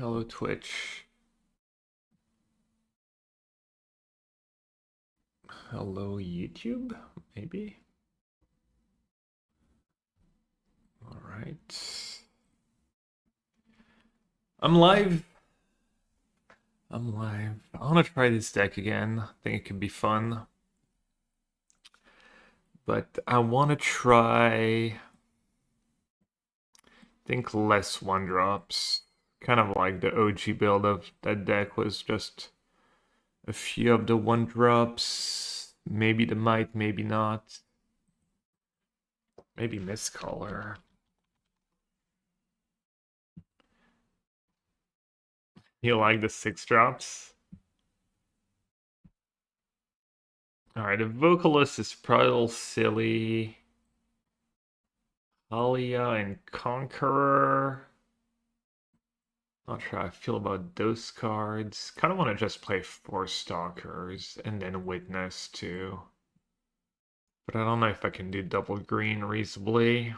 Hello, Twitch. Hello, YouTube, maybe? All right. I'm live. I'm live. I want to try this deck again. I think it could be fun. But I want to try, think less one drops. Kind of like the OG build of that deck was just a few of the one drops. Maybe the might, maybe not. Maybe Mistcaller. You like the 6 drops? Alright, the vocalist is probably a little silly. Alia and Conqueror. Not sure how I feel about those cards. Kind of want to just play 4 Stalkers and then Witness too. But I don't know if I can do double green reasonably.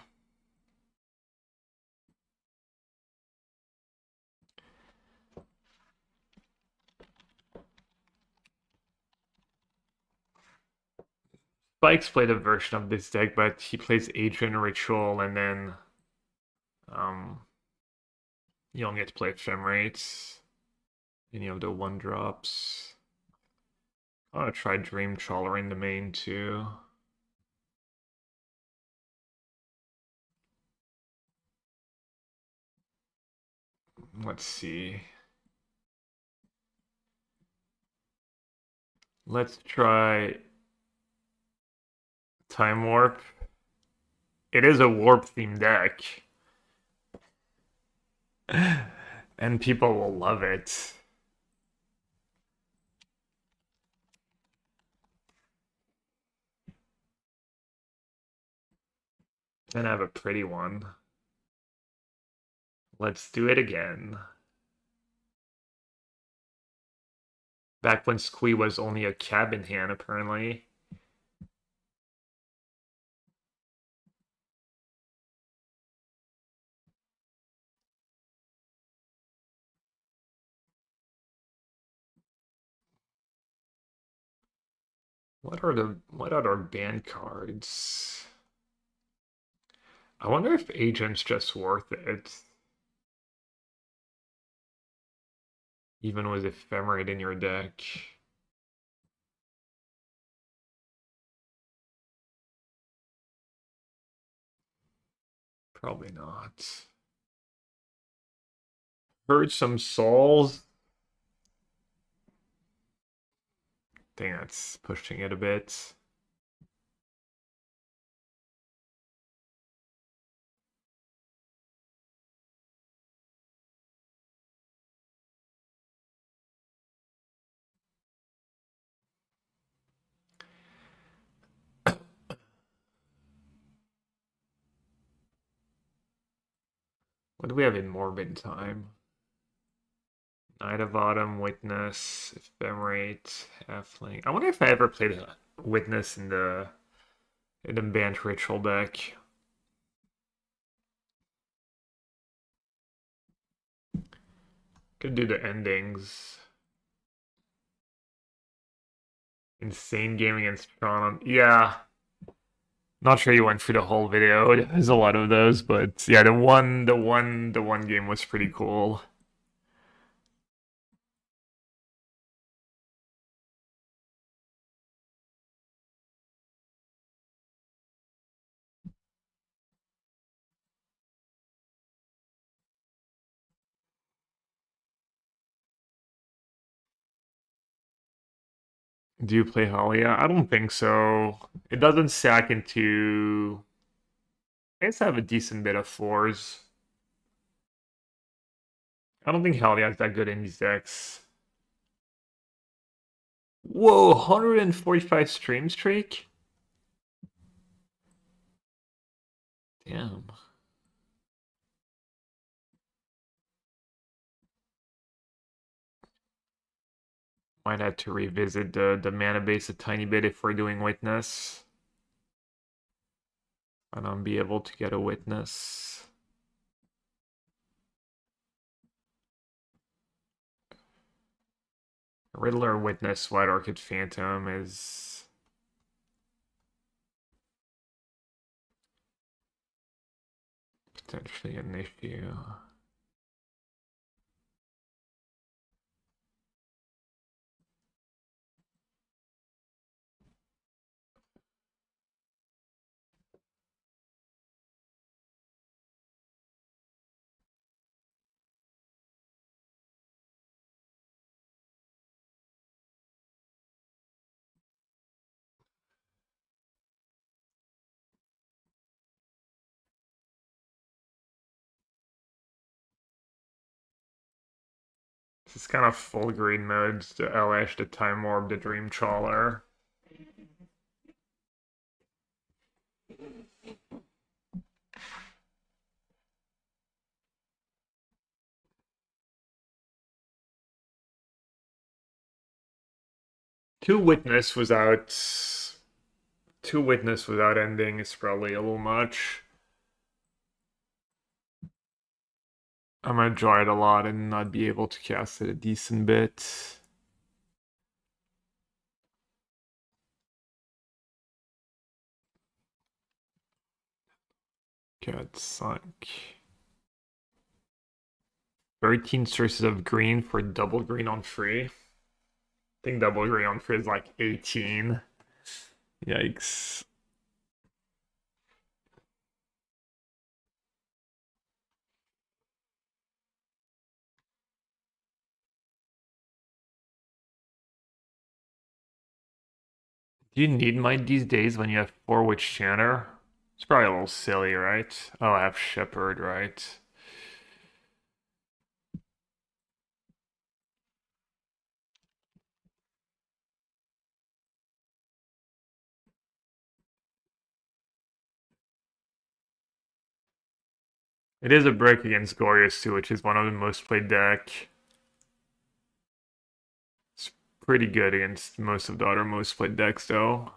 Spikes played a version of this deck, but he plays Agent Ritual and then you don't get to play Ephemerate. Any of the 1 drops. I want to try Dream Trawler in the main too. Let's see. Let's try Time Warp. It is a warp themed deck. And people will love it. And I have a pretty one. Let's do it again. Back when Squee was only a cabin hand, apparently. What other banned cards? I wonder if Agent's just worth it. Even with Ephemerate in your deck. Probably not. Heard some souls. Think that's pushing it a bit. What do we have in Morbid Time? Knight of Autumn, Witness, Ephemerate, Halfling. I wonder if I ever played a Witness in the Bant Ritual deck. Could do the endings. Insane game against Toronto. Yeah. Not sure you went through the whole video. There's a lot of those, but yeah, the one game was pretty cool. Do you play Halia? I don't think so. It doesn't sack into. I guess I have a decent bit of 4s. I don't think Halia is that good in these decks. Whoa, 145 stream streak? Damn. Might have to revisit the mana base a tiny bit if we're doing Witness. I don't be able to get a Witness. Riddler, Witness, White Orchid, Phantom is potentially an issue. This is kind of full green modes, the Elish, the Time Orb, the Dream Trawler. Two Witness without ending is probably a little much. I'm gonna draw it a lot and not be able to cast it a decent bit. Get sunk. 13 sources of green for double green on free. I think double green on free is like 18. Yikes. Do you need might these days when you have 4 Witch Chanter? It's probably a little silly, right? Oh, I have Shepherd, right? It is a break against Glorious too, which is one of the most played deck. It's pretty good against most of the other most played decks though.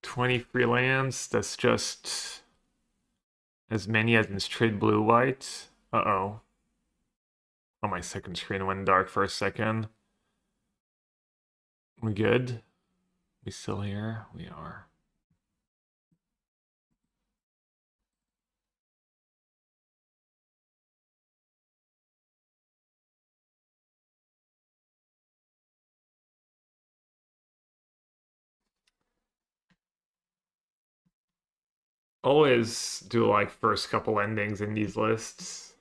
20 free lands, that's just as many as in straight blue-white. Uh-oh. Oh, my second screen went dark for a second. We good? We still here? We are. Always do like first couple endings in these lists.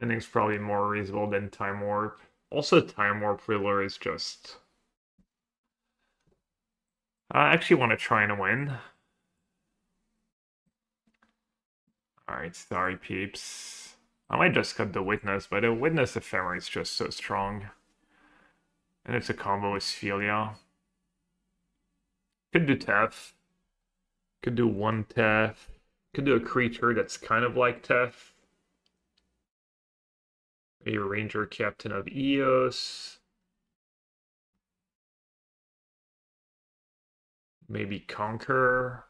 Ending's probably more reasonable than Time Warp. Also, Time Warp Riddler is just... I actually want to try and win. Alright, sorry peeps. I might just cut the Witness, but the Witness Ephemera is just so strong. And it's a combo with Sphelia. Could do Tef. Could do one Tef. Could do a creature that's kind of like Tef. A Ranger Captain of Eos. Maybe Conquer.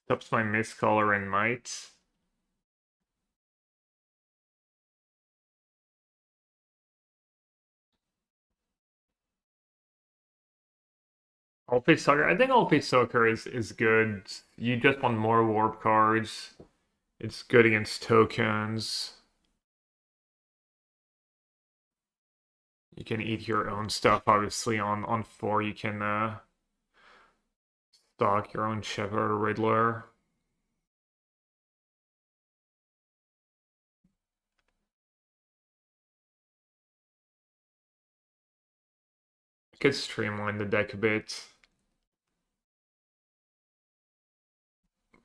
Ups my Mistcaller and Might. All-Face Soccer. I think All-Face Soccer is good. You just want more warp cards. It's good against tokens. You can eat your own stuff, obviously. On 4, you can stock your own Shepherd or Riddler. Could streamline the deck a bit.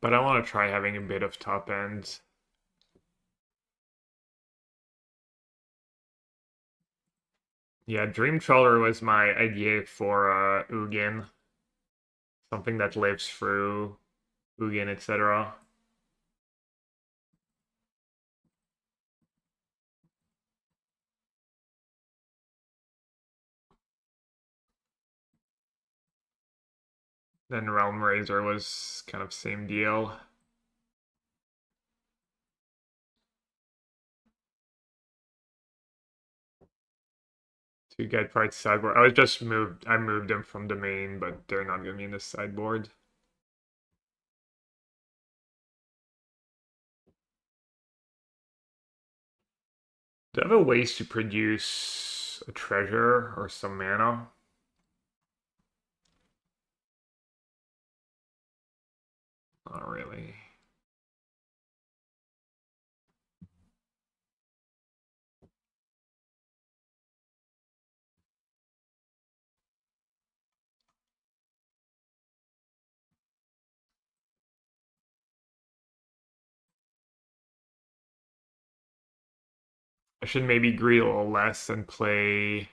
But I want to try having a bit of top end. Yeah, Dream Trawler was my idea for Ugin. Something that lives through Ugin, etc. Then Realm Razor was kind of same deal. To get right sideboard. I moved them from the main, but they're not gonna be in the sideboard. Do I have a ways to produce a treasure or some mana? Not really. I should maybe greed a little less and play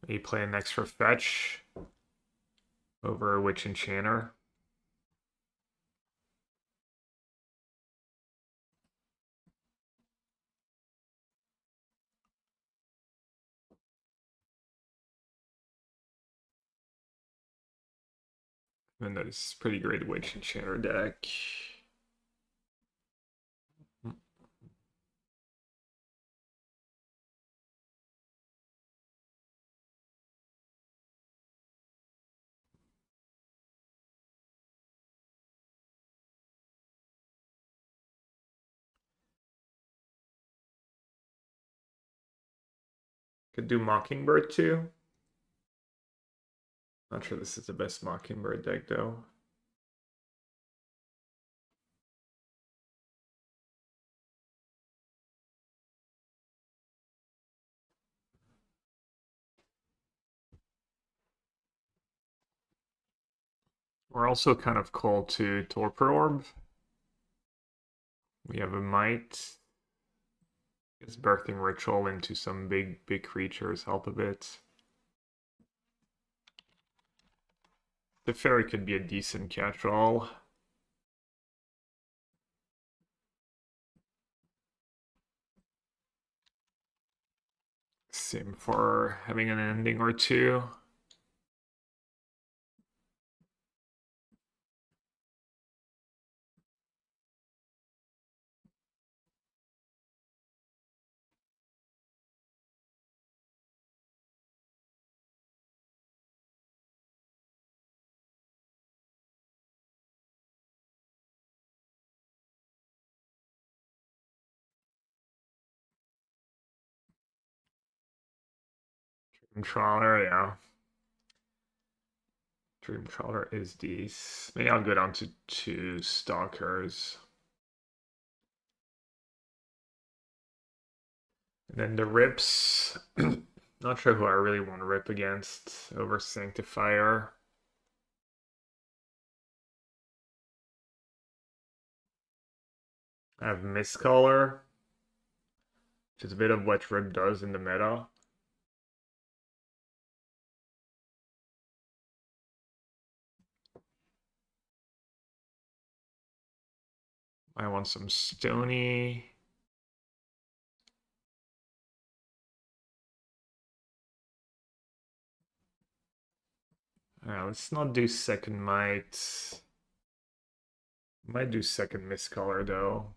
an extra fetch over Witch Enchanter. And that is pretty great Witch Enchanter deck. Could do Mockingbird too. Not sure this is the best Mockingbird deck though. We're also kind of cold to Torpor Orb. We have a Might. It's Birthting Ritual into some big creatures help a bit. The Fairy could be a decent catch-all. Same for having an ending or two. Dream Trawler, yeah. Dream Trawler is these. Maybe I'll go down to 2 Stalkers. And then the Rips. Not sure who I really want to rip against over Sanctifier. I have Mistcaller, which is a bit of what Rip does in the meta. I want some Stony. Let's not do second Might. Might do second Mistcaller though.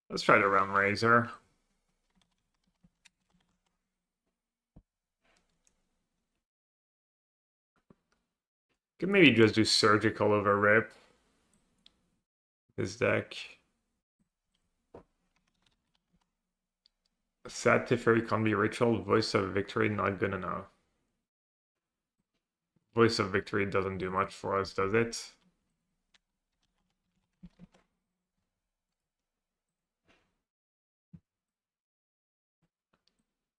Let's try to Realm Razor. Could maybe just do Surgical over Rip. This deck. Sad Teferi can't be ritual. Voice of Victory not good enough. Voice of Victory doesn't do much for us, does it?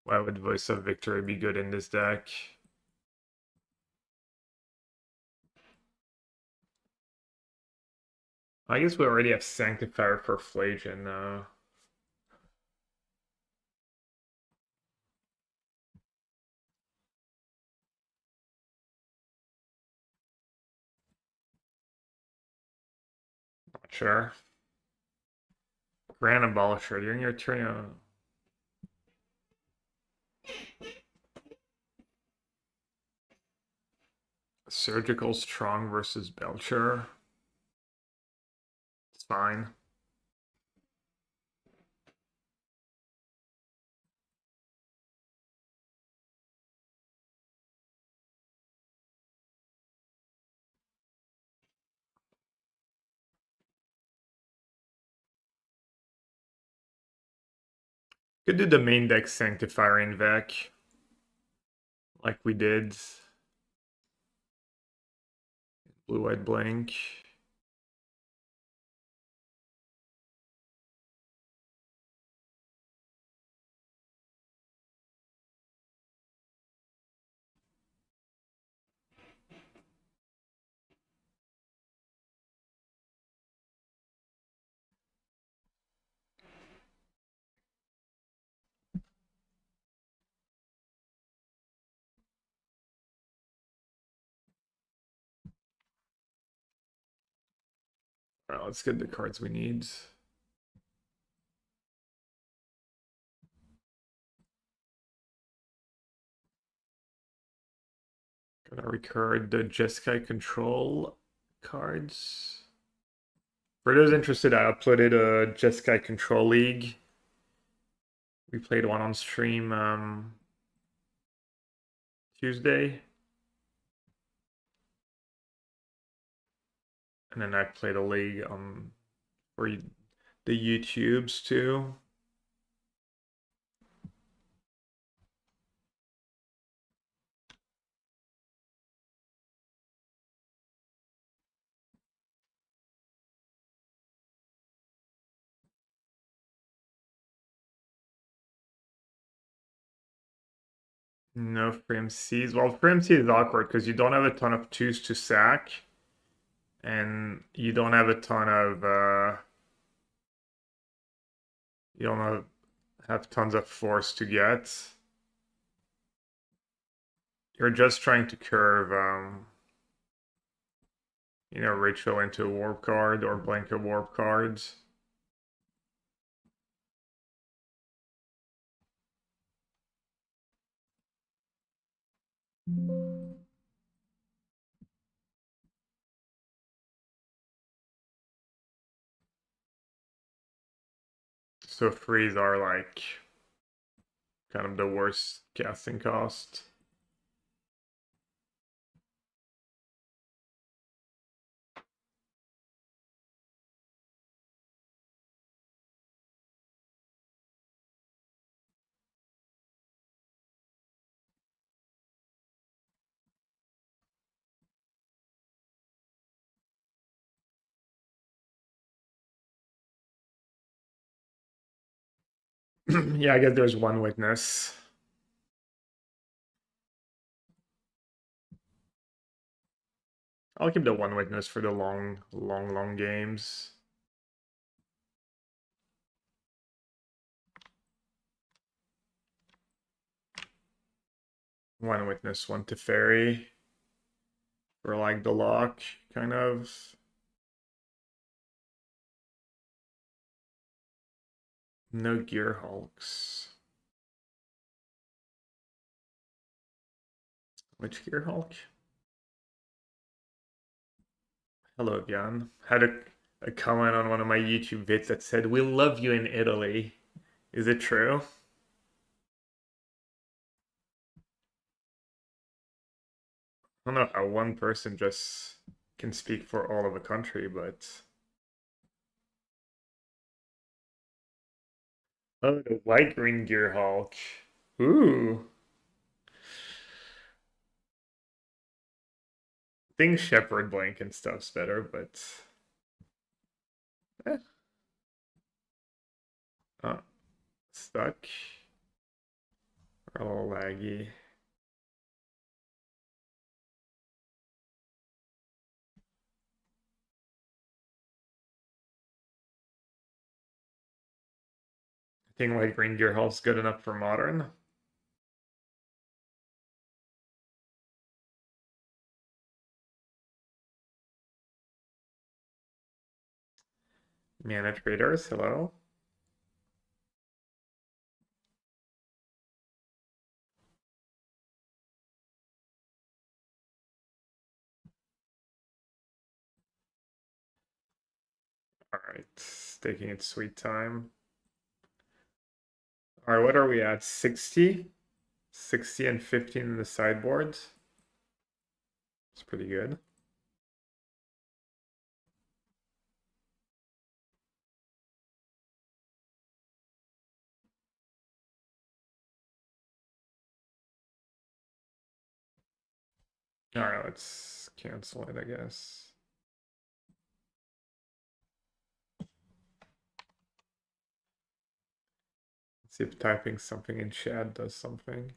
Why would Voice of Victory be good in this deck? I guess we already have Sanctifier for Flagon now. Not sure. Grand Abolisher, during your turn. Surgical Strong versus Belcher. It's fine. Could do the main deck Sanctifier in Vec, like we did. Blue-White Blank. Alright, let's get the cards we need. Gonna record the Jeskai Control cards. For those interested, I uploaded a Jeskai Control League. We played one on stream Tuesday. And then I played a league for the YouTubes too. No frame C's. Well, frame C is awkward because you don't have a ton of twos to sack, and you don't have a ton of you don't have tons of force to get. You're just trying to curve Rachel into a warp card or blank a warp cards. So frees are like kind of the worst casting cost. Yeah, I guess there's one witness. I'll keep the one witness for the long games. One witness, one Teferi. For like the lock, kind of. No Gear Hulks. Which Gear Hulk? Hello again. Had a comment on one of my YouTube vids that said, "We love you in Italy." Is it true? I don't know how one person just can speak for all of a country, but oh, the white green Gear Hulk. Ooh. I think Shepherd Blank and stuff's better, but eh. Oh, stuck. A little laggy. I think like green gear health's good enough for modern. Mana traders, hello. Alright, taking its sweet time. Alright, what are we at? 60? 60 and 15 in the sideboard. It's pretty good. Alright, let's cancel it, I guess. Let's see if typing something in chat does something.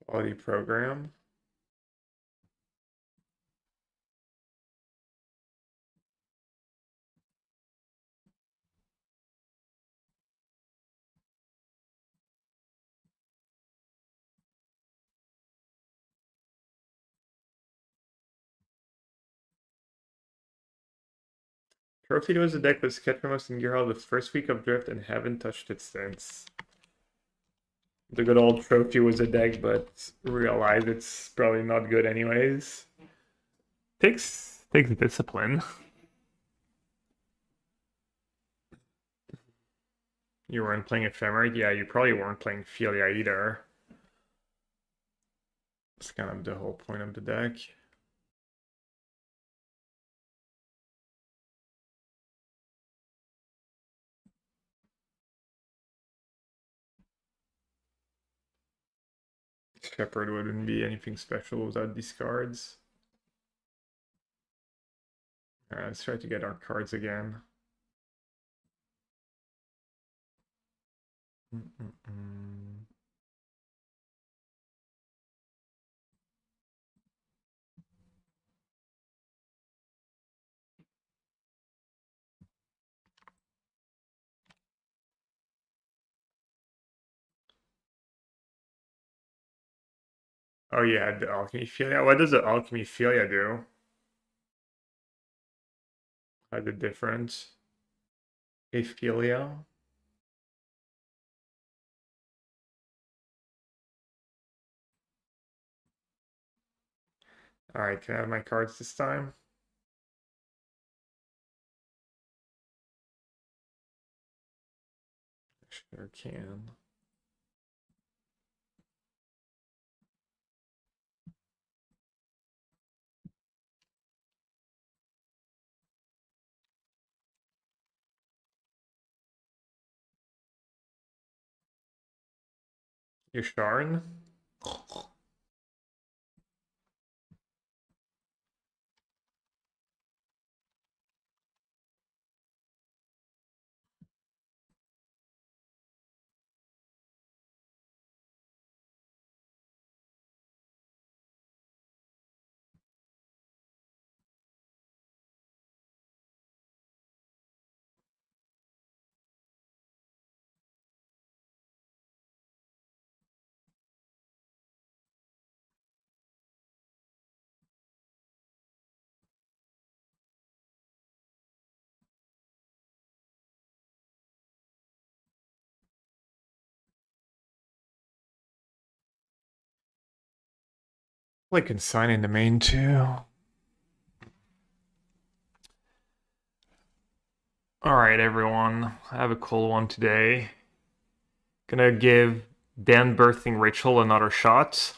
Quality program. Trophy was a deck with Sketchmos and Gearhall the first week of Drift and haven't touched it since. The good old Trophy was a deck, but realize it's probably not good anyways. Takes discipline. You weren't playing Ephemerate? Yeah, you probably weren't playing Philia either. It's kind of the whole point of the deck. Shepherd wouldn't be anything special without these cards. Alright, let's try to get our cards again. Oh yeah, the Alchemy Philia. What does the Alchemy Philia do? The difference? Aphilia? Alright, can I have my cards this time? Sure can. Yasharn? I can sign in the main too. Alright, everyone. I have a cool one today. Gonna give Dan Birthting Ritual another shot.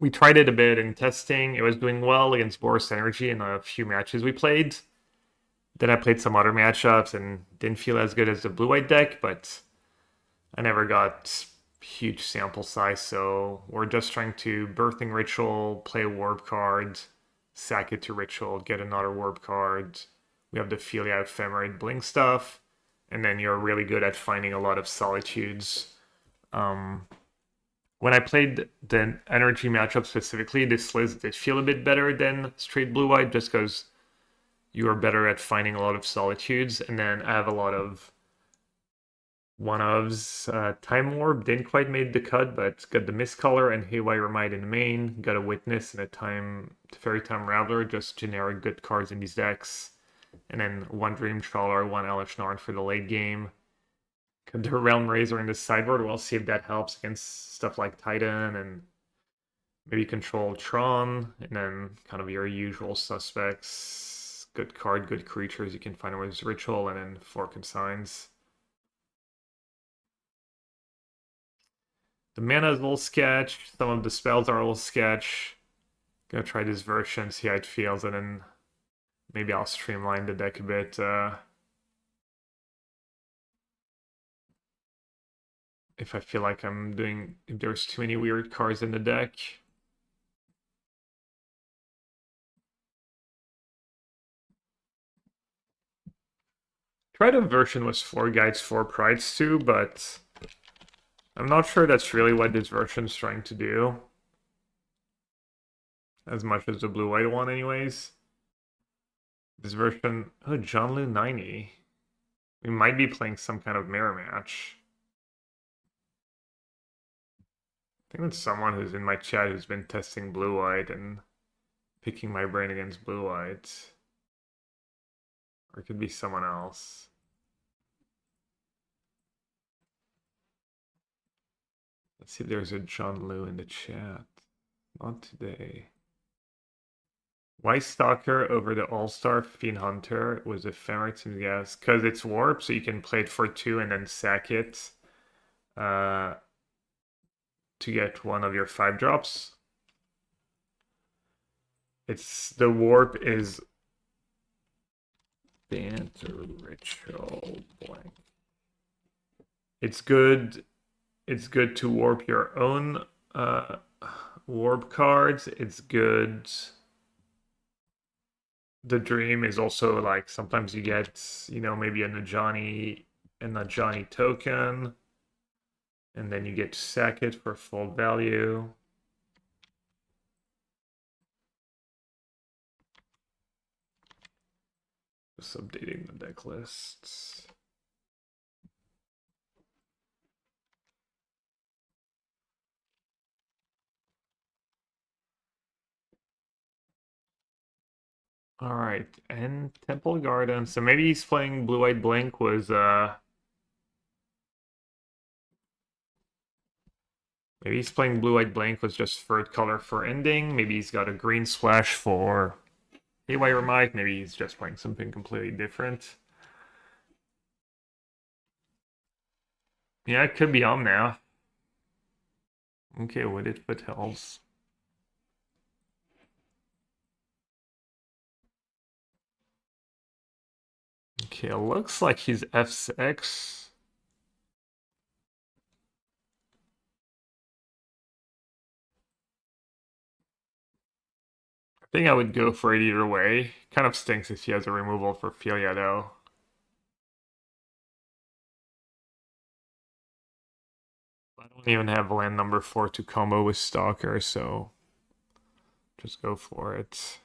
We tried it a bit in testing. It was doing well against Boris Energy in a few matches we played. Then I played some other matchups and didn't feel as good as the blue-white deck, but I never got huge sample size, so we're just trying to Birthting Ritual, play a warp card, sack it to Ritual, get another warp card. We have the Philia Ephemerate Blink stuff, and then you're really good at finding a lot of Solitudes. Um, when I played the energy matchup specifically, this list did feel a bit better than straight blue-white just because you are better at finding a lot of Solitudes, and then I have a lot of one of's Time Warp didn't quite make the cut, but got the Mistcaller and Haywire Might in the main. Got a Witness and a Fairy Time Raveler, just generic good cards in these decks. And then one Dream Trawler, one Elesh Narn for the late game. Got the Realm Razor in the sideboard. We'll see if that helps against stuff like Titan and maybe Control Tron. And then kind of your usual suspects. Good card, good creatures you can find with Ritual, and then 4 Consigns. The mana is a little sketch. Some of the spells are a little sketch. Gonna try this version, see how it feels, and then maybe I'll streamline the deck a bit. If I feel like if there's too many weird cards in the deck. Tried a version with 4 guides, 4 prides too, but I'm not sure that's really what this version's trying to do. As much as the blue-white one anyways. This version, oh, John Lu 90. We might be playing some kind of mirror match. I think that's someone who's in my chat who's been testing blue-white and picking my brain against blue-white. Or it could be someone else. Let's see if there's a John Lu in the chat. Not today. Why Stalker over the All-Star Fiend Hunter was ephemerate to guess? Because it's warp, so you can play it for 2 and then sack it to get one of your 5 drops. The warp is Bant or Ritual blank. It's good to warp your own warp cards. It's good. The dream is also like sometimes you get, maybe a Najani token, and then you get to sack it for full value. Just updating the deck lists. All right, and Temple Garden. So maybe he's playing Blue-White Blink was maybe he's playing Blue-White Blink was just third color for ending. Maybe he's got a green splash for Haywire Might. Maybe he's just playing something completely different. Yeah, it could be on now. Okay, what it foothells. Okay, it looks like he's F6. I think I would go for it either way. Kind of stinks if he has a removal for Philia though. I don't even have land number 4 to combo with Stalker, so just go for it.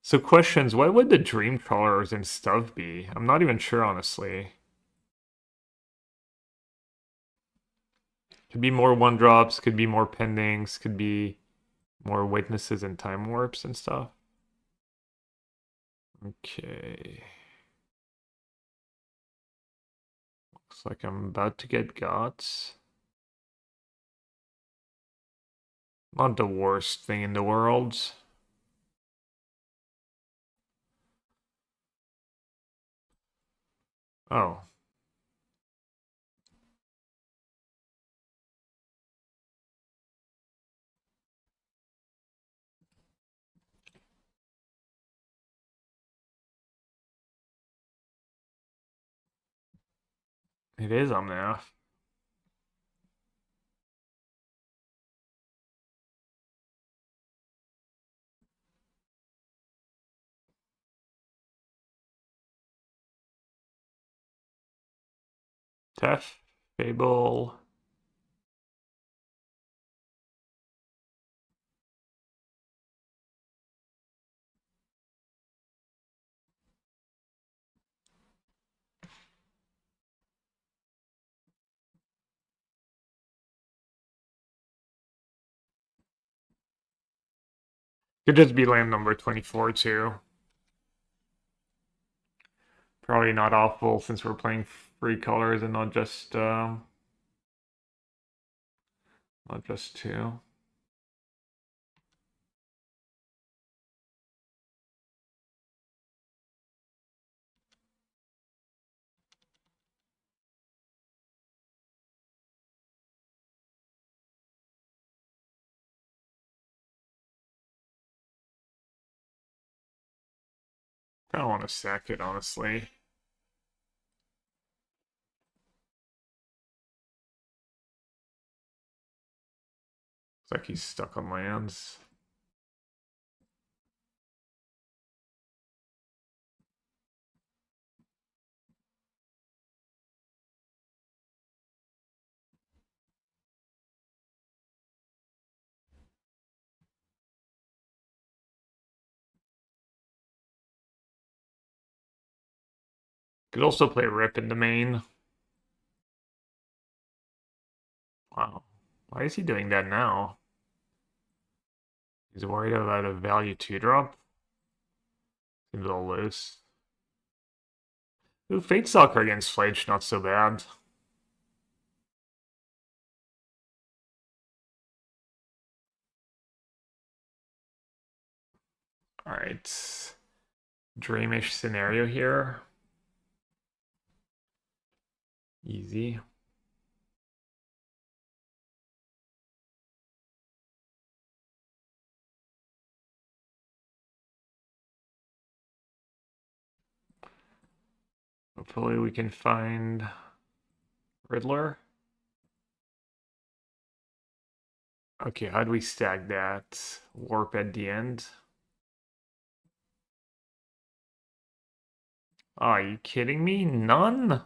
So questions, what would the Dream Trawlers and stuff be? I'm not even sure, honestly. Could be more 1-drops, could be more pendings, could be more witnesses and time warps and stuff. Okay. Looks like I'm about to get got. Not the worst thing in the world. Oh. It is on there. Tef, Fable. Could just be land number 24 too. Probably not awful since we're playing free colors and not just two. I don't want to sack it, honestly. Looks like he's stuck on lands. Could also play Rip in the main. Wow. Why is he doing that now? He's worried about a value 2-drop? Seems a little loose. Ooh, Fate Stalker against Fledge, not so bad. Alright. Dreamish scenario here. Easy. Hopefully we can find Riddler. Okay, how do we stack that? Warp at the end. Oh, are you kidding me? None?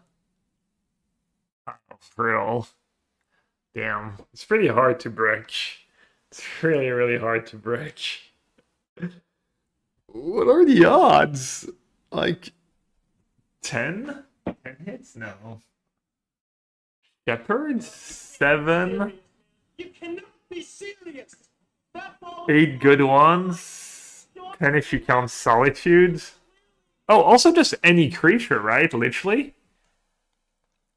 Oh, for real. Damn. It's pretty hard to break. It's really, really hard to break. What are the odds? Like 10? 10 hits? No. Shepherd? 7? You cannot be serious. 8 good ones? 10 if you count Solitude? Oh, also just any creature, right? Literally?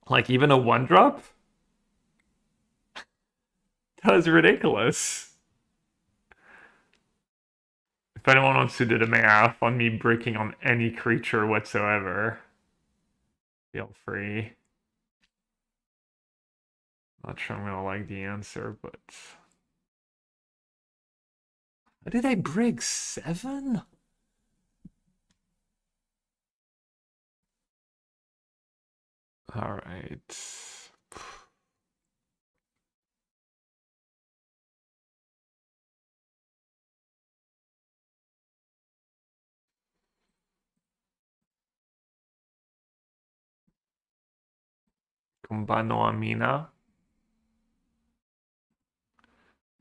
Like even a 1-drop? That was ridiculous. If anyone wants to do the math on me breaking on any creature whatsoever, feel free. Not sure I'm gonna like the answer, but... How did I break 7? Alright. Combano Amina.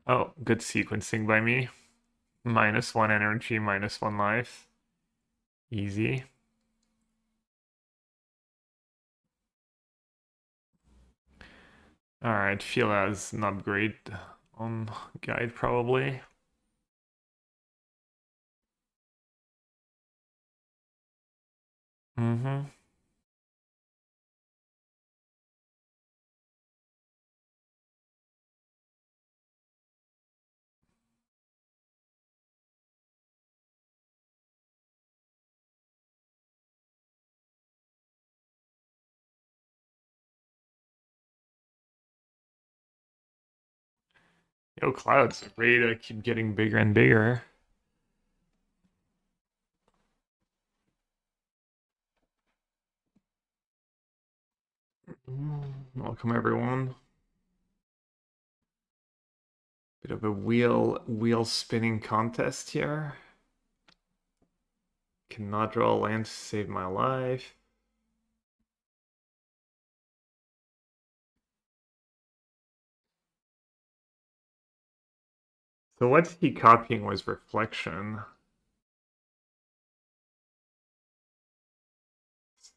Oh, good sequencing by me. -1 energy, -1 life. Easy. Alright, feel as an upgrade on guide probably. Mm-hmm. Yo, clouds ready to keep getting bigger and bigger. Welcome everyone. Bit of a wheel spinning contest here. Cannot draw a land to save my life. So what he copying was reflection.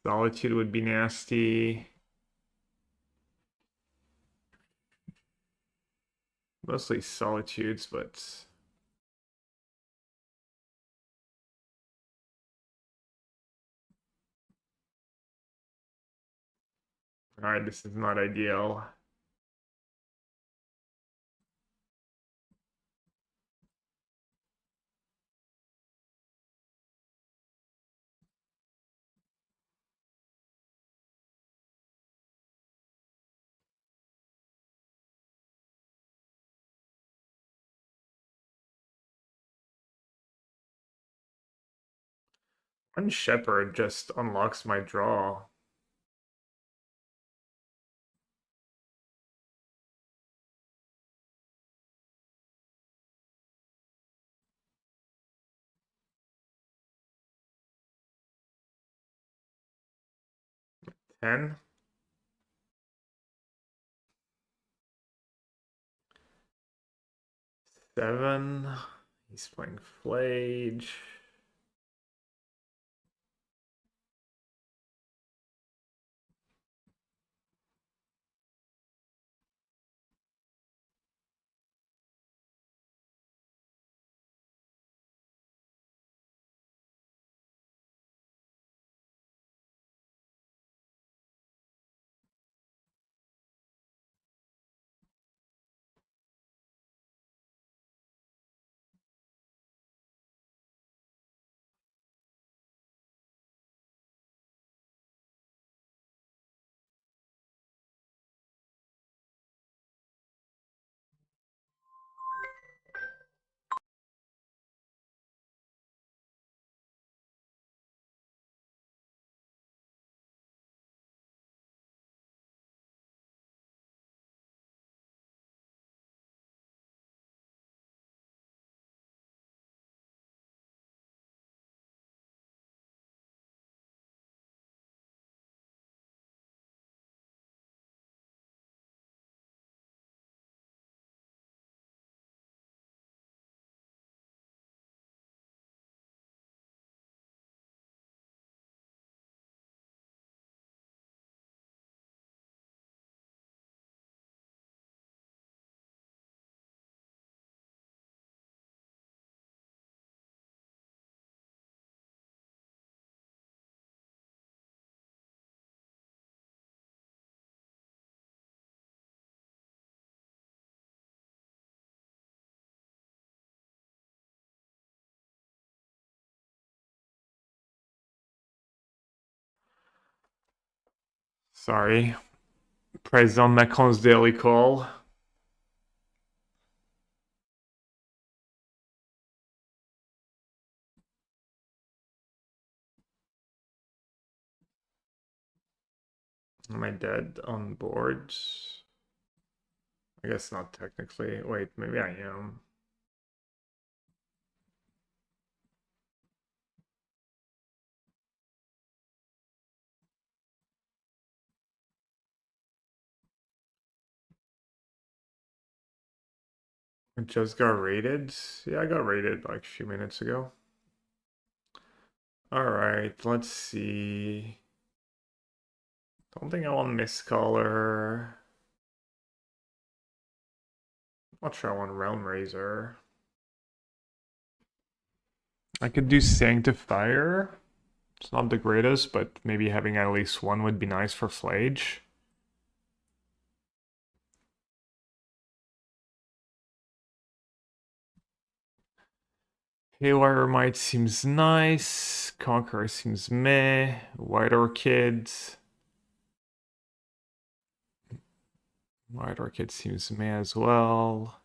Solitude would be nasty. Mostly solitudes, but alright, this is not ideal. One shepherd just unlocks my draw. Ten. Seven. He's playing Flage. Sorry. President Macron's daily call. Am I dead on board? I guess not technically. Wait, maybe I am. I just got raided. Yeah, I got raided like a few minutes ago. Alright, let's see. Don't think I want Mistcaller. I'll try one Realm Razor. I could do Sanctifier. It's not the greatest, but maybe having at least one would be nice for Flage. Haywire Might seems nice. Conqueror seems meh. White Orchid. White Orchid seems meh as well.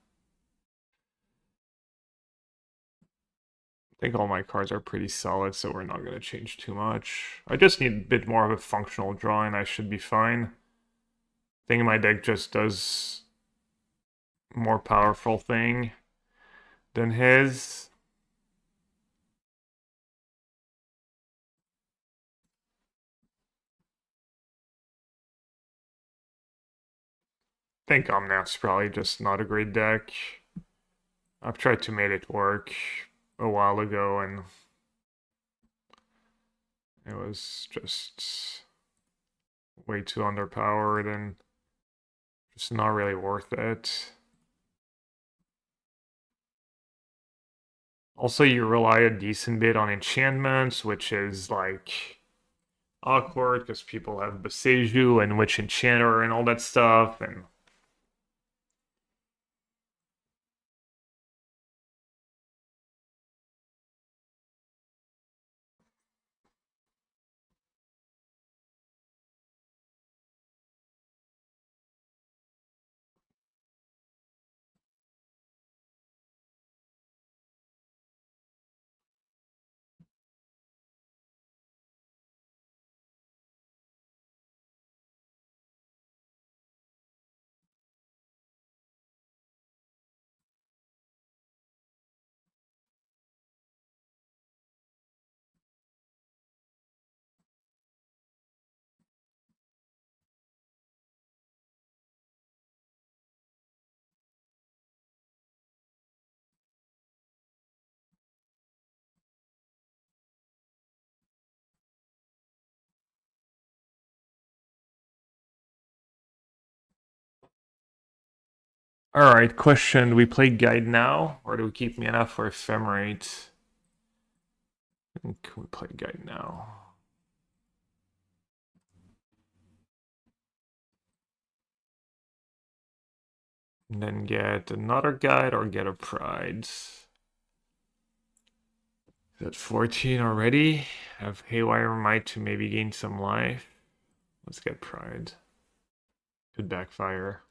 I think all my cards are pretty solid, so we're not going to change too much. I just need a bit more of a functional draw and I should be fine. I think my deck just does more powerful thing than his. I think Omnath's probably just not a great deck. I've tried to make it work a while ago and it was just way too underpowered and just not really worth it. Also, you rely a decent bit on enchantments, which is like awkward because people have Boseiju and Witch Enchanter and all that stuff, and alright, question, do we play Guide now, or do we keep mana for Ephemerate? I think we play Guide now. And then get another Guide or get a Pride. Is that 14 already? Have Haywire Might to maybe gain some life. Let's get Pride. Could backfire.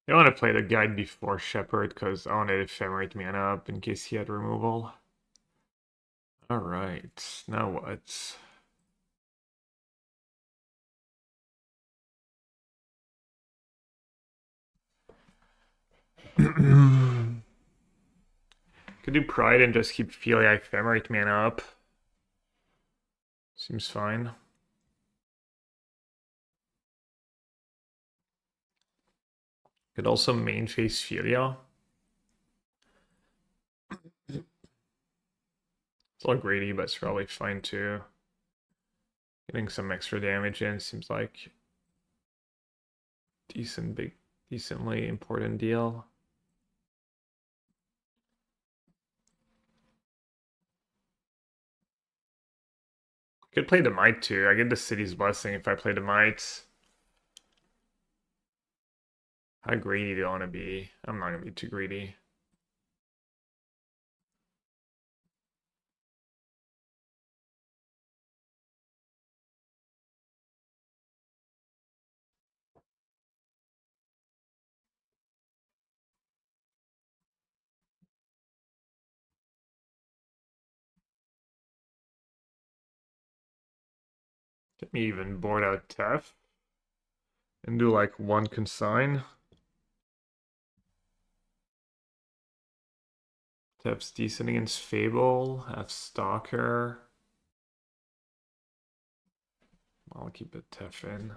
I want to play the Guide before Shepherd because I wanted to Ephemerate mana up in case he had removal. Alright, now what? Could do Pride and just keep Philia Ephemerate mana up. Seems fine. Could also main face Philia. It's a little greedy, but it's probably fine too. Getting some extra damage in seems like decently important deal. Could play the Might too. I get the City's Blessing if I play the Might. How greedy do I want to be? I'm not gonna be too greedy. Get me even board out Tef and do like one consign. Tef's decent against Fable. Have Stalker. I'll keep it Tef in.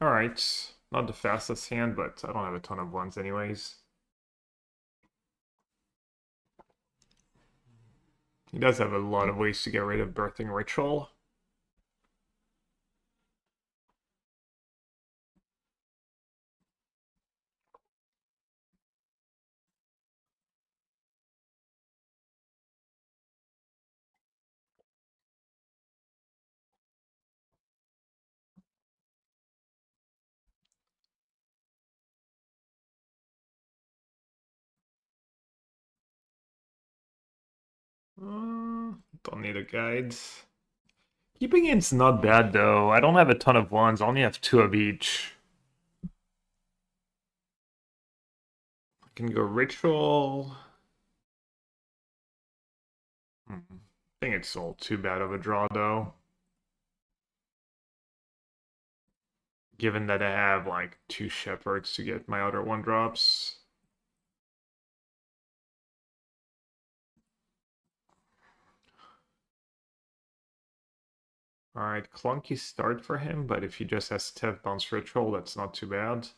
Alright. Not the fastest hand, but I don't have a ton of ones anyways. He does have a lot of ways to get rid of Birthting Ritual. Don't need a guides. Keeping it's not bad though. I don't have a ton of ones. I only have two of each. I can go ritual. I think it's all too bad of a draw though. Given that I have like two shepherds to get my other one drops. Alright, clunky start for him, but if he just has Tev bounce ritual, that's not too bad.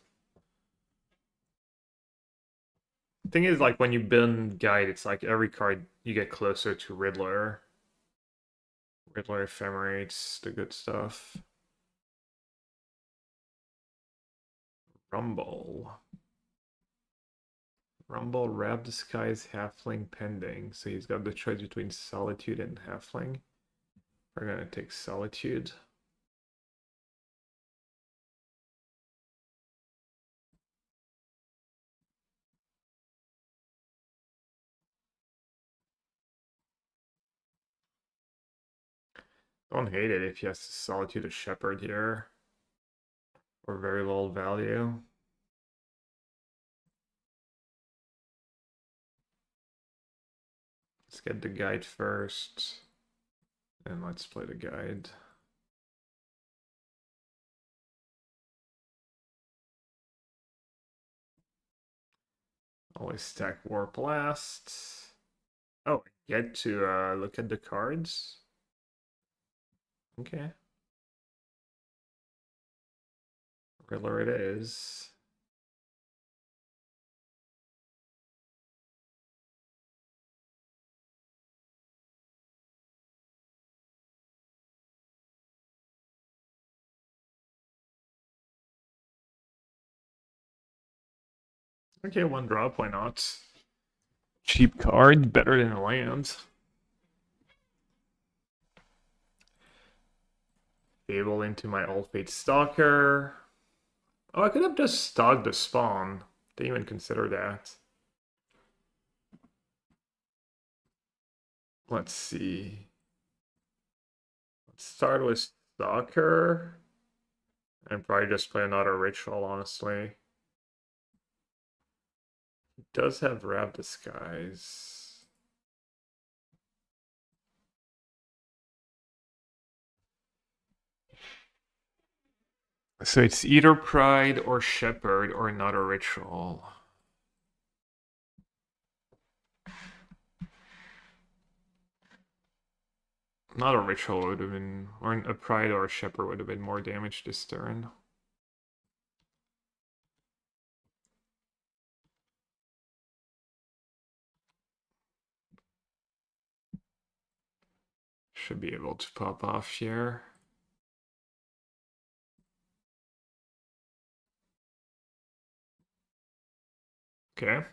Thing is, like when you bin guide, it's like every card you get closer to Riddler. Riddler ephemerates, the good stuff. Rumble. Rumble, Rab Disguise, Halfling pending. So he's got the choice between Solitude and Halfling. We're gonna take Solitude. Don't hate it if he has to Solitude a Shepherd here. For very little value. Let's get the guide first. And let's play the guide. Always stack Warp last. Oh, get to look at the cards. Okay. Riddler it is. Okay, one drop, why not? Cheap card, better than a land. Fable into my Old Fate Stalker. Oh, I could have just stalked the spawn. Didn't even consider that. Let's see. Let's start with Stalker. And probably just play another ritual, honestly. He does have Rab Disguise. So it's either Pride or Shepherd or another ritual. Not a ritual would have been, or a Pride or a Shepherd would have been more damage this turn. Should be able to pop off here. Okay.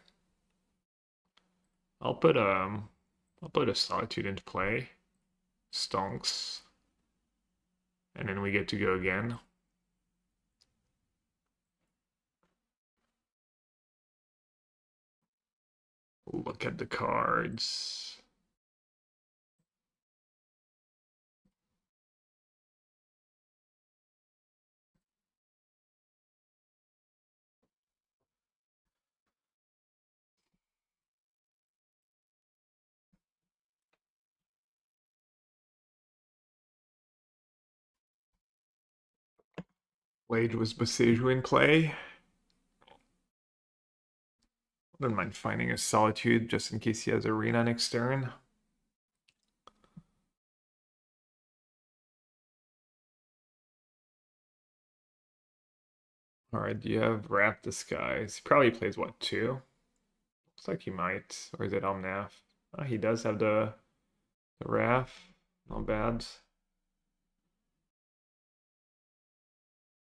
I'll put a Solitude into play. Stonks. And then we get to go again. Look at the cards. Blade was Boseiju in play. Wouldn't mind finding a Solitude just in case he has Arena next turn. Alright, do you have Wrap Disguise? He probably plays what, 2? Looks like he might. Or is it Omnath? Oh, he does have the Wrath. Not bad.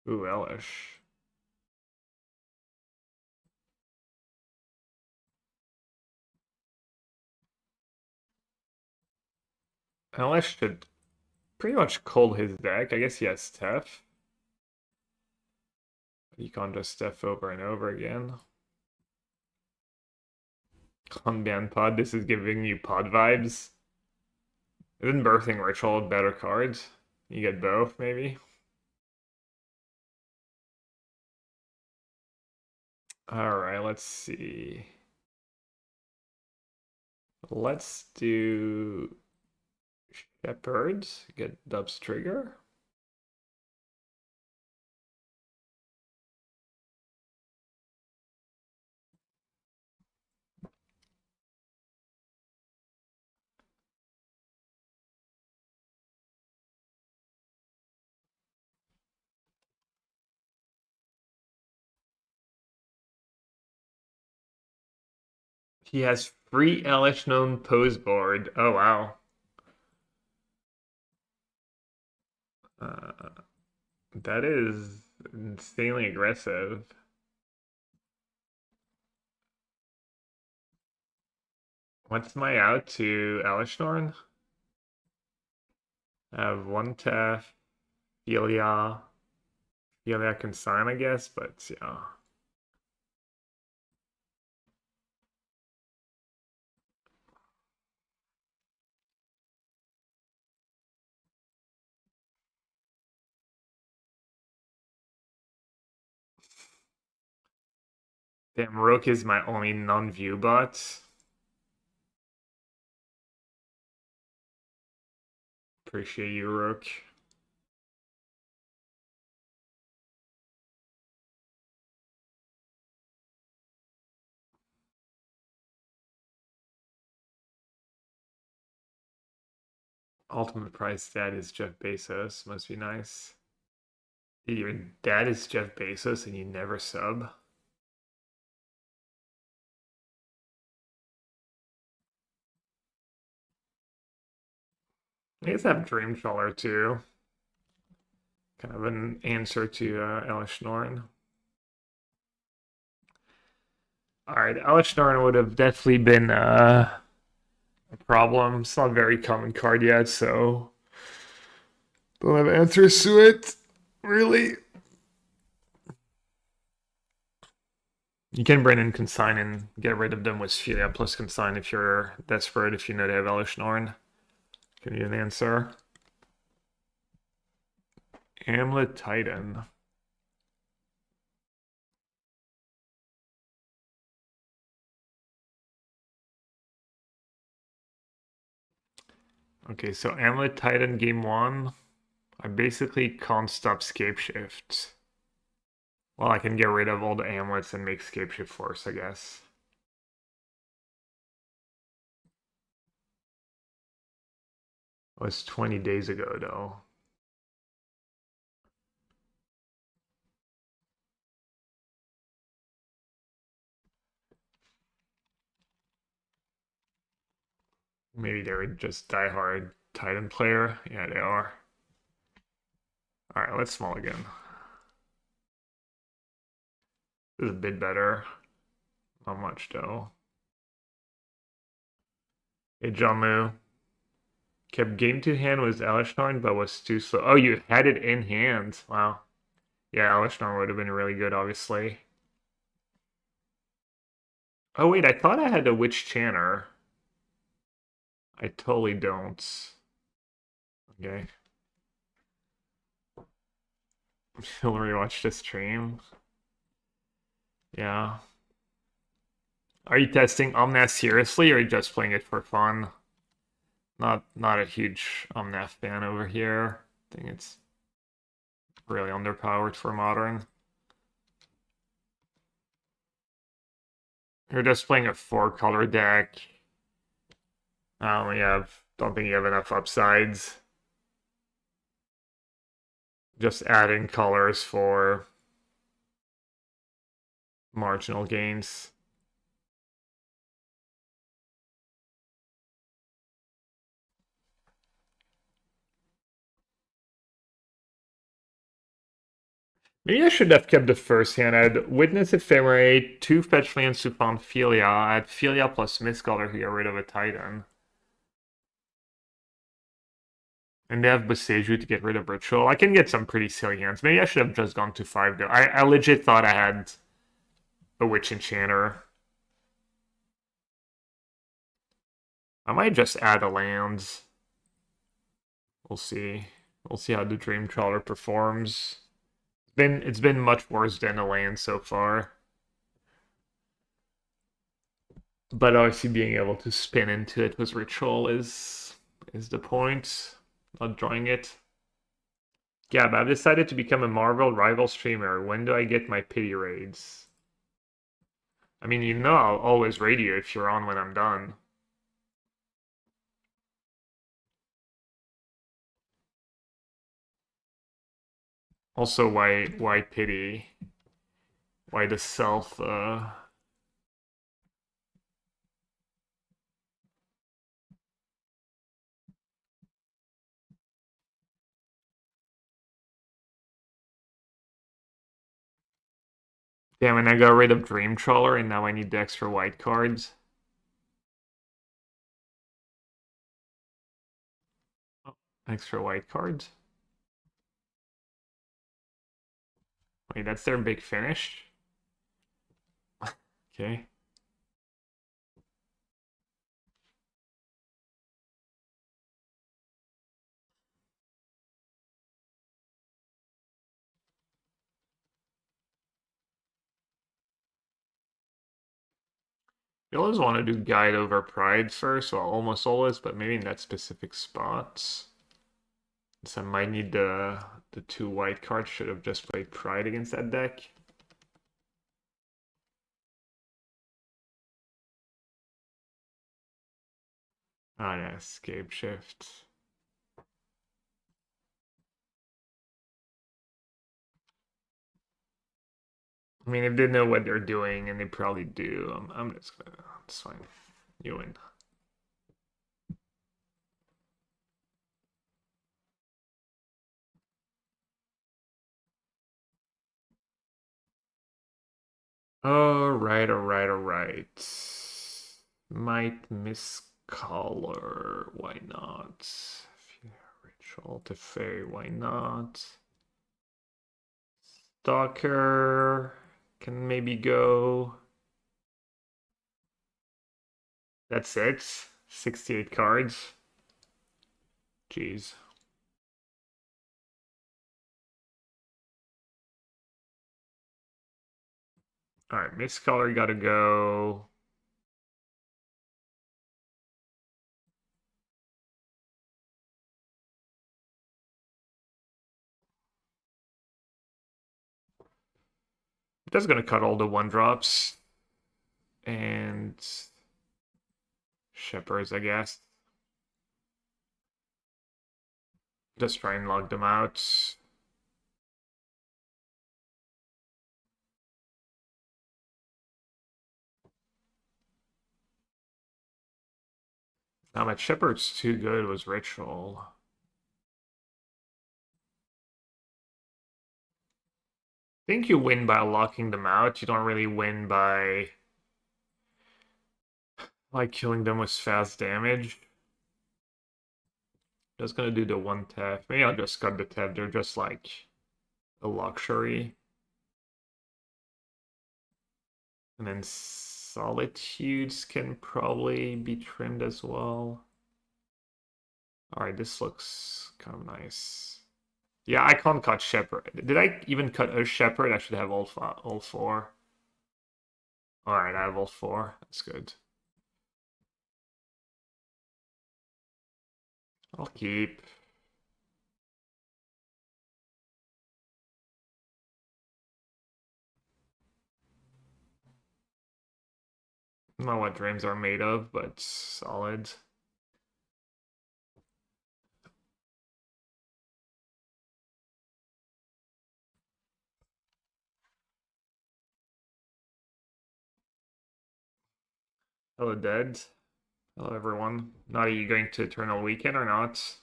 Ooh, Elish. Elish should pretty much cold his deck. I guess he has Steph. You can't just Steph over and over again. Unban Pod, this is giving you pod vibes. Isn't Birthing Ritual a better card? You get both, maybe? Alright, let's see. Let's do Shepherds. Get Dub's Trigger. He has free Elish known pose board. Oh wow. Uh, that is insanely aggressive. What's my out to Elishnorn? I have one Tef, Philia. Philia can sign, I guess, but yeah. Damn, Rook is my only non-view bot. Appreciate you, Rook. Ultimate price dad is Jeff Bezos. Must be nice. Dude, your dad is Jeff Bezos and you never sub? I guess I have Dream Trawler too. Kind of an answer to Elish Norn. Alright, Elish Norn would have definitely been a problem. It's not a very common card yet, so don't have answers to it, really. You can bring in Consign and get rid of them with Philia plus Consign if you're desperate, if you know they have Elish Norn. Can you an answer? Hamlet Titan. Okay, so Hamlet Titan game 1. I basically can't stop Scape Shift. Well, I can get rid of all the amulets and make Scape Shift Force, I guess. It was 20 days ago, though. Maybe they're just diehard Titan player. Yeah, they are. Alright, let's small again. This is a bit better. Not much, though. Hey, Jamu. Kept game to hand was Elishnorn, but was too slow. Oh, you had it in hand. Wow. Yeah, Elishnorn would have been really good, obviously. Oh, wait, I thought I had a Witch Channer. I totally don't. Okay. He'll rewatch the stream. Yeah. Are you testing Omnath seriously, or are you just playing it for fun? Not a huge Omnath fan over here. I think it's really underpowered for Modern. You're just playing a 4-color deck. Don't think you have enough upsides. Just adding colors for marginal gains. Maybe I should have kept the first hand. I had Witness Ephemerate, 2 fetch lands to found Philia. I had Philia plus Mistcaller to get rid of a Titan. And they have Boseiju to get rid of Ritual. I can get some pretty silly hands. Maybe I should have just gone to 5 though. I legit thought I had a Witch Enchanter. I might just add a land. We'll see. We'll see how the Dream Trawler performs. It's been much worse than the land so far. But obviously being able to spin into it with ritual is the point. Not drawing it. Yeah, but I've decided to become a Marvel rival streamer. When do I get my pity raids? I mean, you know I'll always raid you if you're on when I'm done. Also, why pity? Why the self Damn, and I got rid of Dream Trawler and now I need the extra white cards. Oh, extra white cards. Wait, that's their big finish? Okay. You always want to do guide over pride first, well almost always, but maybe in that specific spot. So I might need the two white cards. Should have just played pride against that deck. Ah, yeah, escape shift. I mean, if they know what they're doing, and they probably do, I'm just gonna. It's fine. You win. Alright, alright, alright. Might miss color. Why not? Ritual to Fairy, why not? Stalker can maybe go. That's it. 68 cards. Jeez. Alright, mixed color gotta go. That's gonna cut all the one drops. And Shepherds, I guess. Just try and log them out. Now my Shepherd's too good was Ritual. I think you win by locking them out. You don't really win by like killing them with fast damage. Just gonna do the one tap. Maybe I'll just cut the tap. They're just like a luxury. And then Solitudes can probably be trimmed as well. Alright, this looks kind of nice. Yeah, I can't cut Shepherd. Did I even cut a Shepherd? I should have all four. Alright, I have all four. That's good. I'll keep. Not what dreams are made of, but solid. Hello, Dead. Hello, everyone. Not are you going to Eternal Weekend or not?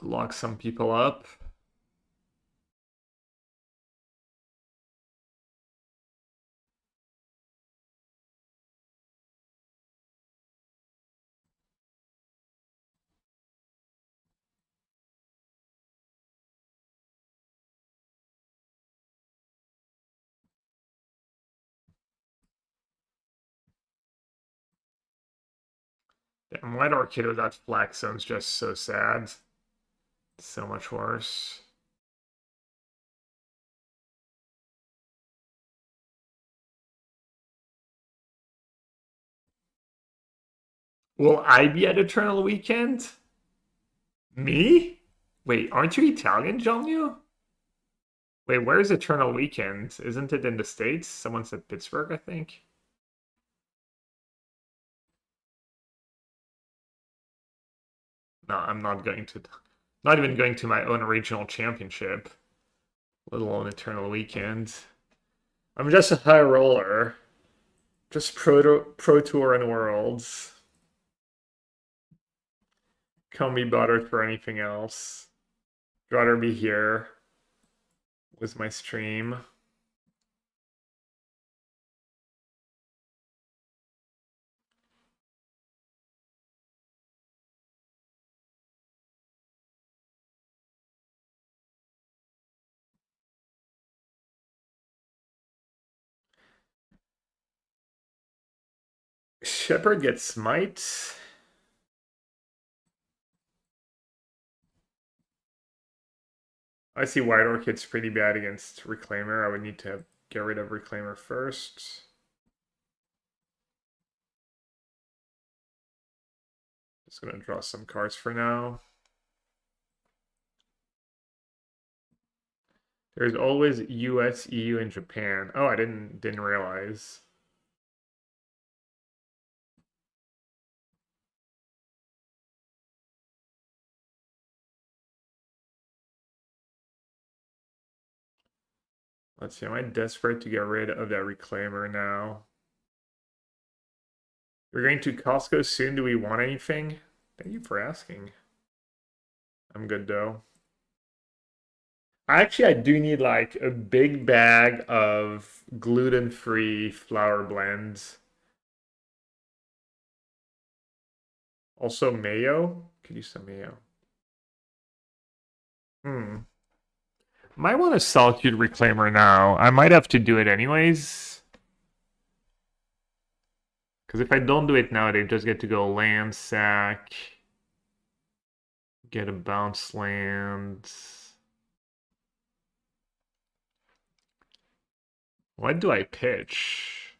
Lock some people up. Damn, White Orchid without Flex sounds just so sad. So much worse. Will I be at Eternal Weekend? Me? Wait, aren't you Italian, Jomyu? Wait, where's Eternal Weekend? Isn't it in the States? Someone said Pittsburgh, I think. No, I'm not going to. Not even going to my own regional championship, let alone Eternal Weekend. I'm just a high roller. Just Pro Tour and Worlds. Can't be bothered for anything else. Rather be here with my stream. Shepherd gets smite. I see White Orchid's pretty bad against Reclaimer. I would need to get rid of Reclaimer first. Just gonna draw some cards for now. There's always US, EU, and Japan. Oh, I didn't realize. Let's see, am I desperate to get rid of that Reclaimer now? We're going to Costco soon. Do we want anything? Thank you for asking. I'm good though. I do need like a big bag of gluten-free flour blends. Also mayo. Could use some mayo. Might want a Solitude Reclaimer now. I might have to do it anyways. Because if I don't do it now, they just get to go land sack. Get a bounce land. What do I pitch?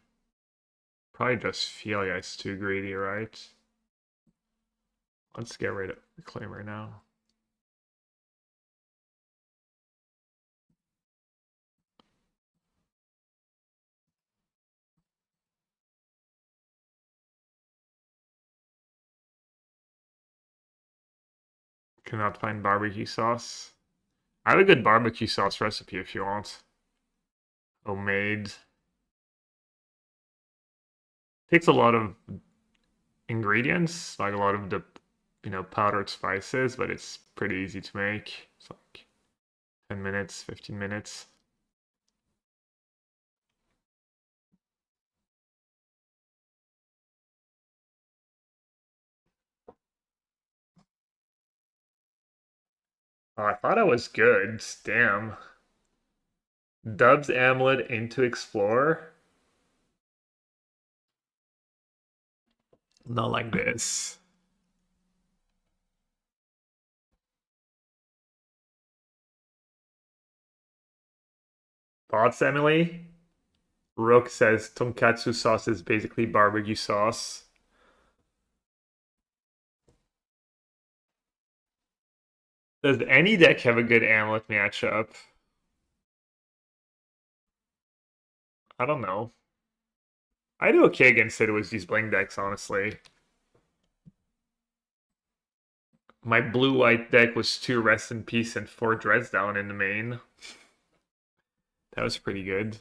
Probably just feel like it's too greedy, right? Let's get rid of Reclaimer now. Cannot find barbecue sauce. I have a good barbecue sauce recipe if you want. Homemade. Takes a lot of ingredients, like a lot of the, powdered spices, but it's pretty easy to make. It's like 10 minutes, 15 minutes. Oh, I thought I was good. Damn. Dubs Amulet into Explorer. Not like this. Thoughts, Emily? Rook says tonkatsu sauce is basically barbecue sauce. Does any deck have a good Amulet matchup? I don't know. I do okay against it with these bling decks, honestly. My blue-white deck was 2 Rest in Peace and 4 Dresdown in the main. That was pretty good.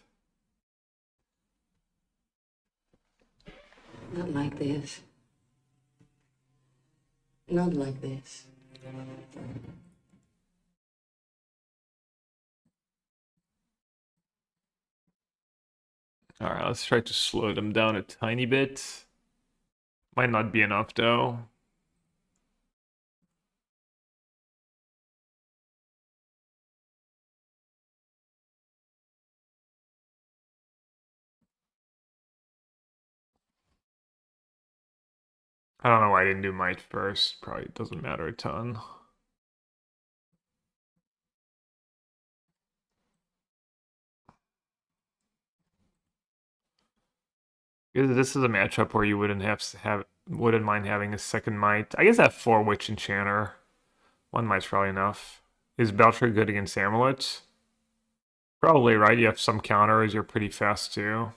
Not like this. Not like this. Alright, let's try to slow them down a tiny bit. Might not be enough though. I don't know why I didn't do might first. Probably doesn't matter a ton. This is a matchup where you wouldn't mind having a second might. I guess that 4 Witch Enchanter. One might's probably enough. Is Belcher good against Amulet? Probably, right? You have some counters, you're pretty fast too.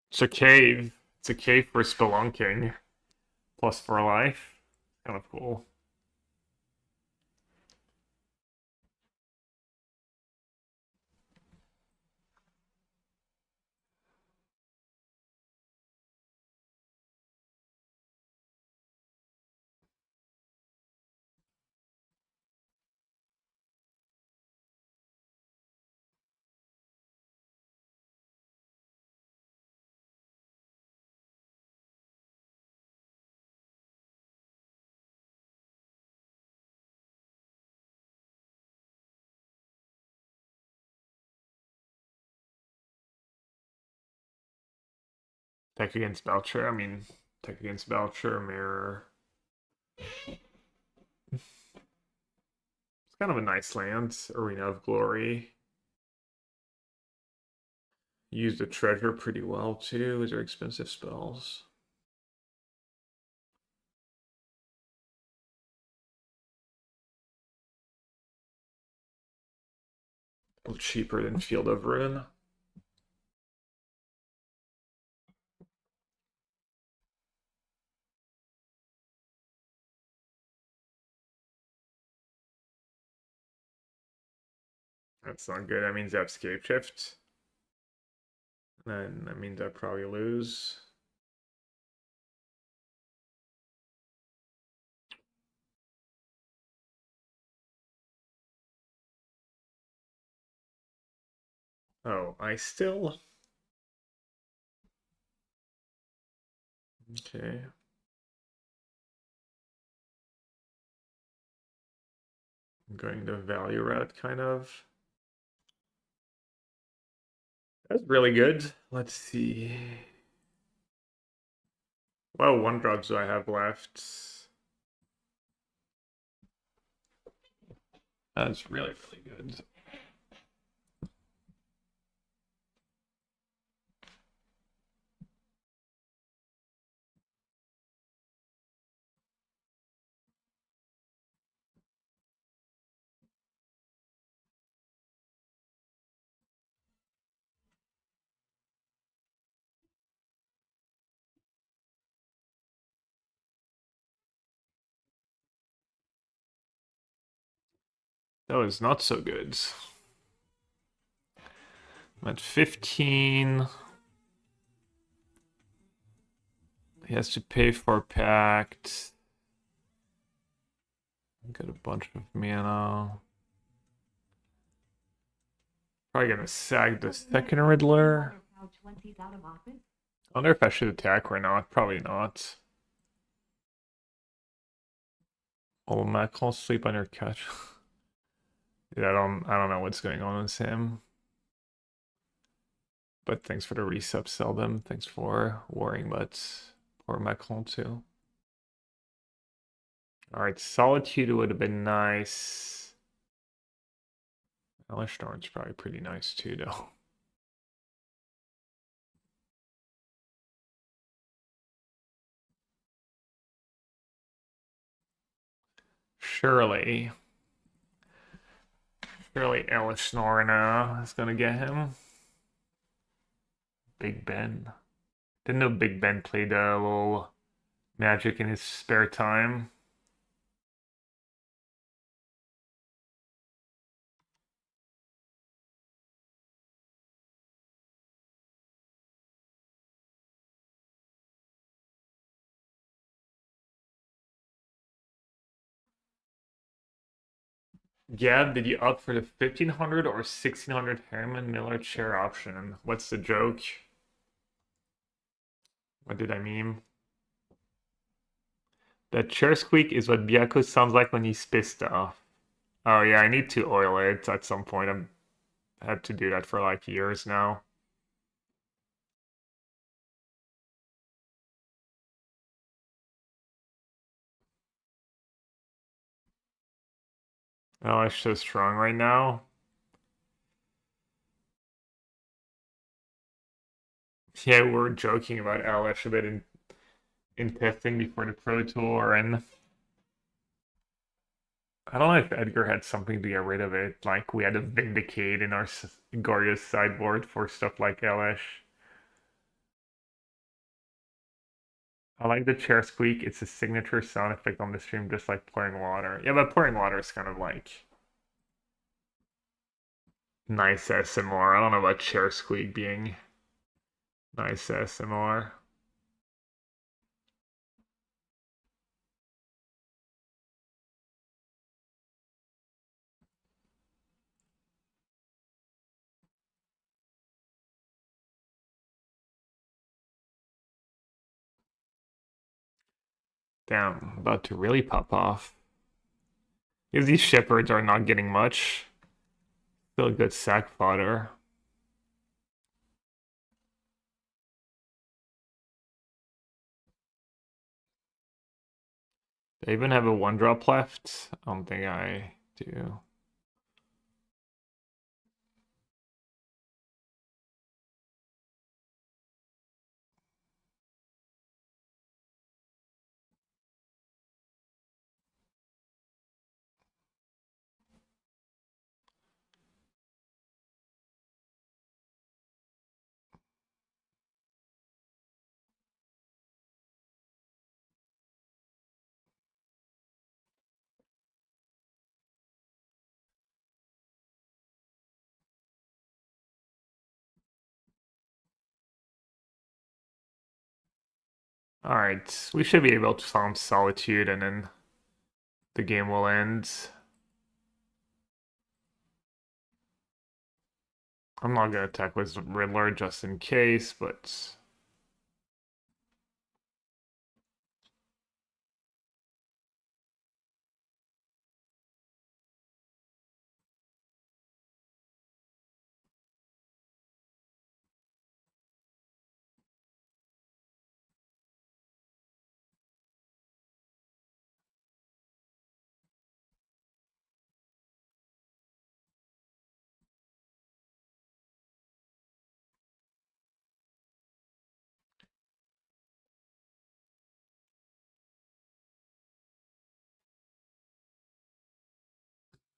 It's a cave. It's a cave for spelunking. Plus 4 life. Kind of cool. Tech against Belcher. I mean, tech against Belcher, mirror. It's kind of a nice land. Arena of Glory. Use the treasure pretty well too. These are expensive spells. A little cheaper than Field of Ruin. That's not good. That means I have Scape Shift. Then that means I probably lose. Oh, I still. Okay. I'm going the value route, kind of. That's really good. Let's see. Well, one drops do I have left? That's really, really good. That was not so good. I'm at 15. He has to pay for Pact. Got a bunch of mana. Probably gonna sag the second Riddler. I wonder if I should attack or not. Probably not. Oh, Matt, can't sleep on your couch. Yeah, I don't know what's going on with him. But thanks for the resub, Seldom. Thanks for worrying about poor Macron too. Alright, Solitude would have been nice. Hellish Thorn's probably pretty nice too, though. Surely. Surely Elish Norna is gonna get him. Big Ben. Didn't know Big Ben played a little Magic in his spare time. Gab, did you opt for the 1500 or 1600 Harriman Miller chair option? What's the joke? What did I mean? That chair squeak is what Byako sounds like when he's pissed off. Oh yeah, I need to oil it at some point. I've had to do that for like years now. Oh, it's so strong right now. Yeah, we were joking about LS a bit in testing before the Pro Tour, and I don't know if Edgar had something to get rid of it. Like we had to vindicate in our Gorya's sideboard for stuff like LS. I like the chair squeak. It's a signature sound effect on the stream, just like pouring water. Yeah, but pouring water is kind of like nice SMR. I don't know about chair squeak being nice SMR. Damn, about to really pop off. Because these shepherds are not getting much. Still good sack fodder. Do I even have a one drop left? I don't think I do. Alright, we should be able to found Solitude and then the game will end. I'm not gonna attack with Riddler just in case, but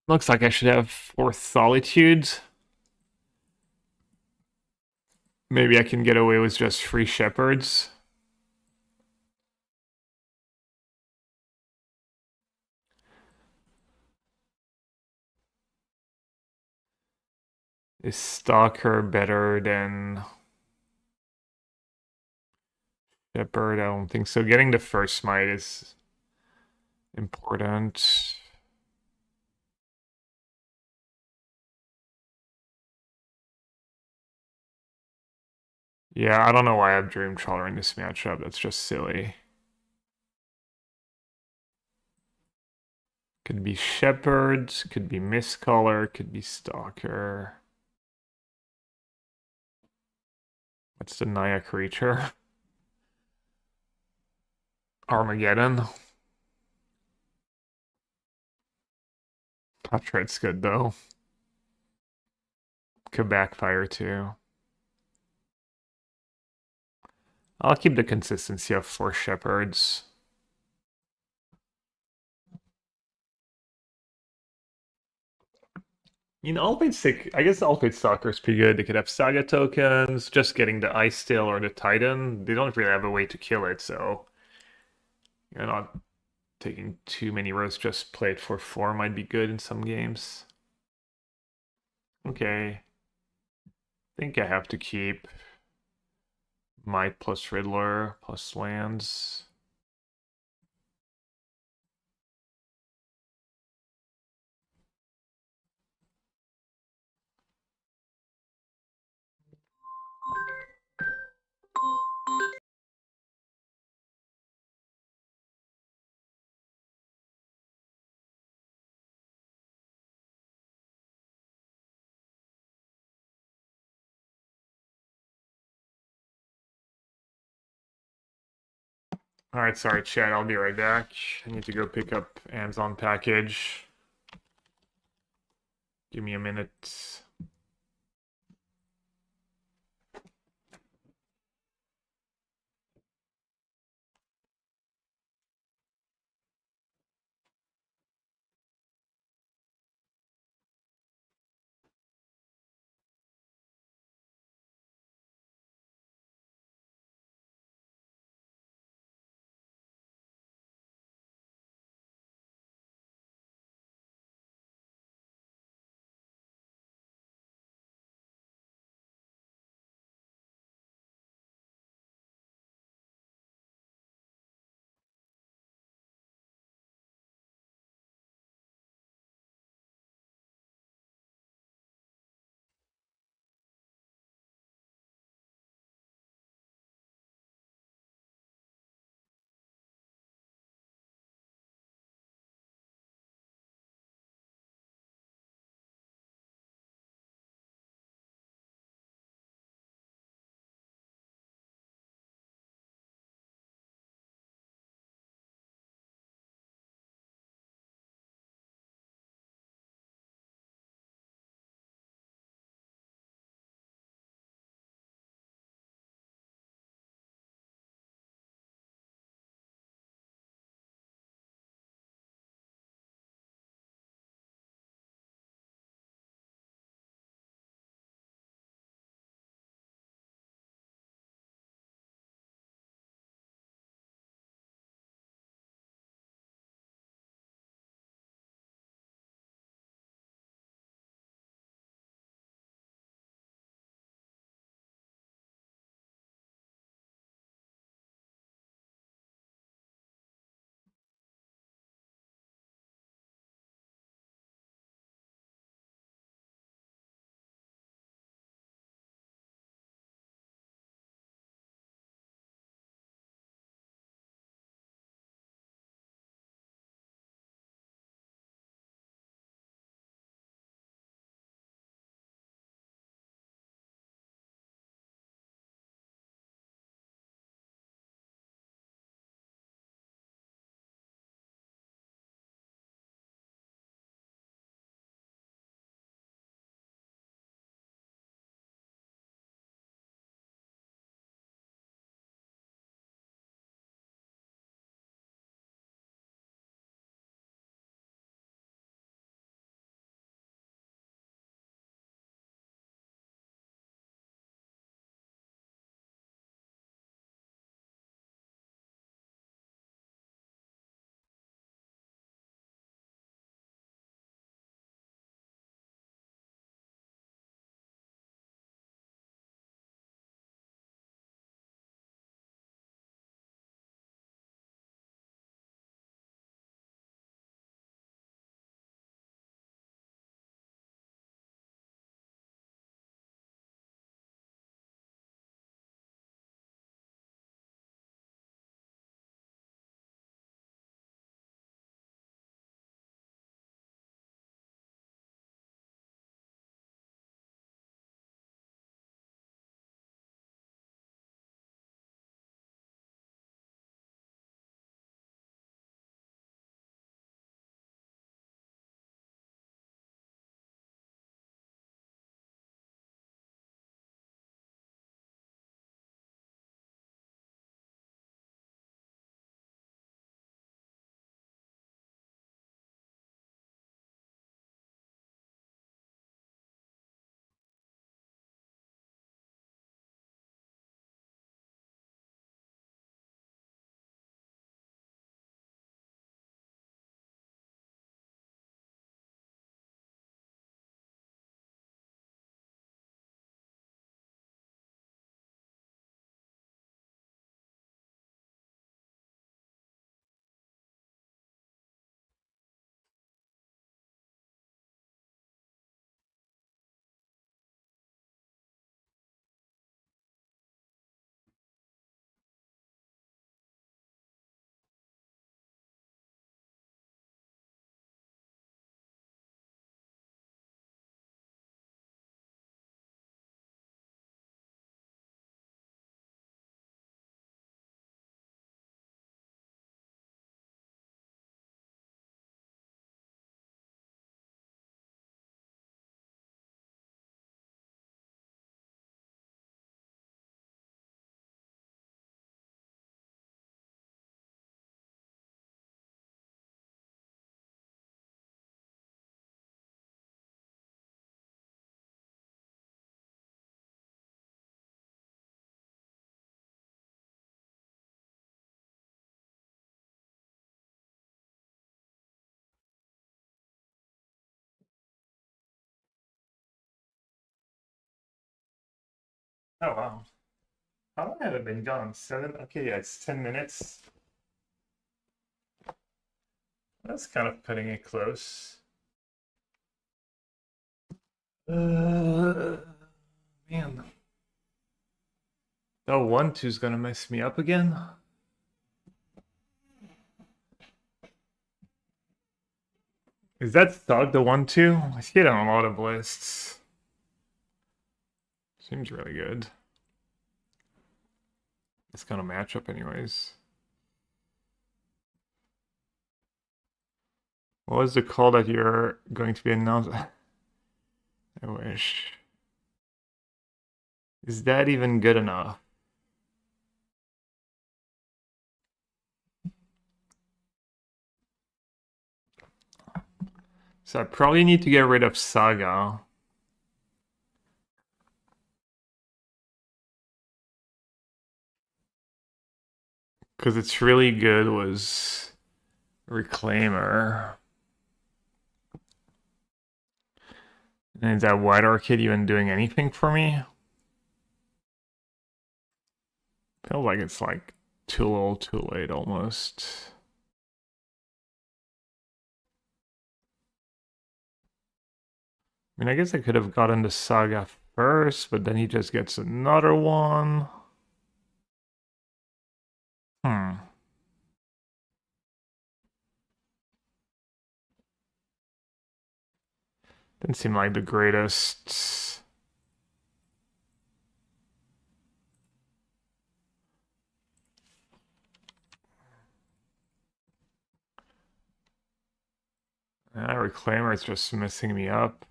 looks like I should have 4 Solitudes. Maybe I can get away with just 3 Shepherds. Is Stalker better than Shepherd? I don't think so. Getting the first smite is important. Yeah, I don't know why I have Dream Trawler in this matchup. That's just silly. Could be Shepherd, could be Mistcaller, could be Stalker. What's the Naya creature? Armageddon. Portrait's good though. Could backfire too. I'll keep the consistency of 4 Shepherds. You know, Alpine Stick, I guess Alpine Stalker is pretty good. They could have Saga tokens, just getting the Ice Tail or the Titan. They don't really have a way to kill it, so you're not taking too many rows. Just play it for 4 might be good in some games. Okay. I think I have to keep Might plus Riddler plus lands. Alright, sorry, Chad. I'll be right back. I need to go pick up Amazon package. Give me a minute. Oh wow. How long have I been gone? 7? Okay, yeah, it's 10 minutes. That's kind of cutting it close. Man. Oh, 1-2's gonna mess me up again. Is that Thug the 1-2? I see it on a lot of lists. Seems really good. It's gonna match up anyways. What was the call that you're going to be announced? I wish. Is that even good enough? So I probably need to get rid of Saga. Because it's really good was Reclaimer. And is that Wide Arcade even doing anything for me? Feels like it's like too little too late almost. I mean, I guess I could have gotten the Saga first, but then he just gets another one. Hmm. Didn't seem like the greatest. Reclaimer is just messing me up.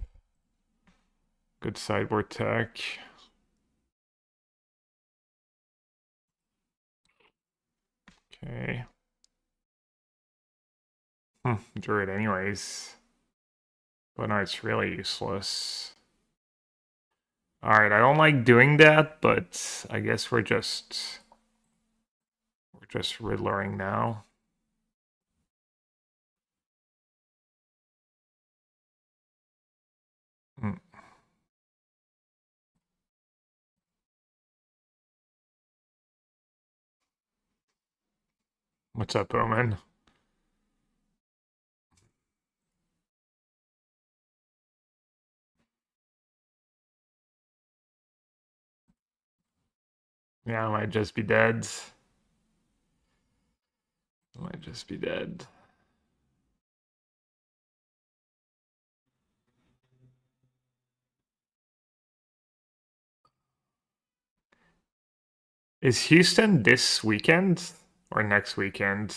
Good sideboard tech. Okay. Drew it anyways. But no, it's really useless. Alright, I don't like doing that, but I guess we're just Riddlering now. Hmm. What's up, Omen? Yeah, I might just be dead. I might just be dead. Is Houston this weekend or next weekend?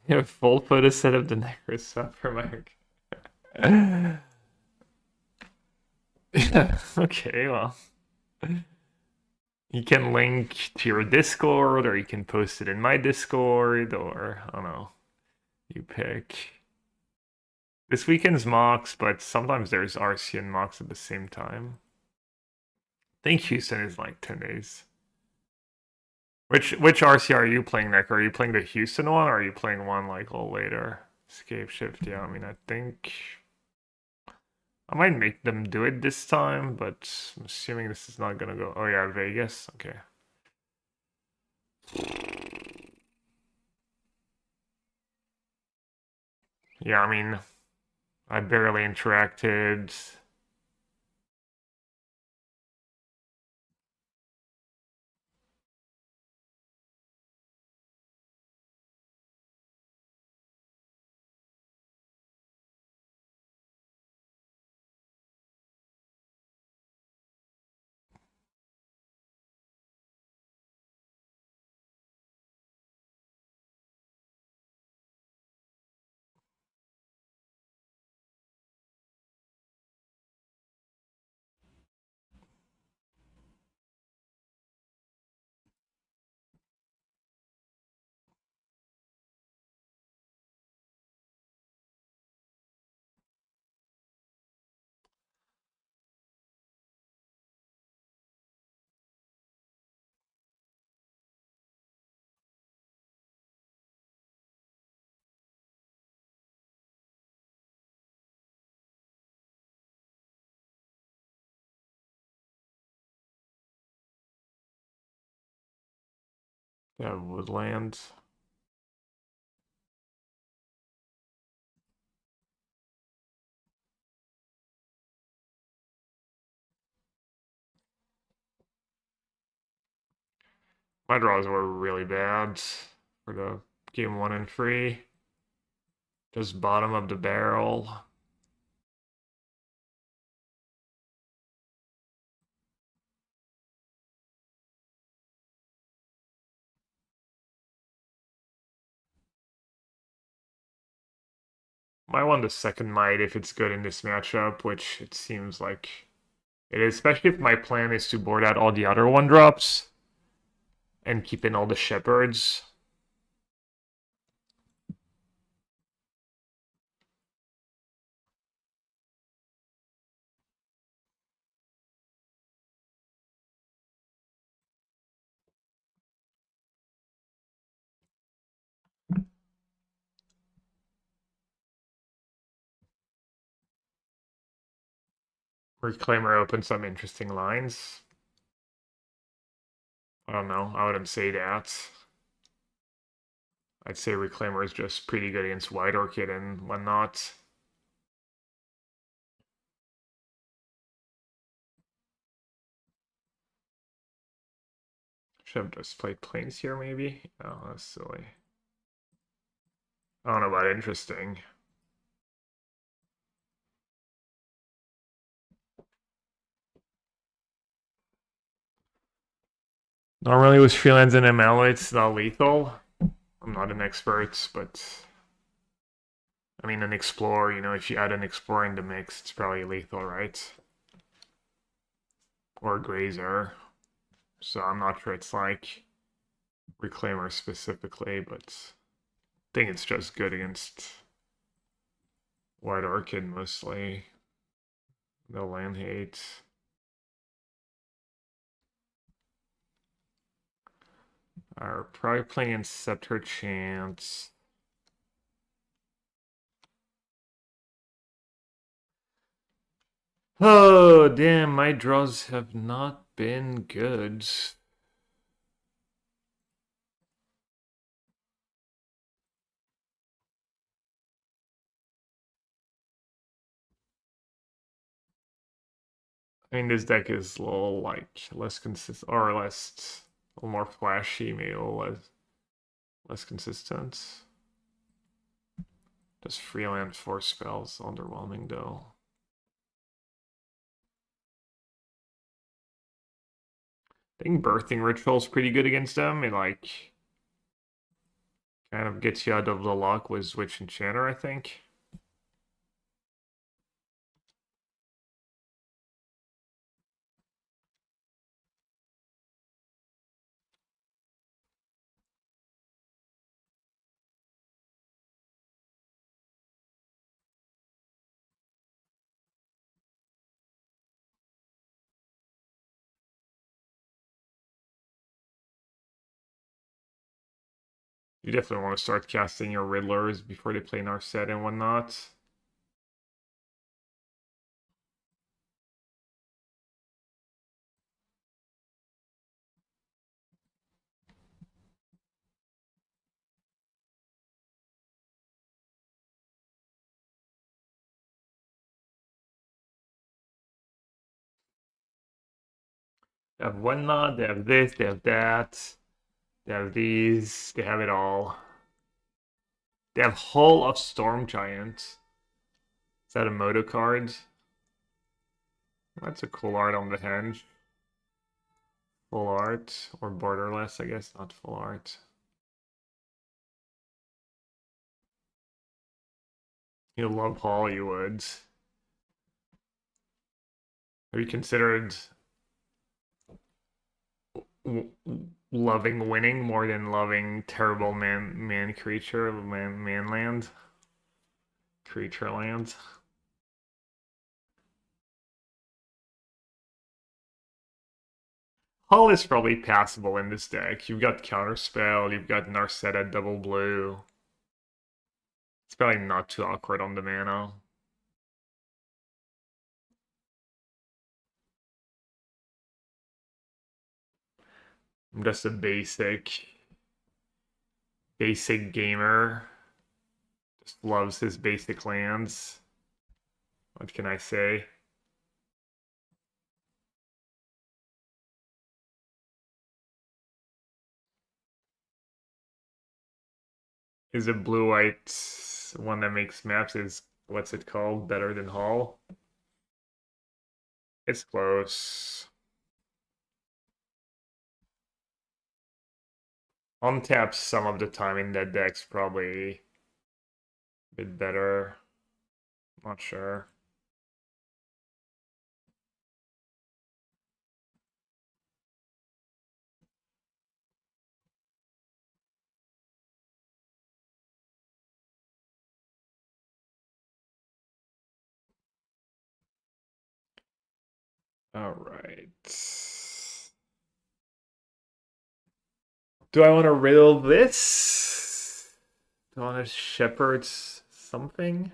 You have full photo set of the Necros for Mark. Yeah, okay, well. You can link to your Discord, or you can post it in my Discord, or I don't know. You pick. This weekend's mocks, but sometimes there's RC and mocks at the same time. I think Houston is like 10 days. Which RC are you playing, Nick? Are you playing the Houston one, or are you playing one like a little later? Escape shift, yeah. I mean, I think I might make them do it this time, but I'm assuming this is not gonna go. Oh yeah, Vegas. Okay. Yeah, I mean, I barely interacted. They have woodland. My draws were really bad for the game 1 and 3. Just bottom of the barrel. Might want the second might if it's good in this matchup, which it seems like it is, especially if my plan is to board out all the other 1-drops and keep in all the shepherds. Reclaimer opens some interesting lines. I don't know, I wouldn't say that. I'd say Reclaimer is just pretty good against White Orchid and whatnot. Should have just played Plains here, maybe? Oh, that's silly. I don't know about interesting. Normally with Freelance and ML, it's not lethal. I'm not an expert, but I mean, an Explorer, you know, if you add an Explorer in the mix, it's probably lethal, right? Or Grazer. So I'm not sure it's like Reclaimer specifically, but I think it's just good against White Orchid mostly. No land hate. Are probably playing Scepter Chance. Oh, damn, my draws have not been good. I mean, this deck is a little, like, less consistent, or less, a little more flashy, maybe a little less consistent. Just freelance 4 spells, underwhelming though. I think Birthing Ritual's pretty good against them. It, like, kind of gets you out of the lock with Witch Enchanter, I think. You definitely want to start casting your Riddlers before they play Narset and whatnot. They have whatnot, they have this, they have that, they have these, they have it all. They have Hull of Storm Giant. Is that a Moto card? That's a cool art on the henge. Full art, or borderless, I guess, not full art. You love Hollywood. Have you considered loving winning more than loving terrible man creature man land creature land? Hull is probably passable in this deck. You've got Counterspell, you've got Narset at double blue. It's probably not too awkward on the mana. I'm just a basic basic gamer. Just loves his basic lands. What can I say? Is it blue-white one that makes maps? Is what's it called? Better than Hull? It's close. Untaps some of the time in that deck's probably a bit better. Not sure. All right. Do I want to riddle this? Do I want to shepherd something?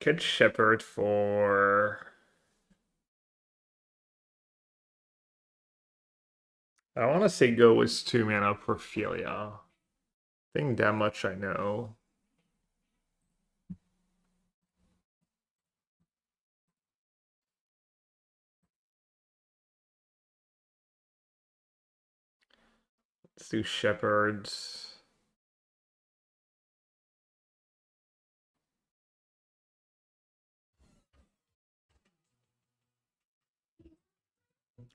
Could shepherd for... I want to say go with 2 mana for Ophelia. I think that much I know. Let's do shepherds.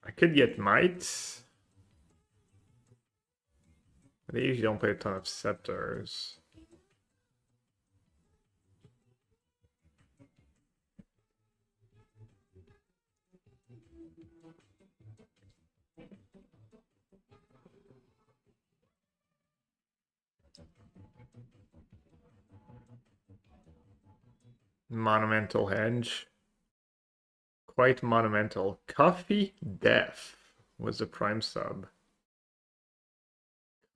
I could get might. They usually don't play a ton of scepters. Monumental Henge. Quite monumental. Coffee Death was the prime sub.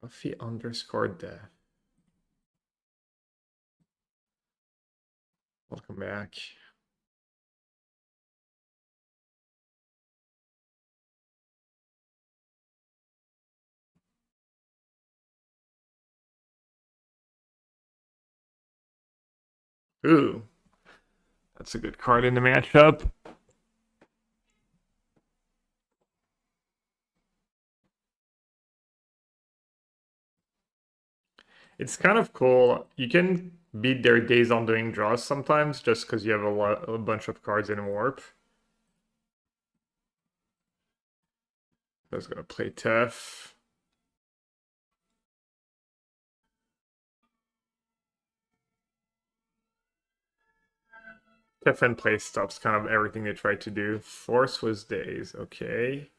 Coffee underscore Death. Welcome back. Ooh. That's a good card in the matchup. It's kind of cool. You can beat their days on doing draws sometimes just because you have a bunch of cards in warp. I was gonna play Tef. Tef and play stops kind of everything they tried to do. Force was days, okay.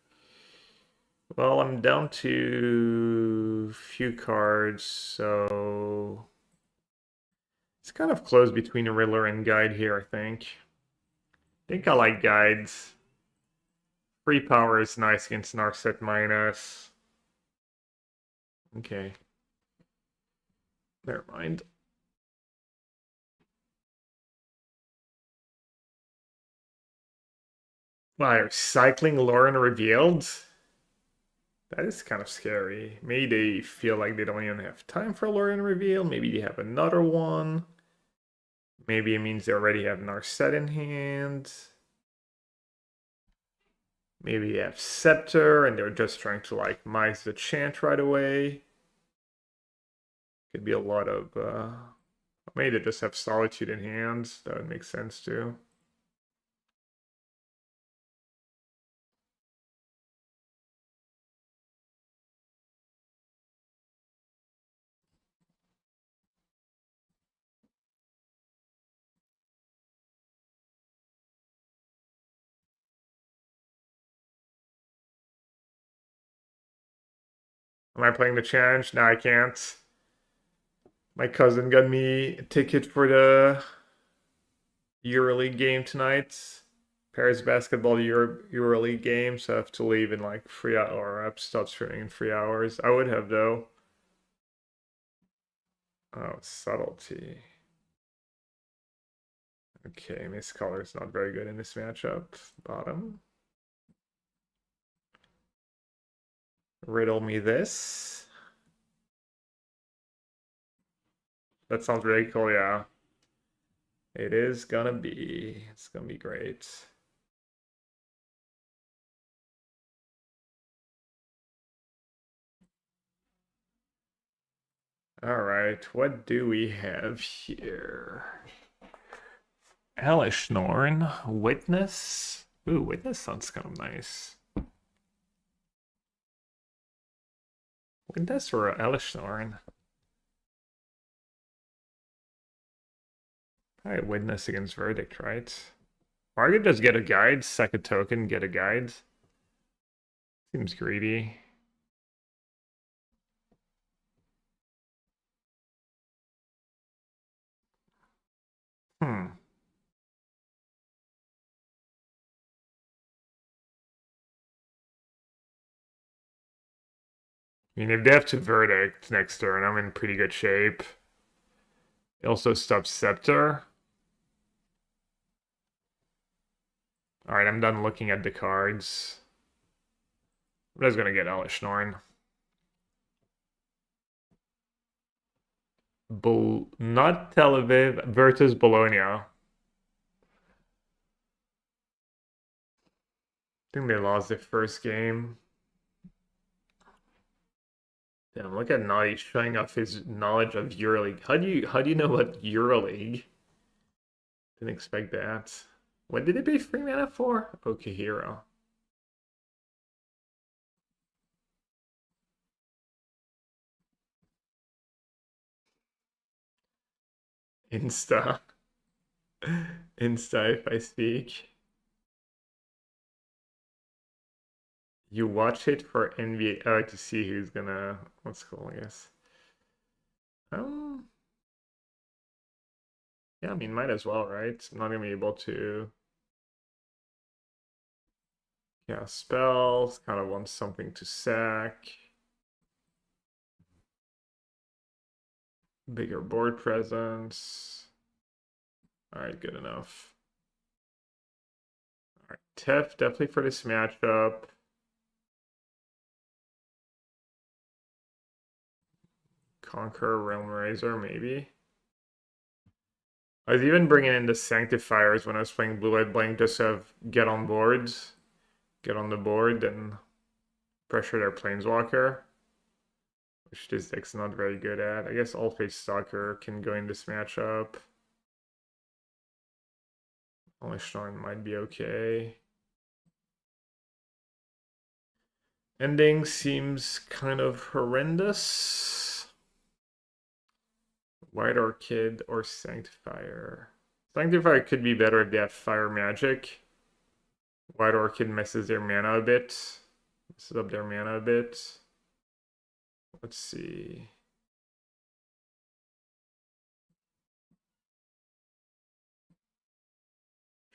Well, I'm down to a few cards, so it's kind of close between Riddler and Guide here, I think. I think I like Guides. Free power is nice against Narset minus. Okay. Never mind. Wow, cycling Lauren revealed? That is kind of scary. Maybe they feel like they don't even have time for Lauren reveal. Maybe they have another one. Maybe it means they already have Narset in hand. Maybe they have Scepter and they're just trying to like mice the chant right away. Could be a lot of maybe they just have Solitude in hand. That would make sense too. Am I playing the challenge? No, I can't. My cousin got me a ticket for the EuroLeague game tonight. Paris basketball EuroLeague game, so I have to leave in like 3 hours, or I have to stop streaming in 3 hours. I would have though. Oh, subtlety. Okay, Miss Color's not very good in this matchup. Bottom. Riddle me this. That sounds very cool, yeah. It is gonna be. It's gonna be great. All right, what do we have here? Elishnorn, Witness. Ooh, Witness sounds kind of nice. Witness or Elishnorn? Alright, Witness against Verdict, right? Or I could just get a guide, sack a token, get a guide. Seems greedy. Hmm. I mean, if they have to Verdict next turn, I'm in pretty good shape. It also stops Scepter. Alright, I'm done looking at the cards. I'm just gonna get Elishnorn. Not Tel Aviv versus Bologna. I think they lost their first game. Damn, look at Naughty showing off his knowledge of EuroLeague. How do you know what EuroLeague? Didn't expect that. What did it pay free mana for? Okay, hero. Insta. Insta if I speak. You watch it for NBA to see who's gonna what's cool, I guess. Um yeah, I mean might as well, right? I'm not gonna be able to spells, kind of want something to sack. Bigger board presence. Alright, good enough. Alright, Tef definitely for this matchup. Conquer Realm Razor, maybe. I was even bringing in the Sanctifiers when I was playing Blue-White Blank just to have get on boards, get on the board, and pressure their Planeswalker, which this deck's not very good at. I guess All-Face Stalker can go in this matchup. Only Shrine might be okay. Ending seems kind of horrendous. White Orchid or Sanctifier. Sanctifier could be better if they have Fire Magic. White Orchid messes their mana a bit. Messes up their mana a bit. Let's see.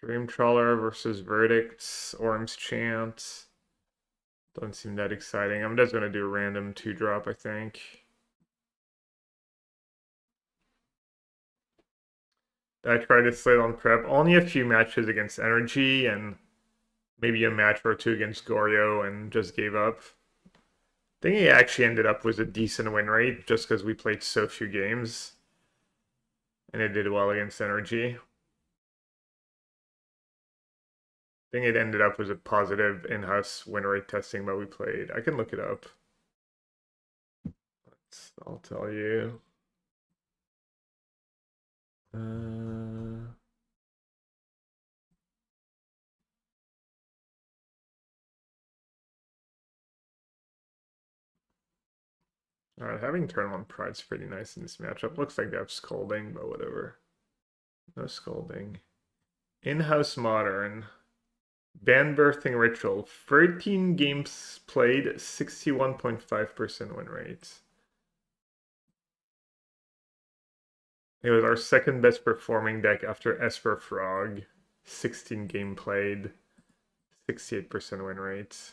Dream Trawler versus Verdicts, Orm's Chant. Doesn't seem that exciting. I'm just gonna do a random 2-drop, I think. I tried to slate on prep. Only a few matches against Energy and maybe a match or two against Goryo and just gave up. I think he actually ended up with a decent win rate just because we played so few games. And it did well against Energy. I think it ended up with a positive in-house win rate testing, but we played. I can look it up. I'll tell you. Alright, having turn one Pride's pretty nice in this matchup. Looks like they have Scolding, but whatever. No Scolding. In-house Modern. Bant Birthting Ritual. 13 games played, 61.5% win rate. It was our second best performing deck after Esper Frog. 16 game played, 68% win rate.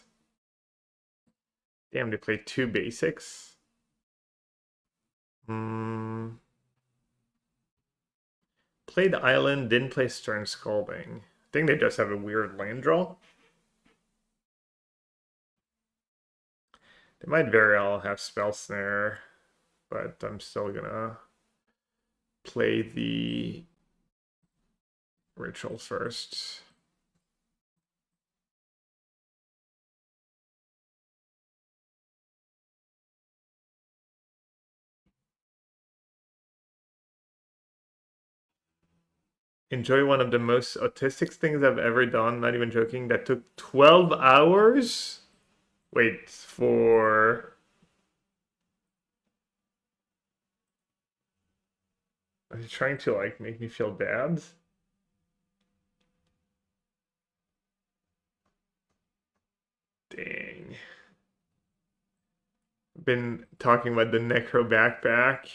Damn, they played 2 basics. Played Island, didn't play Stern Scalding. I think they just have a weird land draw. They might very well have Spell Snare, but I'm still gonna play the Ritual first. Enjoy one of the most autistic things I've ever done, not even joking, that took 12 hours? Wait, for... Are you trying to, like, make me feel bad? Dang. Been talking about the Necro Backpack.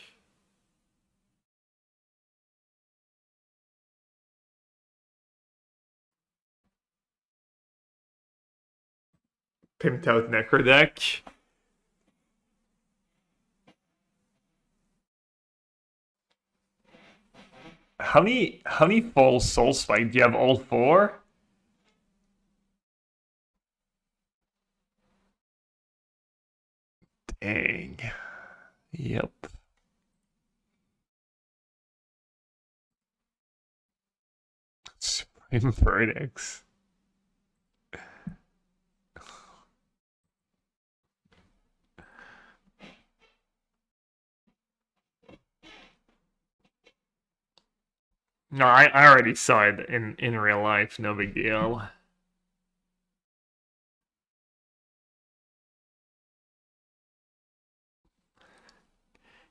Pimped out Necro deck. How many full Soul Spike? Do you have all four? Dang. Yep. Supreme Verdicts. No, I already saw it in real life. No big deal.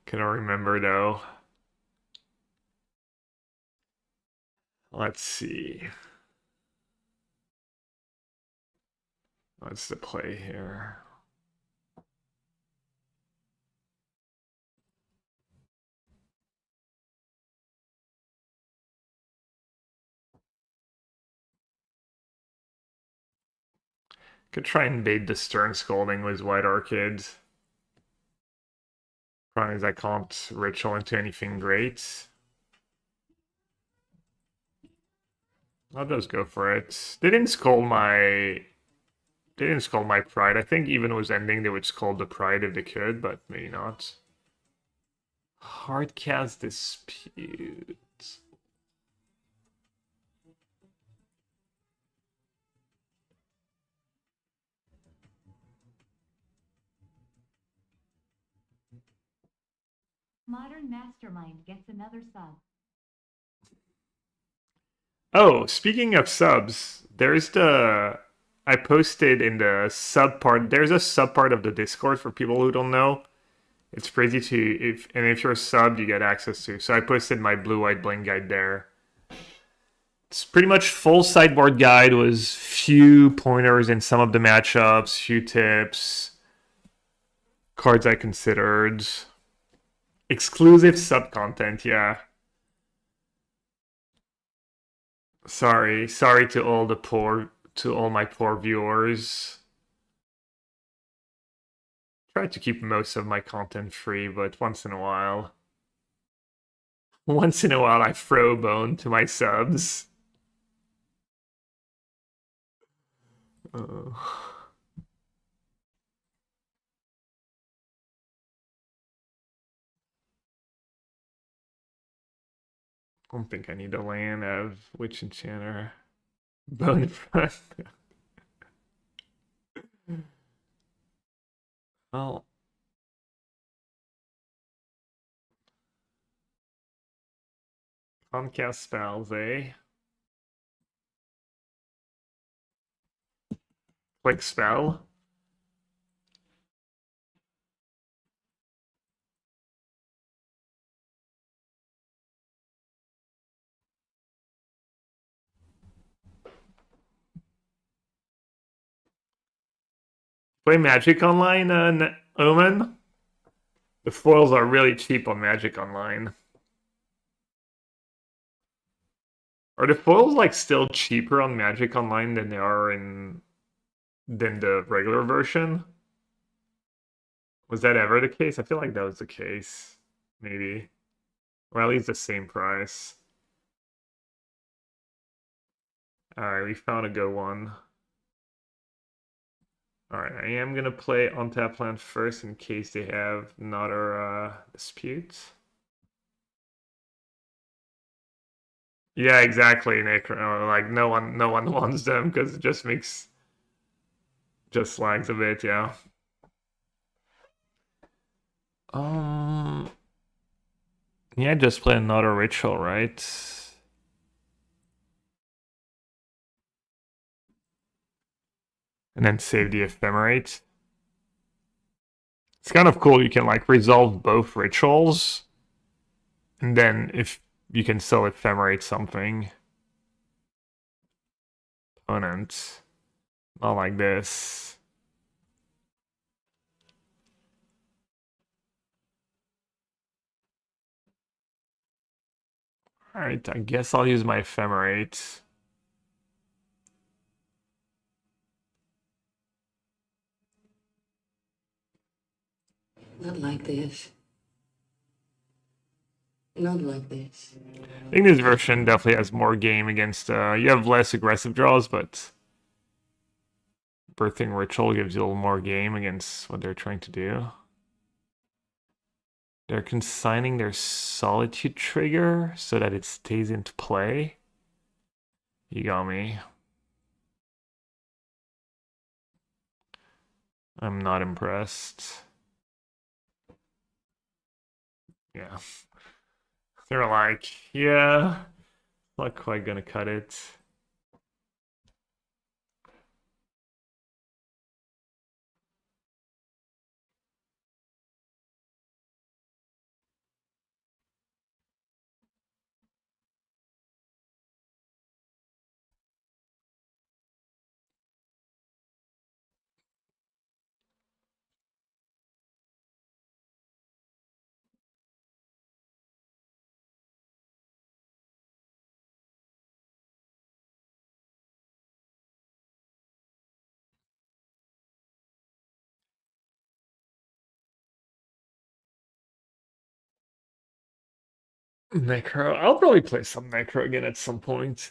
Couldn't remember though. Let's see. What's the play here? Could try and bait the Stern Scolding with White Orchid. Problem is I can't ritual into anything great. I'll just go for it. They didn't scold my pride. I think even was ending they would scold the pride if they could, but maybe not. Hardcast Dispute. Modern Mastermind gets another sub. Oh, speaking of subs, there's the I posted in the sub part. There's a sub part of the Discord for people who don't know. It's crazy to if you're a sub, you get access to. So I posted my blue-white bling guide there. It's pretty much full sideboard guide with few pointers in some of the matchups, few tips, cards I considered. Exclusive sub content, yeah. Sorry to all my poor viewers. Try to keep most of my content free, but once in a while I throw a bone to my subs. Uh, I don't think I need a land of Witch Enchanter. Bone front. Well, Comcast spells, eh? Quick spell. Play Magic Online, Omen? The foils are really cheap on Magic Online. Are the foils like still cheaper on Magic Online than they are than the regular version? Was that ever the case? I feel like that was the case. Maybe. Or at least the same price. Alright, we found a good one. Alright, I am gonna play untap land first in case they have another dispute. Yeah, exactly, Nick. Like no one wants them because it just makes just lags a bit, yeah. Um, yeah, just play another ritual, right? And then save the ephemerate. It's kind of cool. You can like resolve both rituals, and then if you can still ephemerate something, opponent, not like this. All right, I guess I'll use my ephemerate. Not like this. Not like this. I think this version definitely has more game against. You have less aggressive draws, but Birthing Ritual gives you a little more game against what they're trying to do. They're consigning their Solitude trigger so that it stays into play. You got me. I'm not impressed. Yeah. They're like, yeah, not quite gonna cut it. Necro. I'll probably play some Necro again at some point.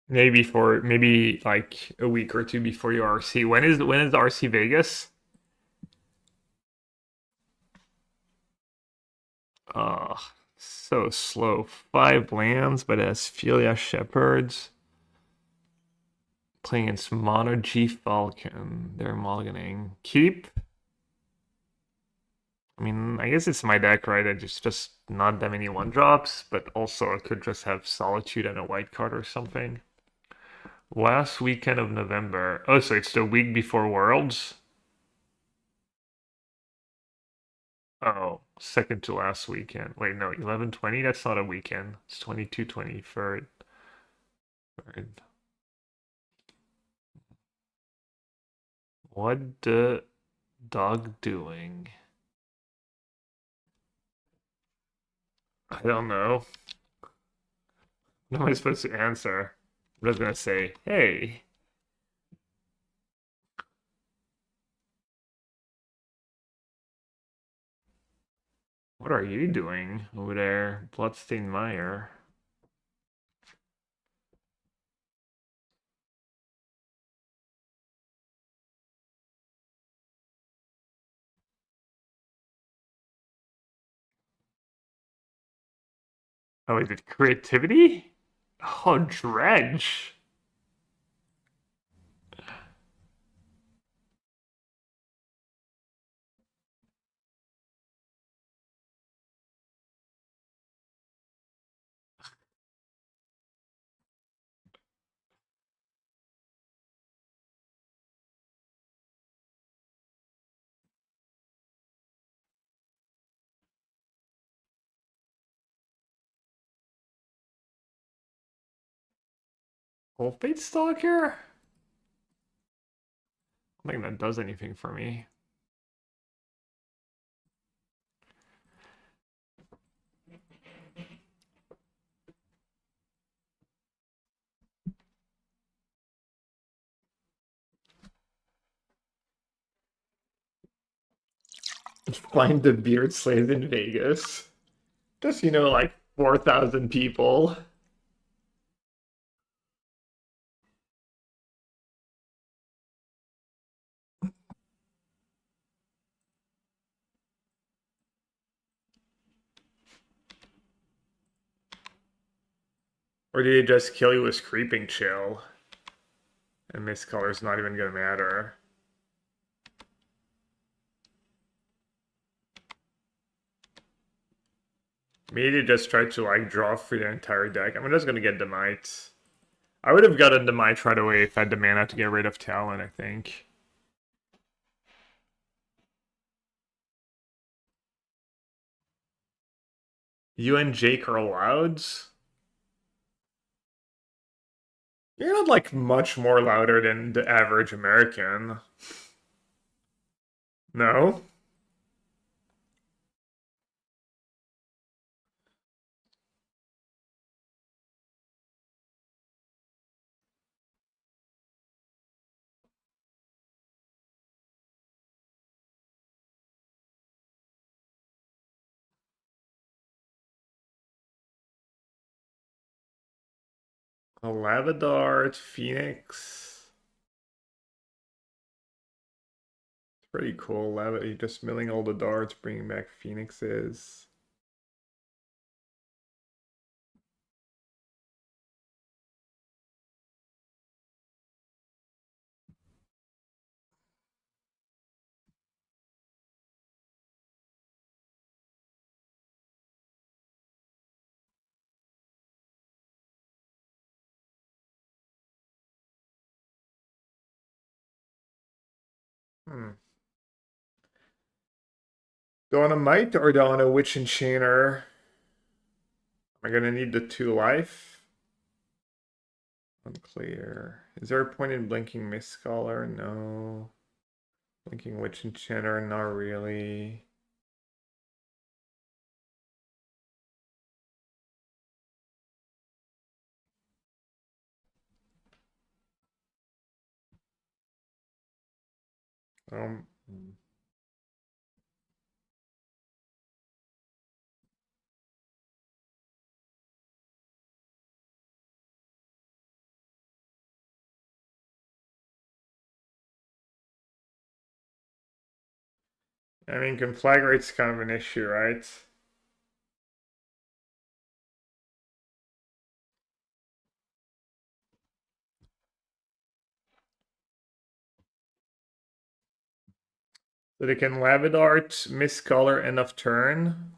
Maybe like a week or two before your RC. When is RC Vegas? Oh, so slow. 5 lands, but it has Philia Shepherds. Playing against Mono G Falcon. They're mulliganing. Keep. I mean, I guess it's my deck, right? It's just not that many 1-drops, but also I could just have Solitude and a white card or something. Last weekend of November. Oh, so it's the week before Worlds? Oh, second to last weekend. Wait, no, 11/20? That's not a weekend. It's 22/23rd. What the dog doing? I don't know. What am I supposed to answer? I'm just gonna say, hey. What are you doing over there, Bloodstained Mire? Oh, is it creativity? Oh, Dredge. Whole Fate Stalker? I don't think that does anything for me. Find the beard slaves in Vegas. Just, like 4,000 people. Or did he just kill you with creeping chill? And mist color's not even gonna matter. Maybe he just tried to like draw through the entire deck. I'm just gonna get the Might. I would have gotten the Might right away if I had the mana to get rid of Talon, I think. You and Jake are loud? You're not like much more louder than the average American. No? A Lava Dart, Phoenix. Pretty cool. Lava, you're just milling all the darts, bringing back Phoenixes. Hmm. Do I want a Might or do I want a Witch Enchanter? Am I gonna need the 2 life? Unclear. Is there a point in blinking Mist Scholar? No. Blinking Witch Enchanter? Not really. Um. I mean, Conflagrate's kind of an issue, right? So they can Lavidart, Miscolor, end of turn.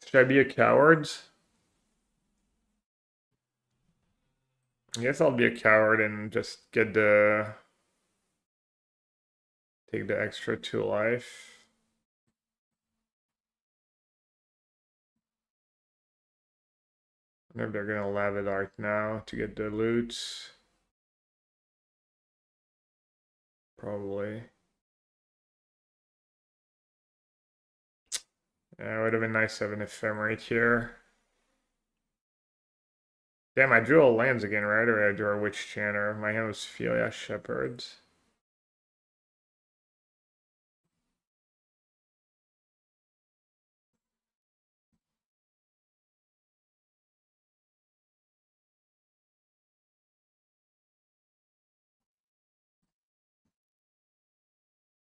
Should I be a coward? I guess I'll be a coward and just get the... Take the extra 2 life. I wonder if they're gonna Lavidart now to get the loot. Probably. Yeah, it would have been nice to have an Ephemerate here. Damn, I drew all lands again, right? Or I drew a Witch Chanter. My hand was Philia Shepherd.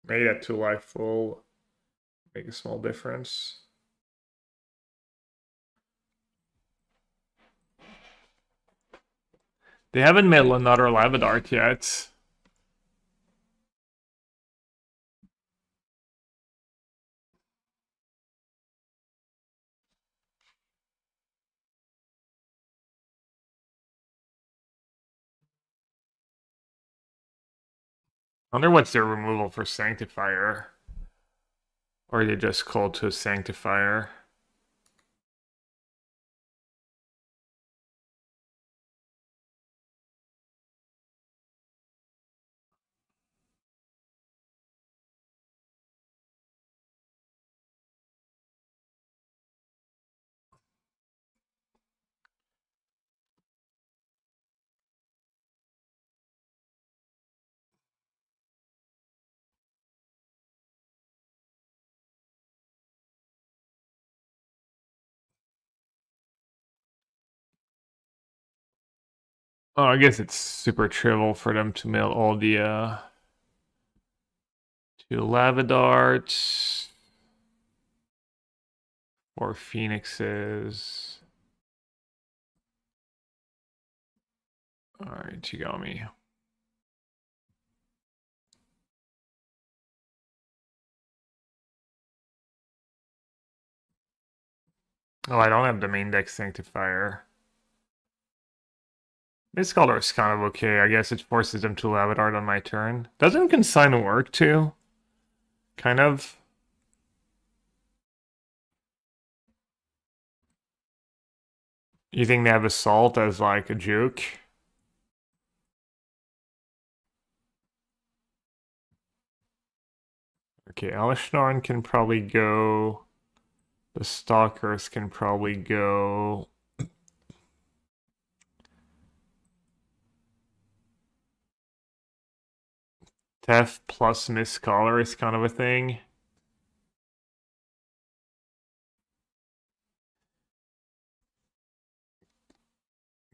Maybe that 2 life will make a small difference. They haven't made another Lavidart yet. I wonder what's their removal for Sanctifier. Or they just called to a Sanctifier. Oh, I guess it's super trivial for them to mill all the two lava darts or phoenixes. Alright, you got me. Oh, I don't have the main deck sanctifier. This color is kind of okay. I guess it forces them to lava dart on my turn. Doesn't consign work too? Kind of. You think they have assault as like a juke? Okay, Alishnorn can probably go. The Stalkers can probably go. Tef plus Miss Collar is kind of a thing.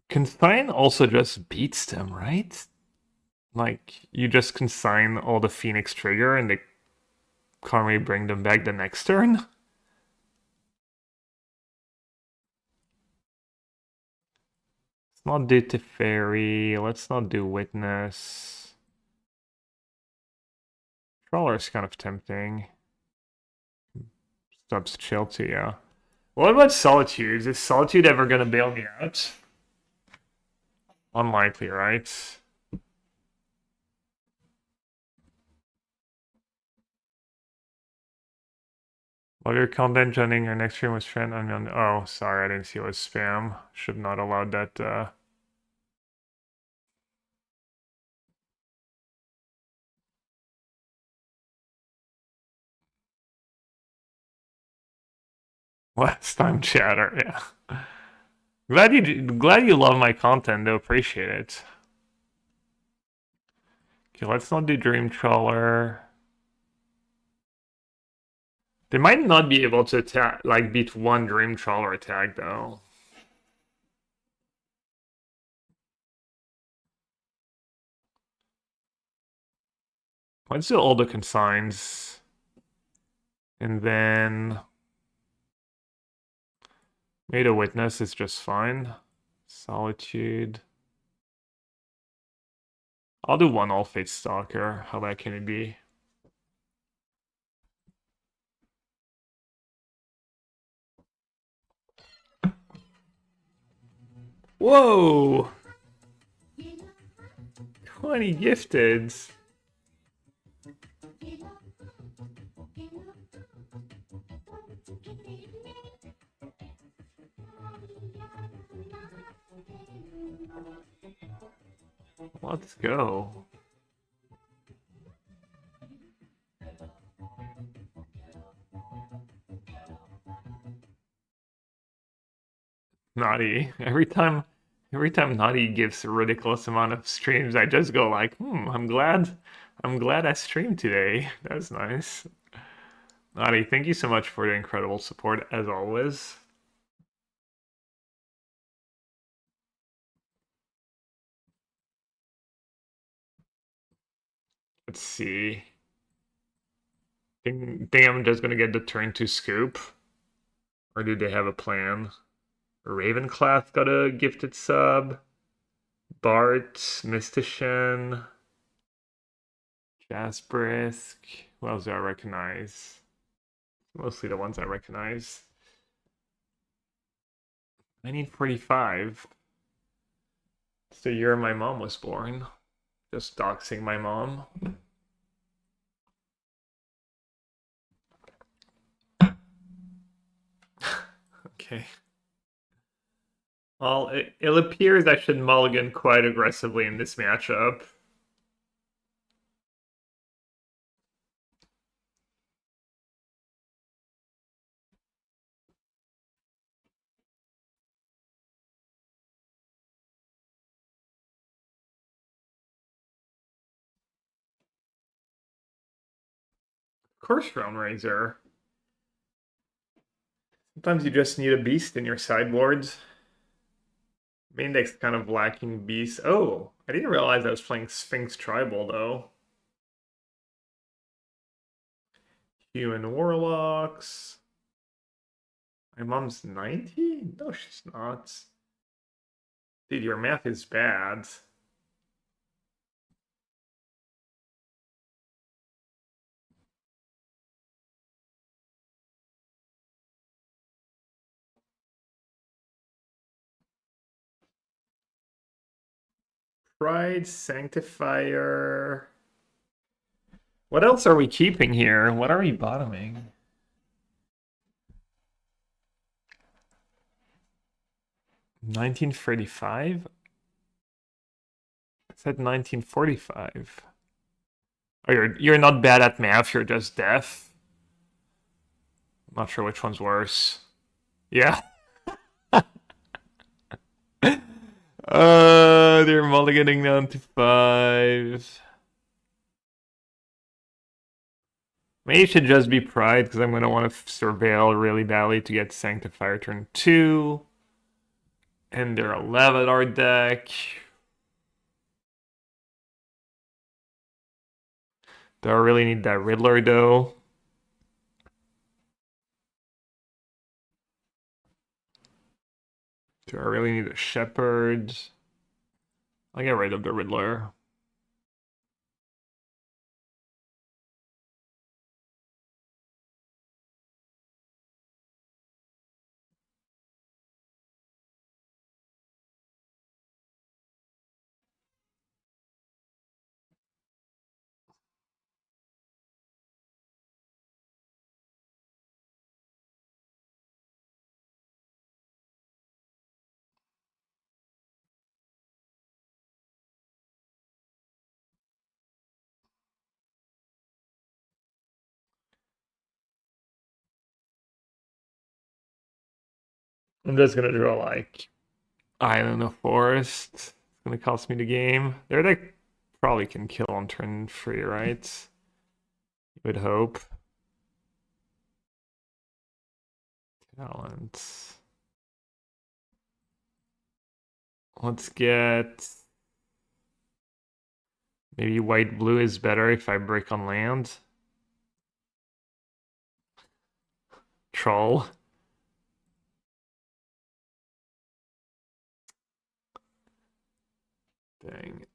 Consign also just beats them, right? Like, you just consign all the Phoenix trigger and they can't really bring them back the next turn? Let's not do Teferi. Let's not do Witness. Trawler is kind of tempting. Stops chill too, yeah. What about Solitude? Is Solitude ever gonna bail me out? Unlikely, right? Love your content, joining our next stream was friend unknown. Oh, sorry, I didn't see it was spam. Should not allowed that. Last time chatter, yeah. Glad you love my content, though. Appreciate it. Okay, let's not do Dream Trawler. They might not be able to attack, like beat one Dream Trawler attack though. Let's do all the consigns. And then Made a Witness is just fine. Solitude. I'll do one All Fate Stalker. How bad can it be? Whoa! 20 gifted. Let's go. Naughty. Every time Naughty gives a ridiculous amount of streams, I just go like, I'm glad I streamed today. That's nice. Naughty, thank you so much for the incredible support as always. Let's see. Think I'm just gonna get the turn to scoop? Or do they have a plan? Ravenclaw got a gifted sub. Bart, Mystician, Jasbrisk. Who else do I recognize? Mostly the ones I recognize. 1945. It's the year my mom was born. Just doxing my mom. Okay. Well, it appears I should mulligan quite aggressively in this matchup. Of course, Realm Razor. Sometimes you just need a beast in your sideboards. Main deck's kind of lacking beast. Oh, I didn't realize I was playing Sphinx Tribal though. Human Warlocks. My mom's 90? No, she's not. Dude, your math is bad. Pride, Sanctifier. What else are we keeping here? What are we bottoming? $19.35? It said 1945. Oh, you're not bad at math, you're just deaf. I'm not sure which one's worse. Yeah. They're mulliganing down to 5. Maybe it should just be Pride, because I'm going to want to surveil really badly to get Sanctifier turn 2. And they're a Lavadar deck. Do I really need that Riddler, though? Do I really need a Shepherd? I'll get rid of the Riddler. I'm just gonna draw like Island of Forest. It's gonna cost me the game. Their deck probably can kill on turn 3, right? You would hope. Talent. Let's get maybe white blue is better if I break on land. Troll. Dang.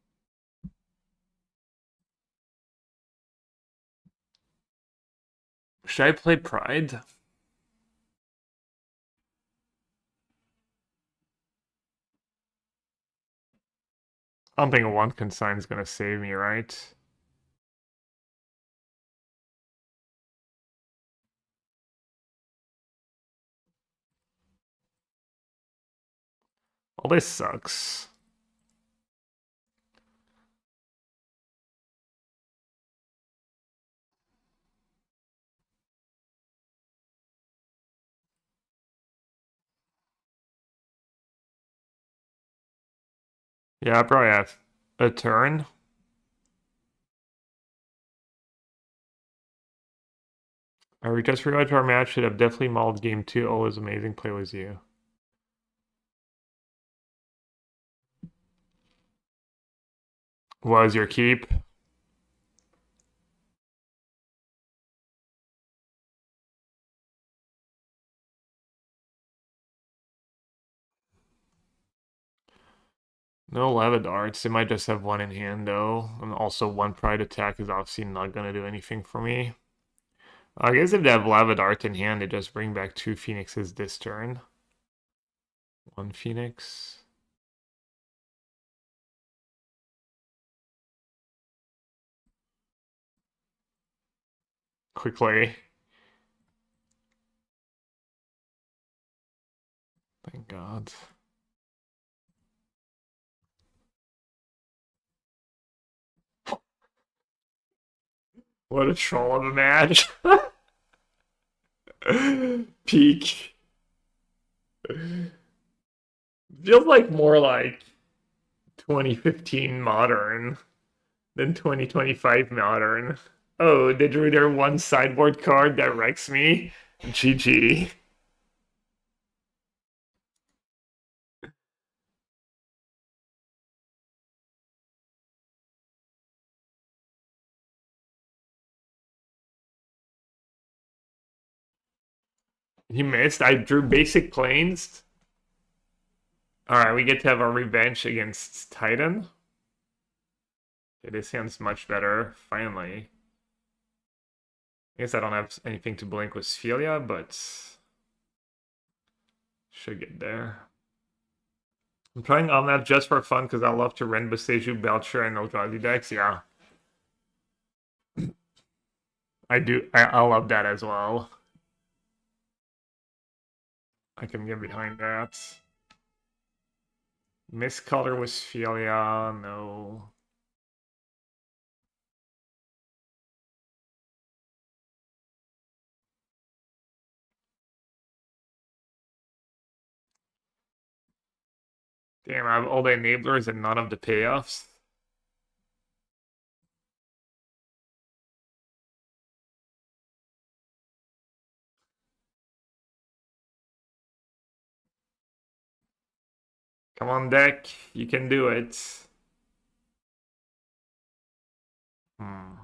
Should I play Pride? I don't think a one consign is gonna save me, right? Well, this sucks. Yeah, I probably have a turn. I just realized our match should have definitely mauled game 2. Always amazing play with you. Was your keep? No lava darts. They might just have one in hand though. And also one pride attack is obviously not gonna do anything for me. I guess if they have lava dart in hand, they just bring back 2 phoenixes this turn. 1 phoenix. Quickly. Thank God. What a troll of a match. Peak. Feels like more like 2015 modern than 2025 modern. Oh, they drew their one sideboard card that wrecks me. GG. He missed. I drew basic planes. Alright, we get to have our revenge against Titan. Okay, this hand's much better, finally. I guess I don't have anything to blink with Sphelia, but should get there. I'm trying on that just for fun because I love to run Boseiju, Belcher, and Eldrazi decks. Yeah. I do. I love that as well. I can get behind that. Miscolor with Sphelia, no. Damn, I have all the enablers and none of the payoffs. Come on, deck. You can do it. Hmm.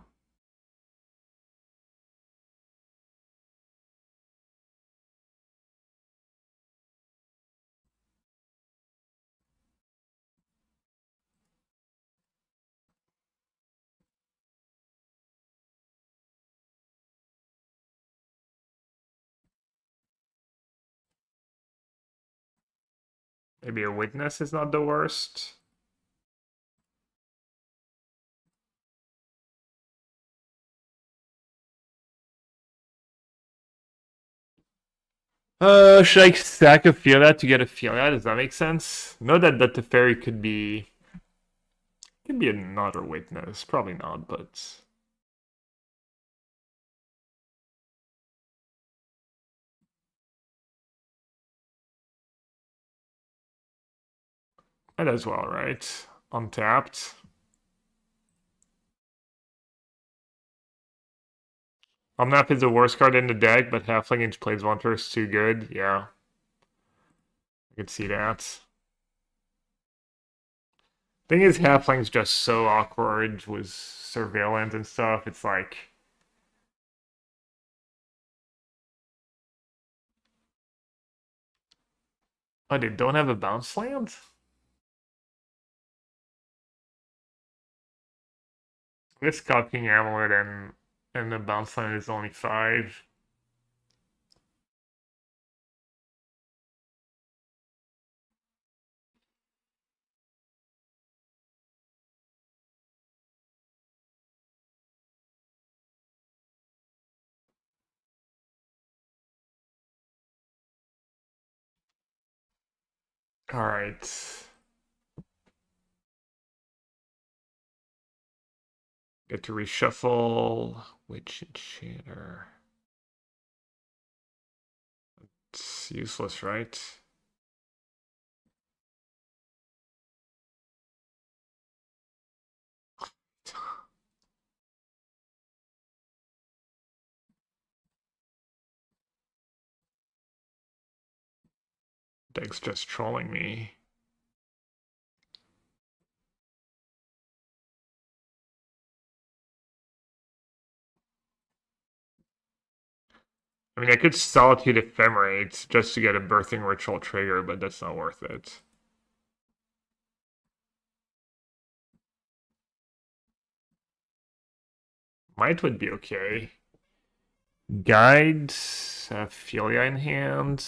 Maybe a witness is not the worst. Should I stack a Fiat to get a Fiat? Does that make sense? Know that the fairy could be another witness. Probably not, but might as well, right? Untapped. Omnap is the worst card in the deck, but Halfling against Planeswalker is too good. Yeah. I could see that. Thing is, Halfling's just so awkward with surveillance and stuff. It's like... Oh, they don't have a bounce land? This Copying Amulet and the bounce land is only 5. Alright. Get to reshuffle. Witch Enchanter. It's useless, right? Deck's just trolling me. I mean, I could Solitude Ephemerate just to get a Birthing Ritual trigger, but that's not worth it. Might would be okay. Guide, Philia in hand.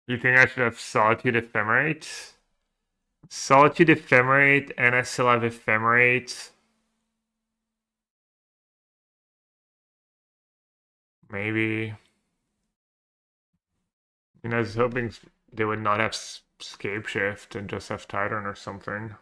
You think I should have Solitude Ephemerate? Solitude Ephemerate, and I still have Ephemerate. Maybe. I mean, I was hoping they would not have scape shift and just have Titan or something.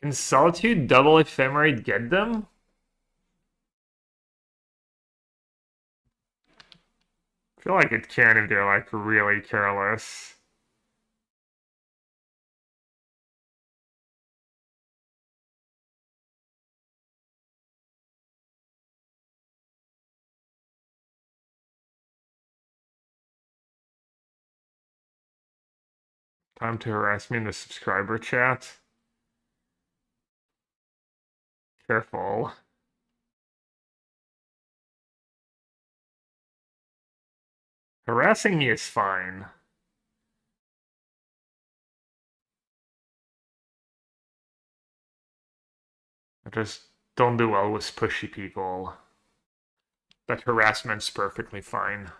Can Solitude double Ephemerate get them? I feel like it can if they're like really careless. Time to harass me in the subscriber chat. Careful. Harassing me is fine. I just don't do well with pushy people. But harassment's perfectly fine.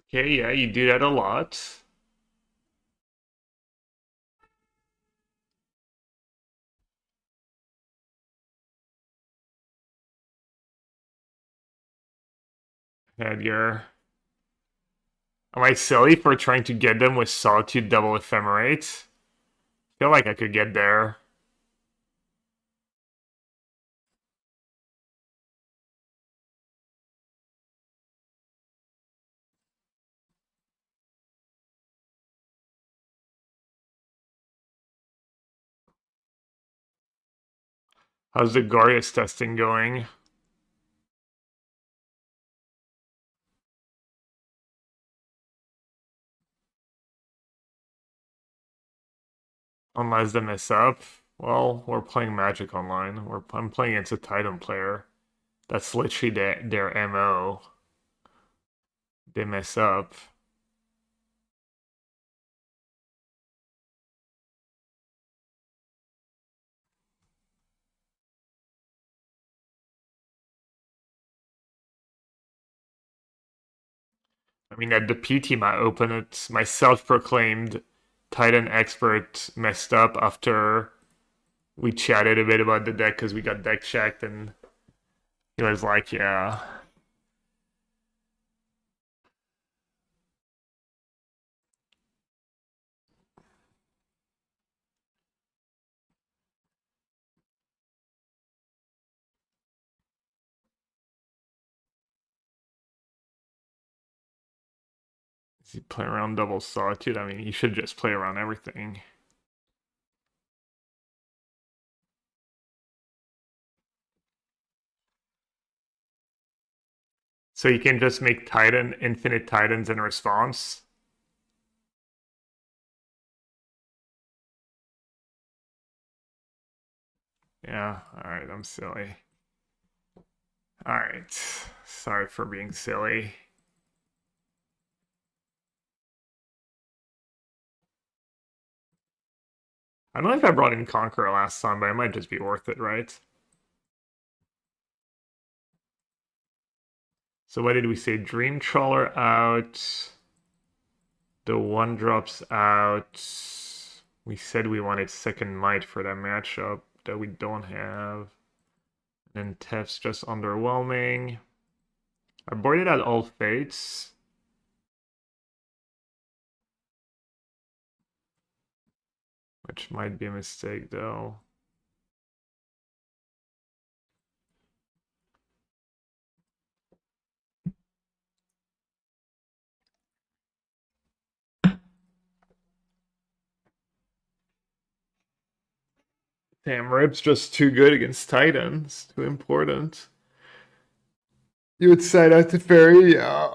Okay, yeah, you do that a lot. Headgear. Am I silly for trying to get them with Solitude double Ephemerate? Feel like I could get there. How's the Glorious testing going? Unless they mess up. Well, we're playing Magic Online. I'm playing against a Titan player. That's literally their MO. They mess up. I mean, at the PT, my self-proclaimed Titan expert messed up after we chatted a bit about the deck because we got deck checked, and he was like, "Yeah, does he play around double solitude? I mean, he should just play around everything." So you can just make Titan infinite Titans in response. Yeah, alright, I'm silly. Alright, sorry for being silly. I don't know if I brought in Conqueror last time, but it might just be worth it, right? So what did we say? Dream Trawler out. The one drops out. We said we wanted second might for that matchup that we don't have. And Tef's just underwhelming. I boarded out all fates. Which might be a mistake though. Damn, Rip's just too good against Titans. Too important. You would side out to Fairy, yeah.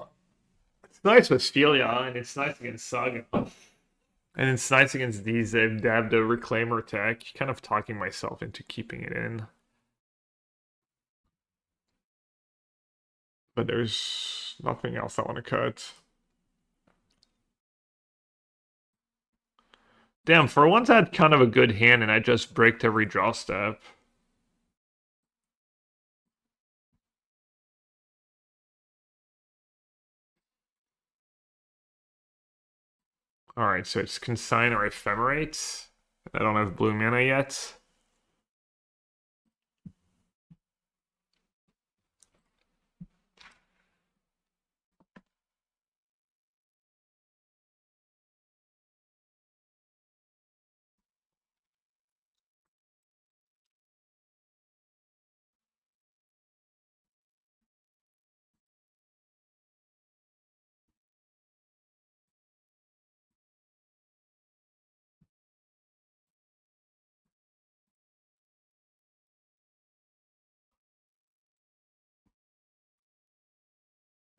It's nice with Philia, and it's nice against Saga. And it's nice against these. They have the Reclaimer tech. Kind of talking myself into keeping it in. But there's nothing else I want to cut. Damn, for once I had kind of a good hand and I just bricked every draw step. Alright, so it's Consign or Ephemerate. I don't have blue mana yet.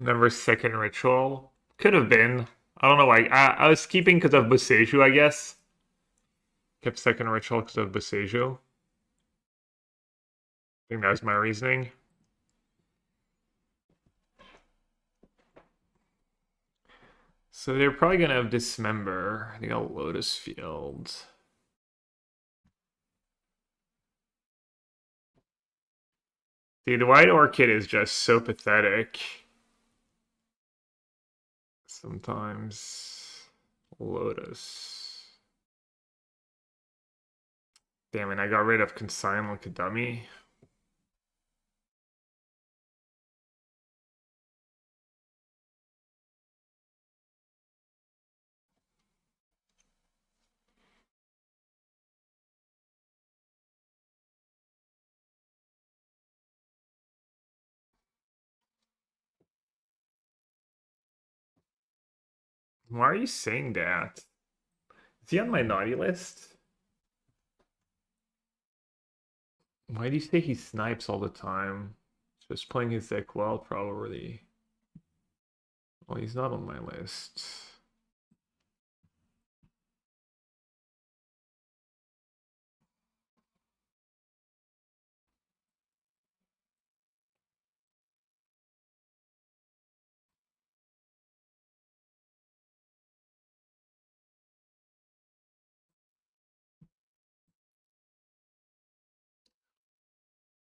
Never second ritual. Could have been. I don't know why. I was keeping because of Boseiju, I guess. Kept second ritual because of Boseiju. I think that was my reasoning. So they're probably gonna have Dismember. They got Lotus Field. Dude, White Orchid is just so pathetic. Sometimes. Lotus. Damn it, I got rid of Consign like a dummy. Why are you saying that? Is he on my naughty list? Why do you say he snipes all the time? Just playing his deck well, probably. Well, he's not on my list.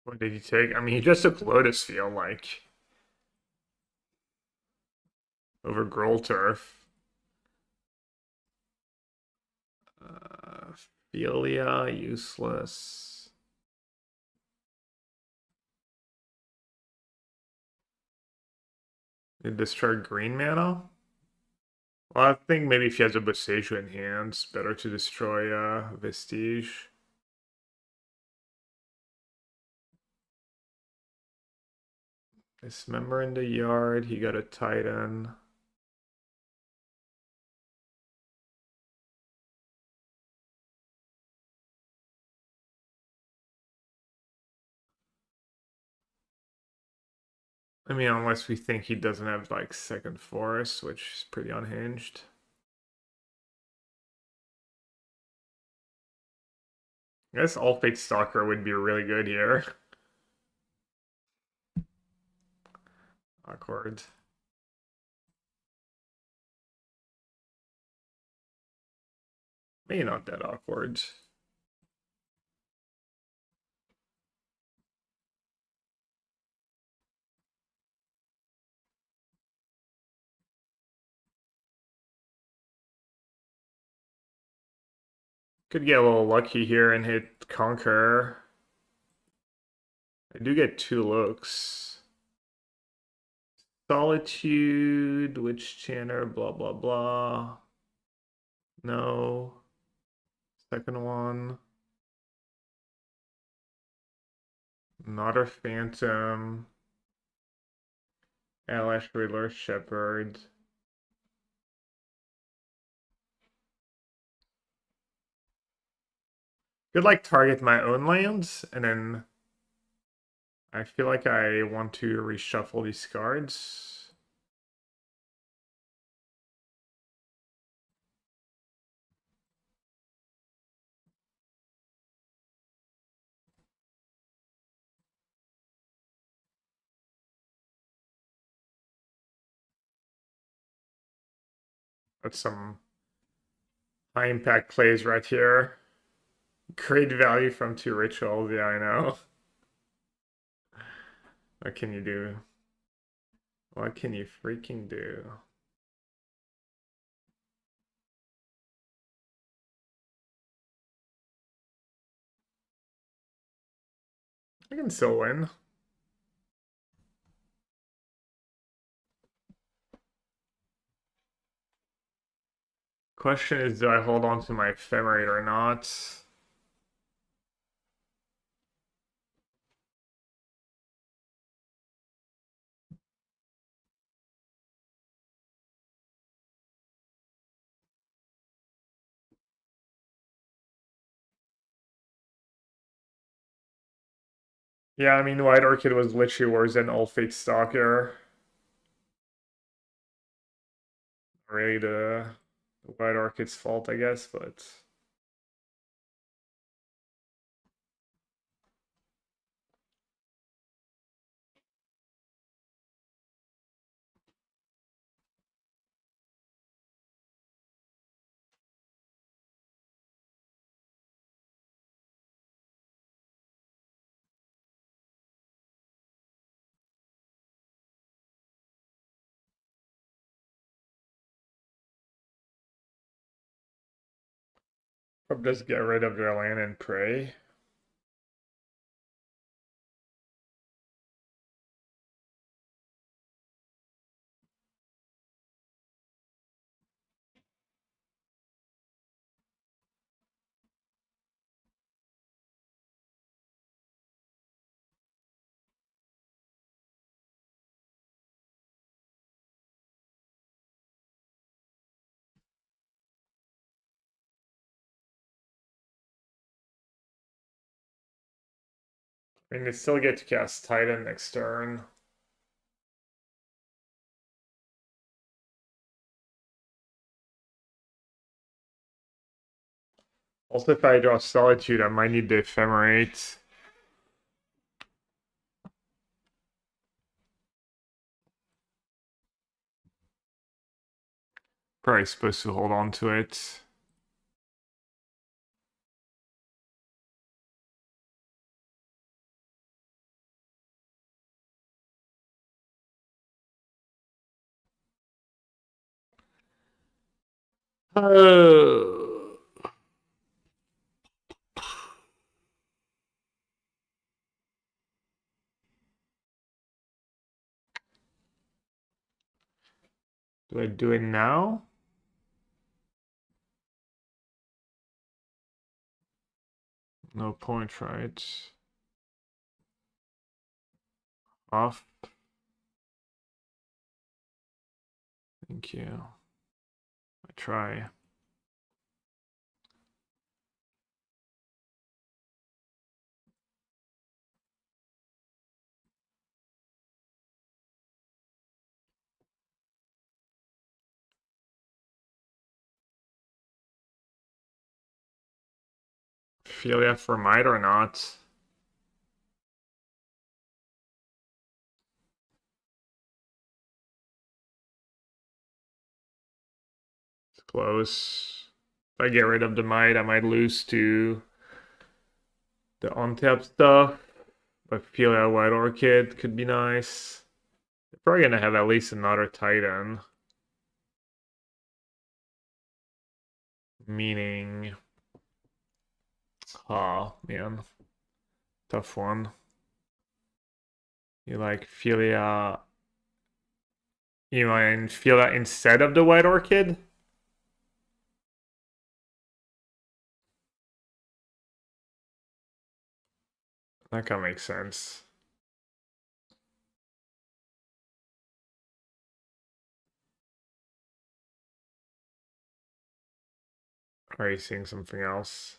What did he take? I mean, he just took Lotus Field, like, over Growl Turf. Philia, useless. Did discard green mana? Well, I think maybe if he has a Boseiju in hand, it's better to destroy Vestige. Dismember in the yard, he got a Titan. I mean, unless we think he doesn't have like second forest, which is pretty unhinged. I guess All Fate Stalker would be really good here. Awkward. Maybe not that awkward. Could get a little lucky here and hit Conquer. I do get 2 looks. Solitude, Witch Chanter, blah blah blah. No. Second one. Not a Phantom. Alash Riddler, Shepherd. Could like target my own lands, and then I feel like I want to reshuffle these cards. That's some high impact plays right here. Great value from 2 rituals, yeah, I know. What can you do? What can you freaking do? I can still win. Question is, do I hold on to my ephemerate or not? Yeah, I mean, White Orchid was literally worse than Old Fate Stalker. Really the White Orchid's fault, I guess, but... Probably just get rid of their land and pray. I mean, they still get to cast Titan next turn. Also, if I draw Solitude, I might need the Ephemerate. Probably supposed to hold on to it. Oh. Do I do it now? No point, right? Off. Thank you. I try. Feel that for might or not? It's close. If I get rid of the might, I might lose to the untap stuff. But feel that White Orchid could be nice. They're probably gonna have at least another Titan. Meaning Oh, man. Tough one. You like Philia. You mind Philia instead of the White Orchid? That kind of makes sense. Are you seeing something else?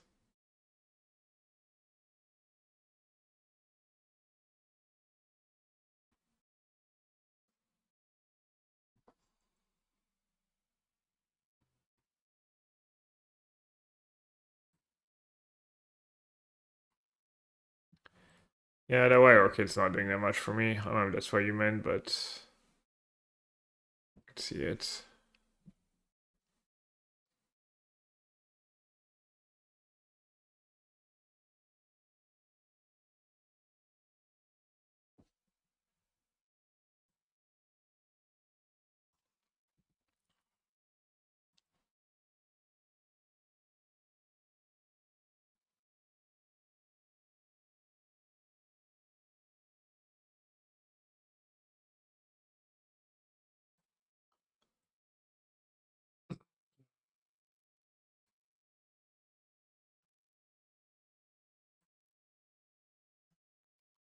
Yeah, the White Orchid's not doing that much for me. I don't know if that's what you meant, but I can see it.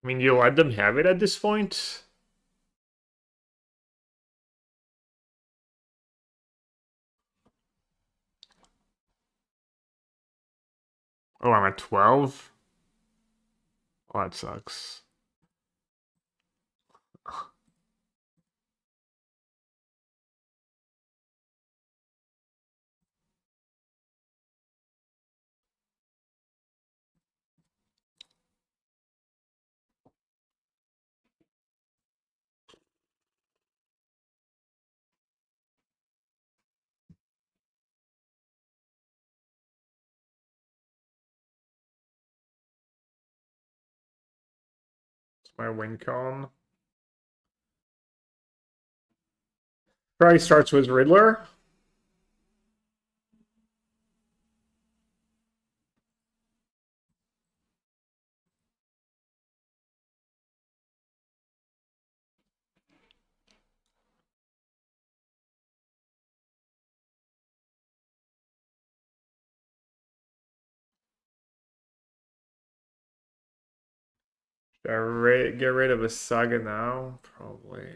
I mean, you let them have it at this point? Oh, I'm at 12? Oh, that sucks. It's my win con. Probably starts with Riddler. Get rid of a saga now? Probably.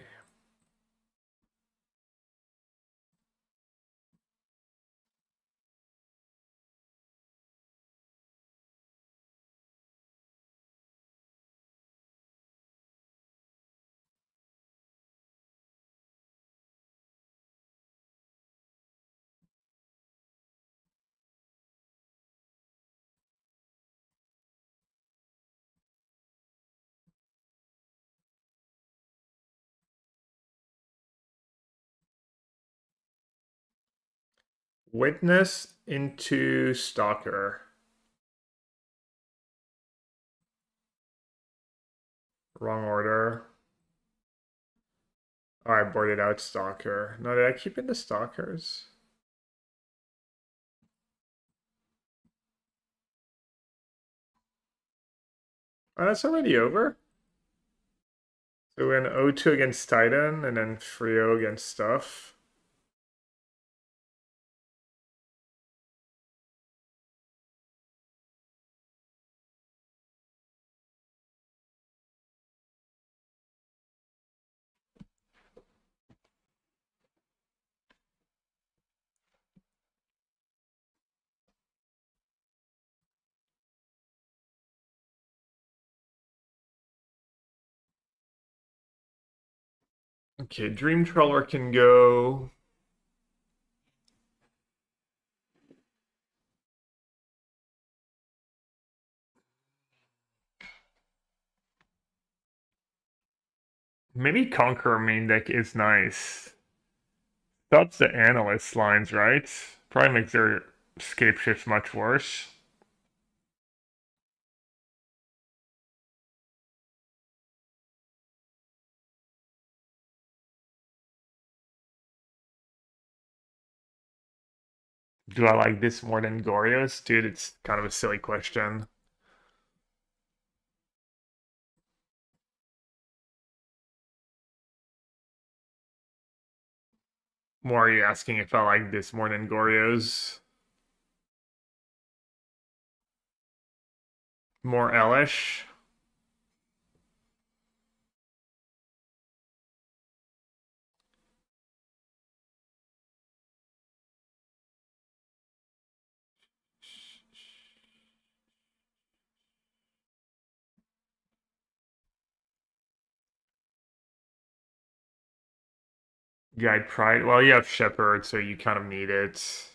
Witness into Stalker. Wrong order. Oh, I boarded out Stalker. No, did I keep in the Stalkers? Oh, that's already over. So we're in O2 against Titan, and then Frio against Stuff. Okay, Dream Trawler can go. Maybe Conqueror main deck is nice. That's the analyst lines, right? Probably makes their escape shift much worse. Do I like this more than Goryo's? Dude, it's kind of a silly question. More are you asking if I like this more than Goryo's? More Elish? Guide Pride? Well, you have Shepherd, so you kind of need it.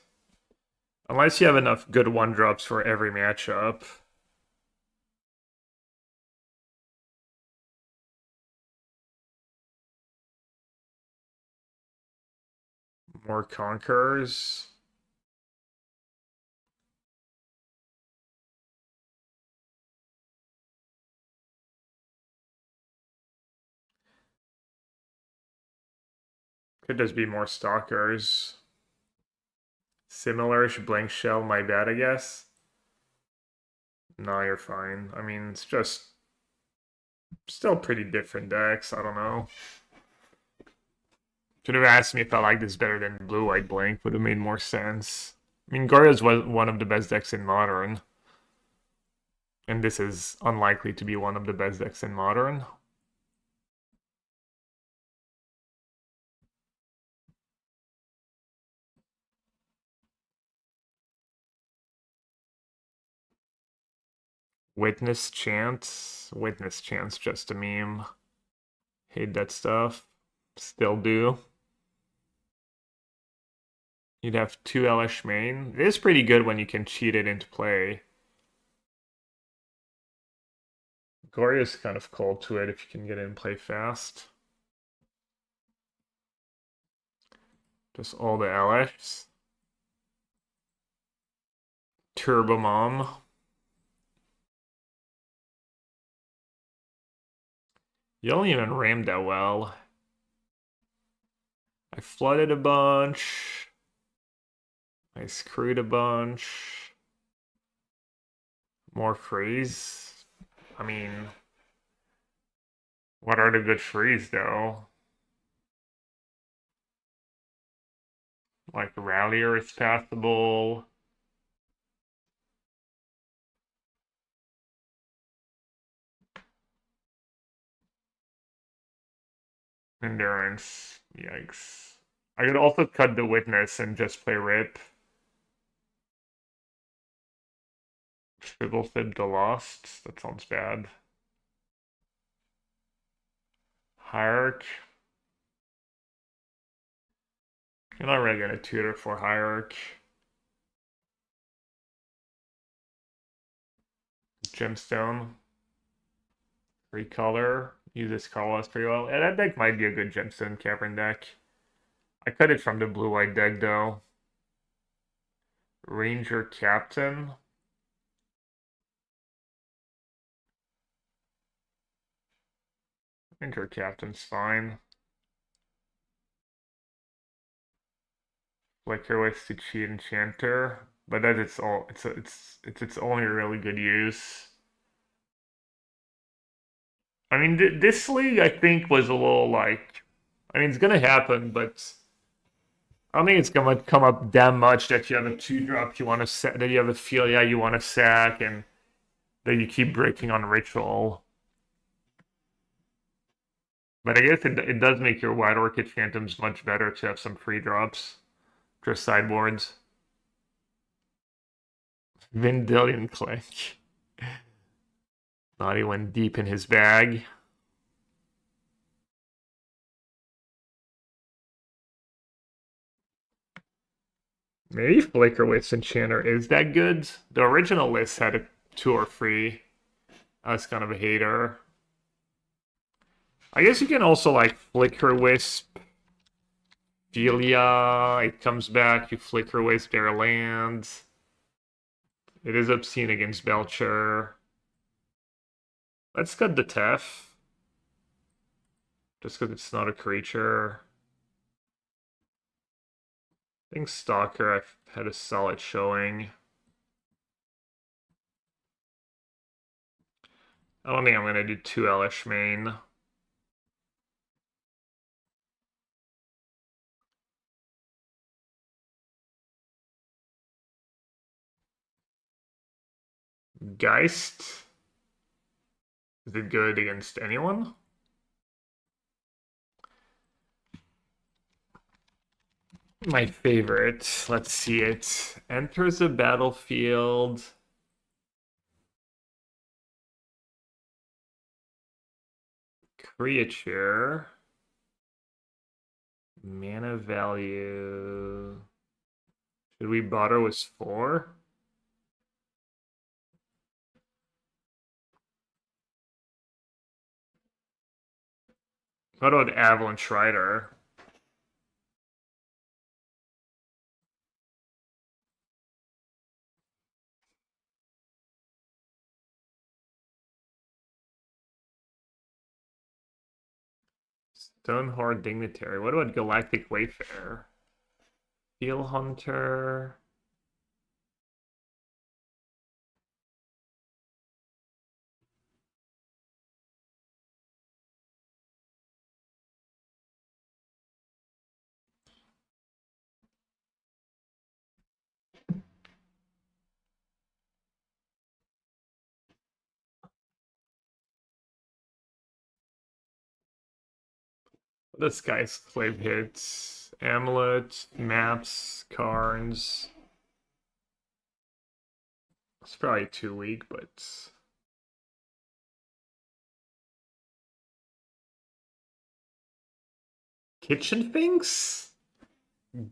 Unless you have enough good one-drops for every matchup. More Conquerors. Could just be more Stalkers. Similar-ish Blank Shell, my bad, I guess. No, you're fine. I mean, it's just still pretty different decks. I don't know. Should have asked me if I like this better than Blue White Blank. Would have made more sense. I mean, Gorya's was one of the best decks in Modern. And this is unlikely to be one of the best decks in Modern. Witness Chance. Witness Chance, just a meme. Hate that stuff. Still do. You'd have 2 Elish main. It is pretty good when you can cheat it into play. Gorya's kind of cold to it if you can get in and play fast. Just all the Elish. Turbo Mom. You don't even ram that well. I flooded a bunch. I screwed a bunch. More freeze. I mean, what are the good freeze though? Like Rallier is passable. Endurance. Yikes. I could also cut the Witness and just play Rip. Fib the Lost. That sounds bad. Hierarch. You're not really gonna tutor for Hierarch. Gemstone. Free color. Uses colorless pretty well. Yeah, that deck might be a good Gemstone Cavern deck. I cut it from the blue-white deck though. Ranger Captain. Ranger Captain's fine. Flicker with to cheat Enchanter, but that's its all. It's its only really good use. I mean, this league I think was a little like. I mean, it's gonna happen, but I don't think it's gonna come up that much that you have a 2-drop you want to set, that you have a Philia you want to sack, and that you keep breaking on Ritual. But I guess it does make your White Orchid Phantoms much better to have some free drops. Just sideboards. Vendilion Click. Thought he went deep in his bag. Maybe Flickerwitz Enchanter is that good. The original list had a 2 or free. I was kind of a hater. I guess you can also like Flicker Wisp, Philia. It comes back. You Flicker Wisp their lands. It is obscene against Belcher. Let's cut the Tef. Just because it's not a creature. I think Stalker, I've had a solid showing. I don't think I'm going to do 2 Elish main. Geist. Is it good against anyone? My favorite. Let's see it. Enters a battlefield. Creature. Mana value. Should we bother with 4? What about Avalanche Rider? Stonehorde Dignitary. What about Galactic Wayfarer? Steel Hunter. This guy's clave hits. Amulet, maps, cards. It's probably too weak, but Kitchen Finks?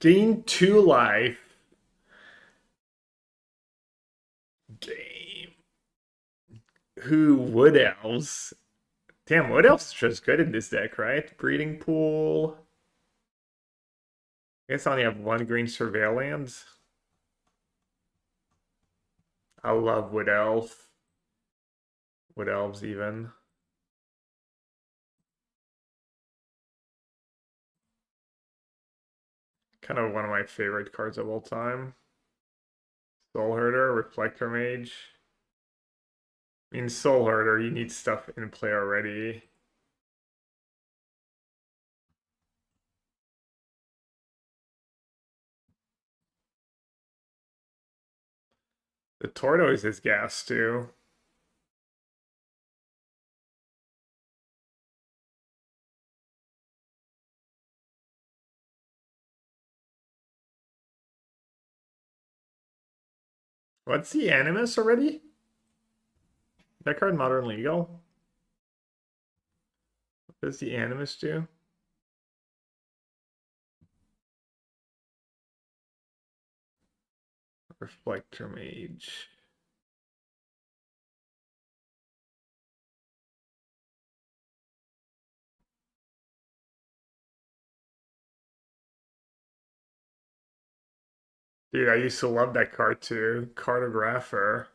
Gain 2 life. Game. Who Wood Elves? Damn, Wood Elves is just good in this deck, right? Breeding Pool. I guess I only have 1 green Surveillance. I love Wood Elf. Wood Elves even. Kind of one of my favorite cards of all time. Soul Herder, Reflector Mage. I mean, Soul Herder, you need stuff in play already. The Tortoise is gas too. What's the Animus already? That card Modern Legal? What does the Animus do? Reflector Mage. Dude, I used to love that card too. Cartographer.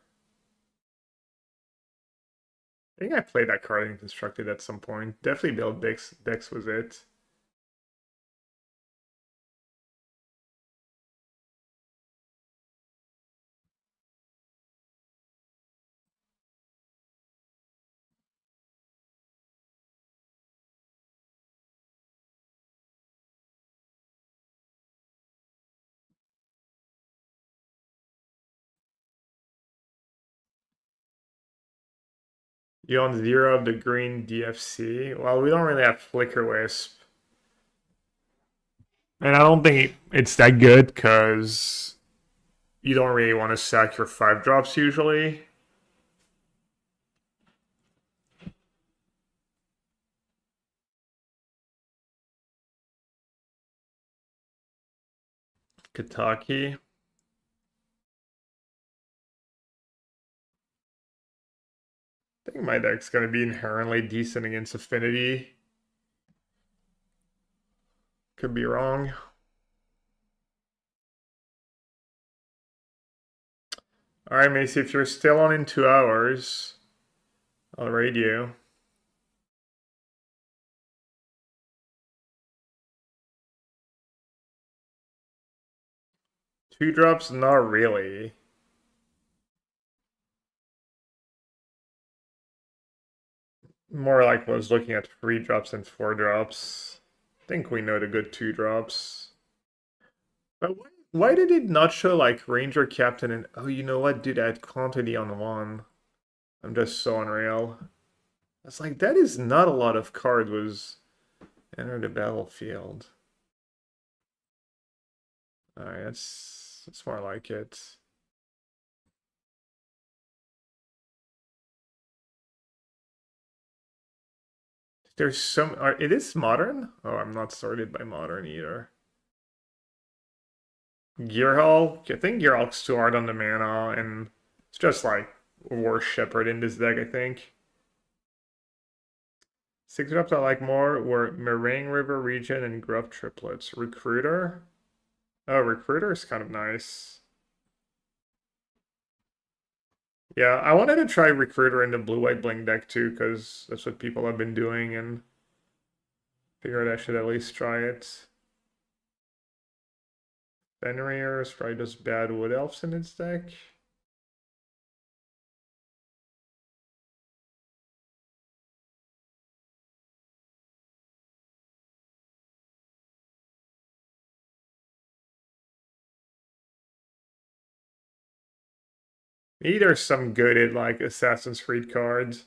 I think I played that card in Constructed at some point. Definitely Build Dex was it. You own 0 of the green DFC. Well, we don't really have Flicker Wisp. And I don't think it's that good because you don't really want to sack your 5 drops usually. Kataki. I think my deck's going to be inherently decent against Affinity. Could be wrong. Alright, Macy, if you're still on in 2 hours, I'll raid you. Two drops? Not really. More like was looking at three drops and four drops. I think we know the good two drops. But why did it not show like Ranger Captain and oh, you know what? Dude, I had quantity on one. I'm just so unreal. It's like that is not a lot of card was enter the battlefield. Alright, that's more like it. There's some it is modern? Oh, I'm not sorted by modern either. Gearhulk, I think Gearhulk's too hard on the mana, and it's just like War Shepherd in this deck, I think. Six drops I like more were Meringue River Region and Gruff Triplets. Recruiter? Oh, Recruiter is kind of nice. Yeah, I wanted to try Recruiter in the blue-white bling deck too, because that's what people have been doing, and figured I should at least try it. Fenrir is probably just bad Wood Elves in its deck. Maybe there's some good at like Assassin's Creed cards.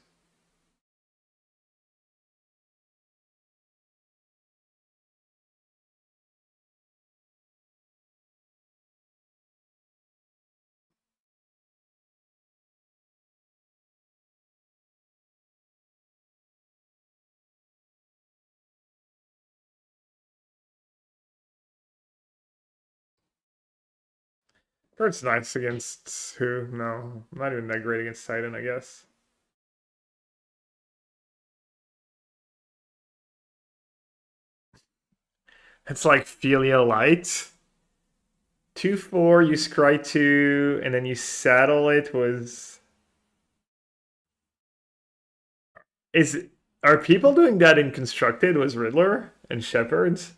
It's nice against who? No, not even that great against Titan, I guess. It's like Filia Light. 2/4, you scry 2, and then you saddle it was. Is are people doing that in Constructed? Was Riddler and Shepherds?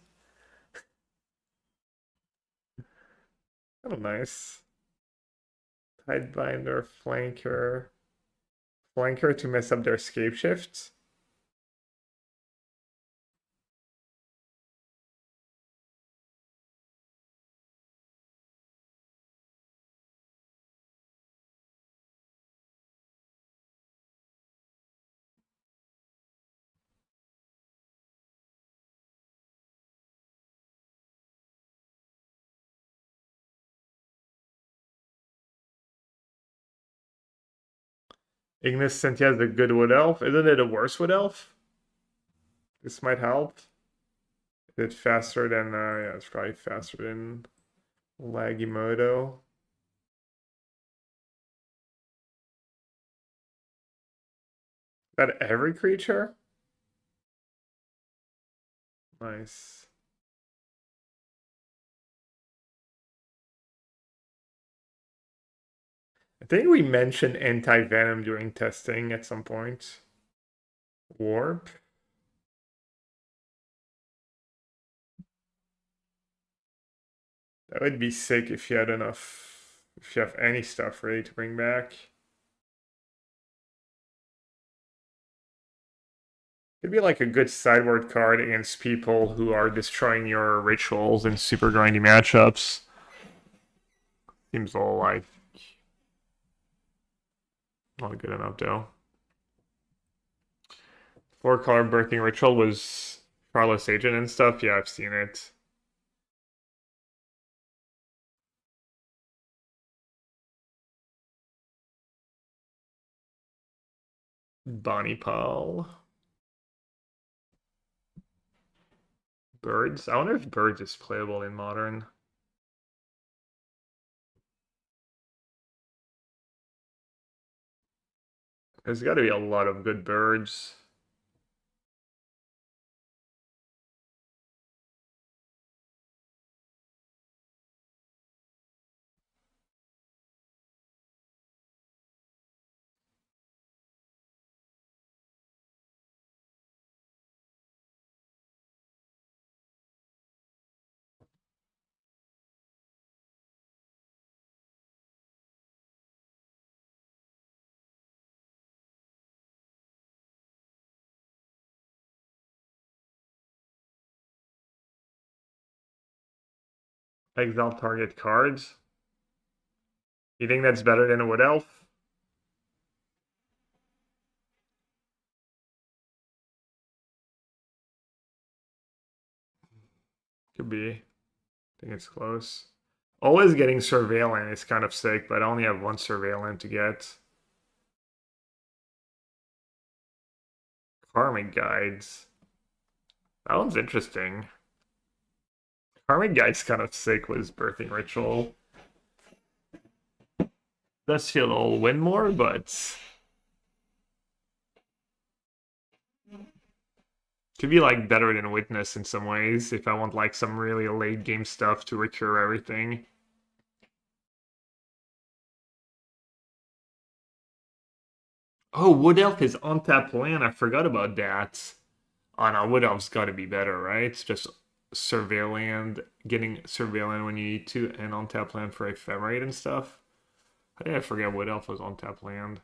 Kind of nice. Tidebinder, Flanker. Flanker to mess up their scape shifts. Ignis Sentia is a good Wood Elf. Isn't it a worse Wood Elf? This might help. Is it faster than, yeah, it's probably faster than Lagimoto. That every creature? Nice. I think we mentioned anti-venom during testing at some point. Warp. That would be sick if you had enough, if you have any stuff ready to bring back. It'd be like a good sideboard card against people who are destroying your rituals in super grindy matchups. Seems all like not good enough though. 4 color birthing ritual was Carlos Agent and stuff. Yeah, I've seen it. Bonnie Paul. Birds. I wonder if Birds is playable in Modern. There's got to be a lot of good birds. Exile target cards. You think that's better than a Wood Elf? Could be. I think it's close. Always getting Surveillant is kind of sick, but I only have one Surveillant to get. Karmic Guides. That one's interesting. Karmic Guide's kind of sick with his Birthing Ritual. Does feel a little win more, but could be like better than Witness in some ways if I want like some really late game stuff to recur everything. Oh, Wood Elf is on tap land. I forgot about that. Oh no, Wood Elf's got to be better, right? It's just Surveillant, getting Surveillant when you need to, and on tap land for Ephemerate and stuff. How did I forget Wood Elf was on tap land?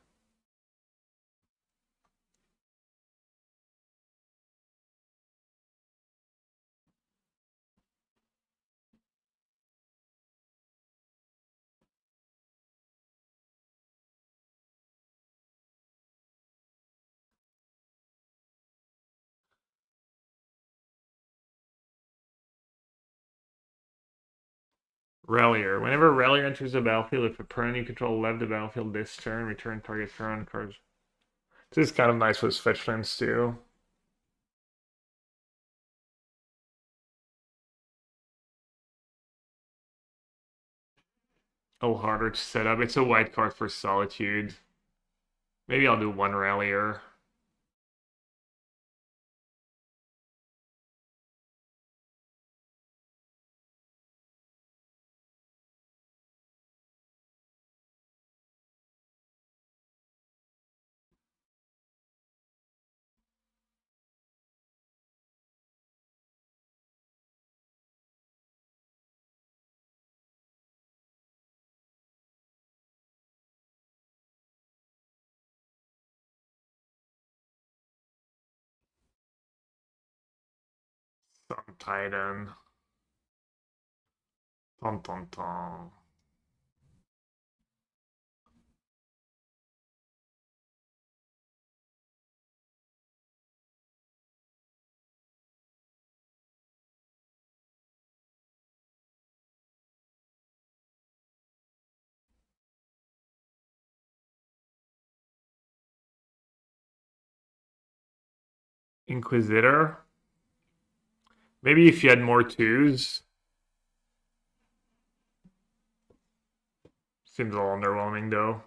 Rallier. Whenever Rallier enters the battlefield, if a opponent you control left the battlefield this turn, return target turn cards. This is kind of nice with fetch lands too. Oh, harder to set up. It's a white card for Solitude. Maybe I'll do one Rallier. Some Titan. Ton ton ton. Inquisitor. Maybe if you had more twos. Seems a little underwhelming though.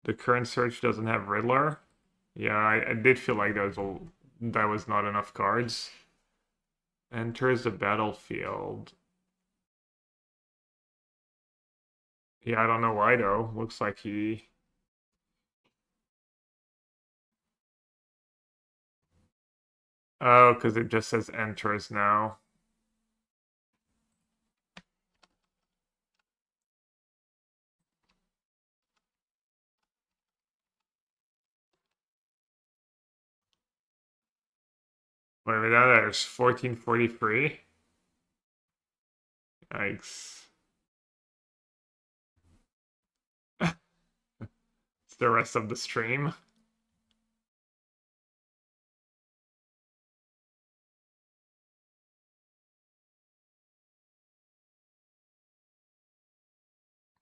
The current search doesn't have Riddler. Yeah, I did feel like that was not enough cards. Enters the battlefield. Yeah, I don't know why though. Looks like he. Oh, because it just says enters now. Wait a minute, there's 1443. Yikes. It's the rest of the stream.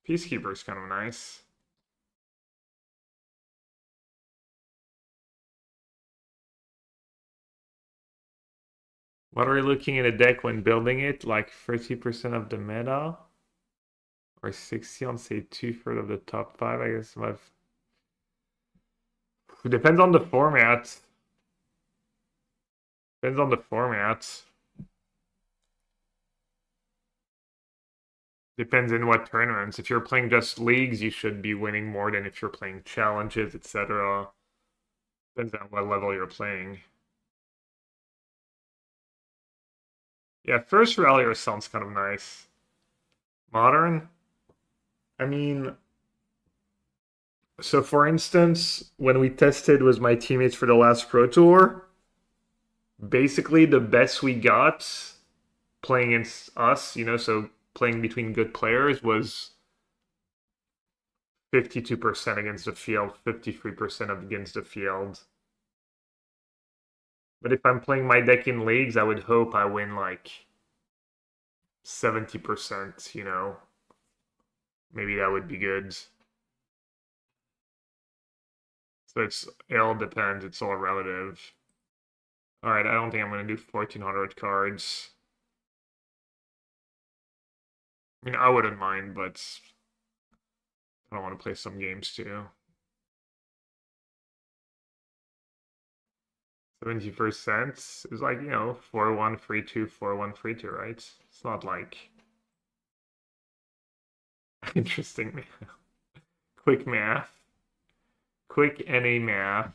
Peacekeeper's kind of nice. What are you looking at a deck when building it? Like 30% of the meta? Or 60 on, say, 2/3 of the top 5, I guess. It depends on the format. Depends on the format. Depends in what tournaments. If you're playing just leagues, you should be winning more than if you're playing challenges, etc. Depends on what level you're playing. Yeah, first Rallier sounds kind of nice. Modern? I mean, so for instance, when we tested with my teammates for the last Pro Tour, basically the best we got playing against us, so playing between good players was 52% against the field, 53% against the field. But if I'm playing my deck in leagues, I would hope I win like 70%, Maybe that would be good. So it all depends, it's all relative. Alright, I don't think I'm gonna do 1400 cards. I mean, I wouldn't mind, but I want to play some games too. 71% is like, 4-1, 3-2, 4-1, 3-2, right? It's not like interesting math. Quick math. Quick NA math.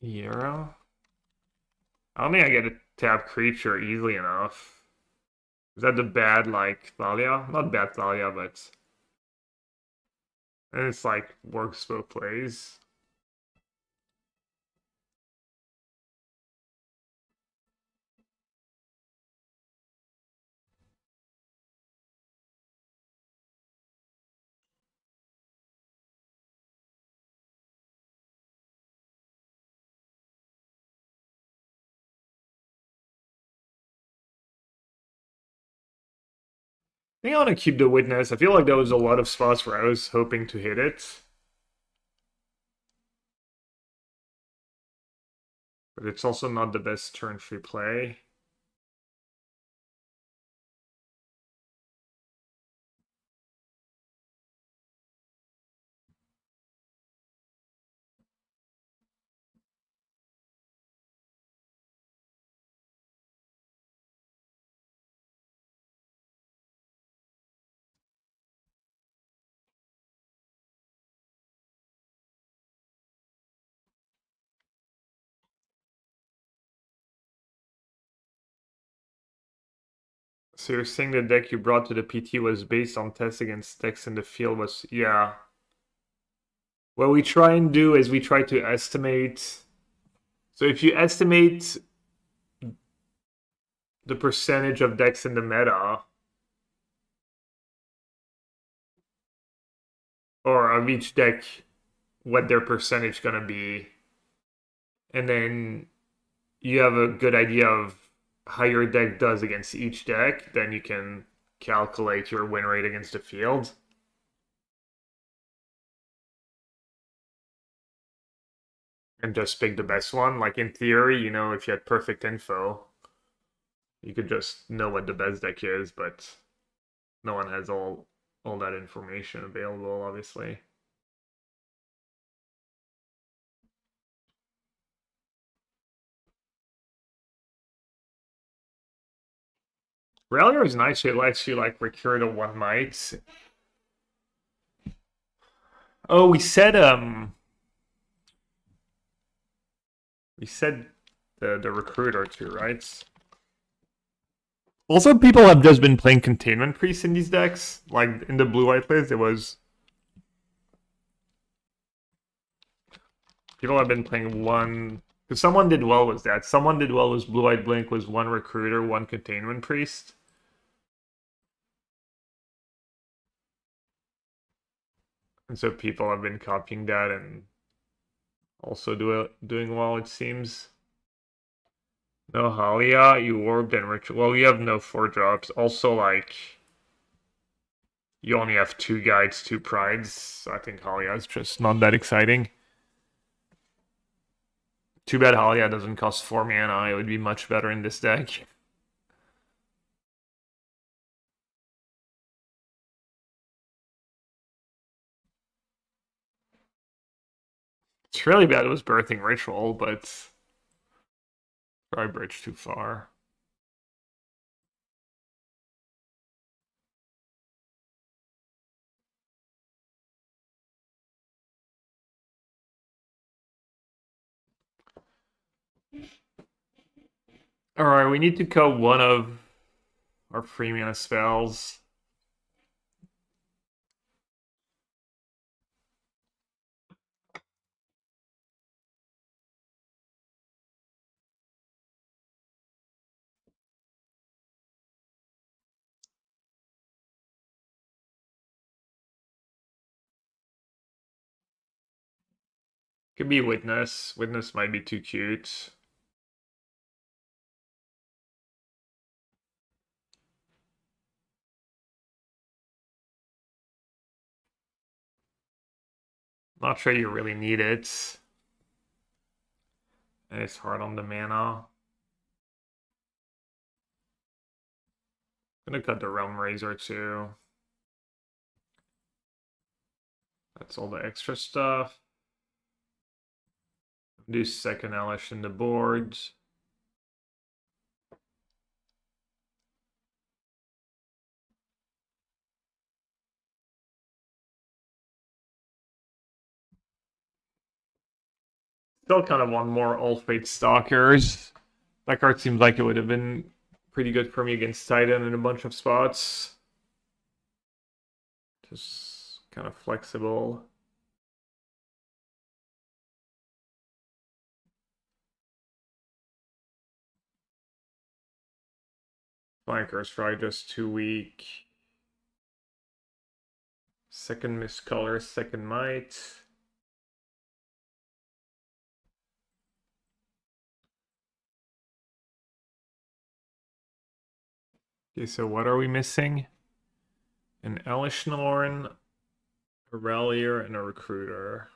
Euro? I don't think I get a tap creature easily enough. Is that the bad, like, Thalia? Not bad Thalia, but... And it's like, works both ways. I think I want to keep the witness. I feel like there was a lot of spots where I was hoping to hit it. But it's also not the best turn free play. So you're saying the deck you brought to the PT was based on tests against decks in the field was, yeah. What we try and do is we try to estimate. So if you estimate the percentage of decks in the meta, or of each deck, what their percentage gonna be, and then you have a good idea of how your deck does against each deck, then you can calculate your win rate against the field. And just pick the best one. Like in theory, if you had perfect info, you could just know what the best deck is, but no one has all that information available, obviously. Rallier is nice. It lets you like recur to one might. Oh, we said the recruiter too, right? Also, people have just been playing containment priests in these decks. Like in the blue-white plays, it was people have been playing one. Because someone did well with that. Someone did well with blue-white blink was one recruiter, one containment priest. And so people have been copying that and also doing well, it seems. No Halia, you orbed and ritual. Well, you have no 4-drops. Also, like, you only have 2 guides, 2 prides. So I think Halia is just not that exciting. Too bad Halia doesn't cost 4 mana. It would be much better in this deck. It's really bad it was Birthting Ritual, but probably bridge too far. Alright, we need to cut one of our free-mana spells. Could be Witness. Witness might be too cute. Not sure you really need it. And it's hard on the mana. Gonna cut the Realm Razor too. That's all the extra stuff. Do second Elish in the board. Still kind of want more All Fate Stalkers. That card seems like it would have been pretty good for me against Titan in a bunch of spots. Just kind of flexible. Flanker's probably just too weak. Second Miscolor, second Might. Okay, so what are we missing? An Elishnorn, a Relier, and a Recruiter.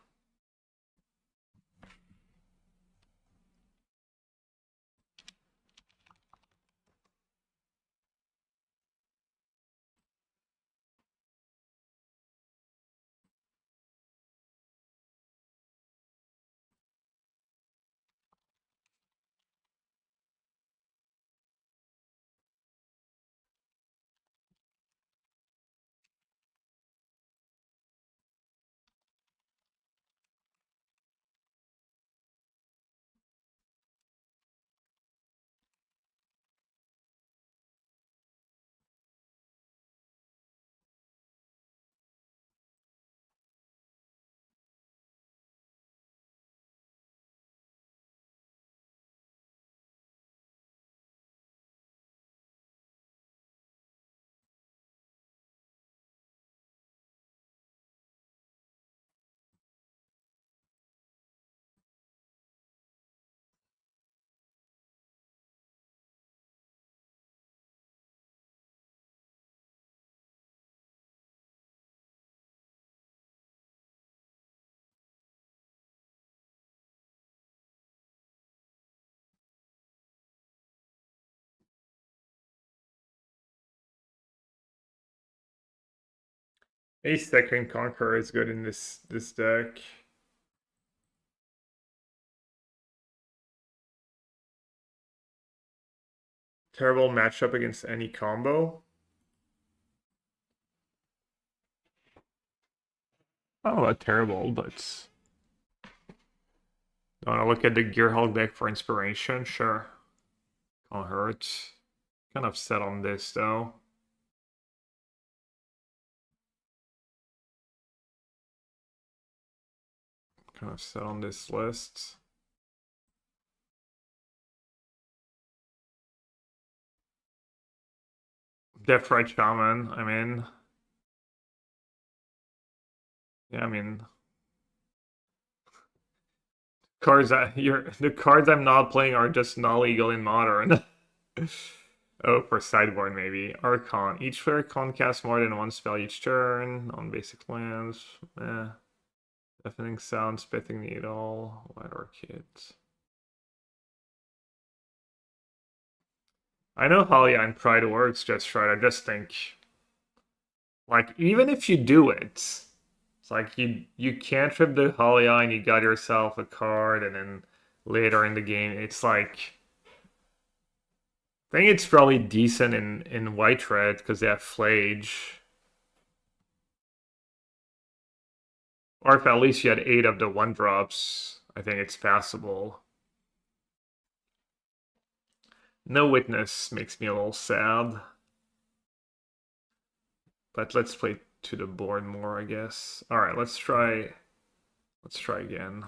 A second Conqueror is good in this deck. Terrible matchup against any combo. I don't know about terrible, but I want to look at the Gearhulk deck for inspiration. Sure, can't hurt. Kind of set on this though. Kind of set on this list. Deathrite Shaman. I mean, yeah, I mean, cards that you're the cards I'm not playing are just not legal in modern. Oh, for sideboard maybe. Archon. Each player can cast more than one spell each turn on basic lands. Deafening Sound, Spitting Needle, White Orchid. I know Halia and Pride works just right. I just think, like, even if you do it, it's like you can't trip the Halia and you got yourself a card, and then later in the game, it's like I think it's probably decent in White Red because they have Flage. Or if at least you had 8 of the 1-drops, I think it's passable. No witness makes me a little sad. But let's play to the board more, I guess. Alright, let's try again.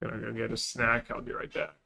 Gonna go get a snack, I'll be right back.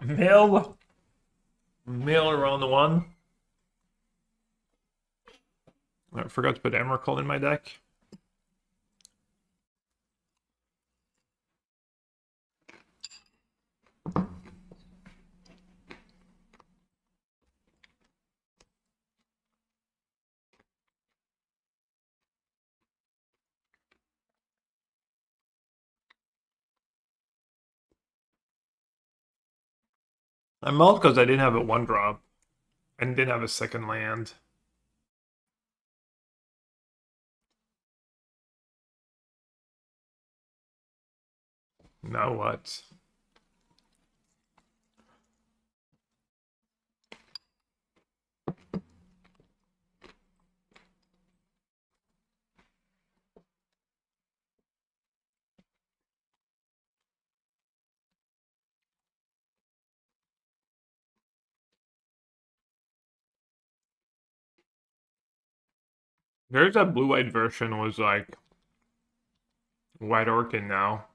Mill. Mill around the one. I forgot to put Emrakul in my deck. I mulled because I didn't have a 1-drop. And didn't have a second land. Now what? There's that blue-white version was like White Orchid now.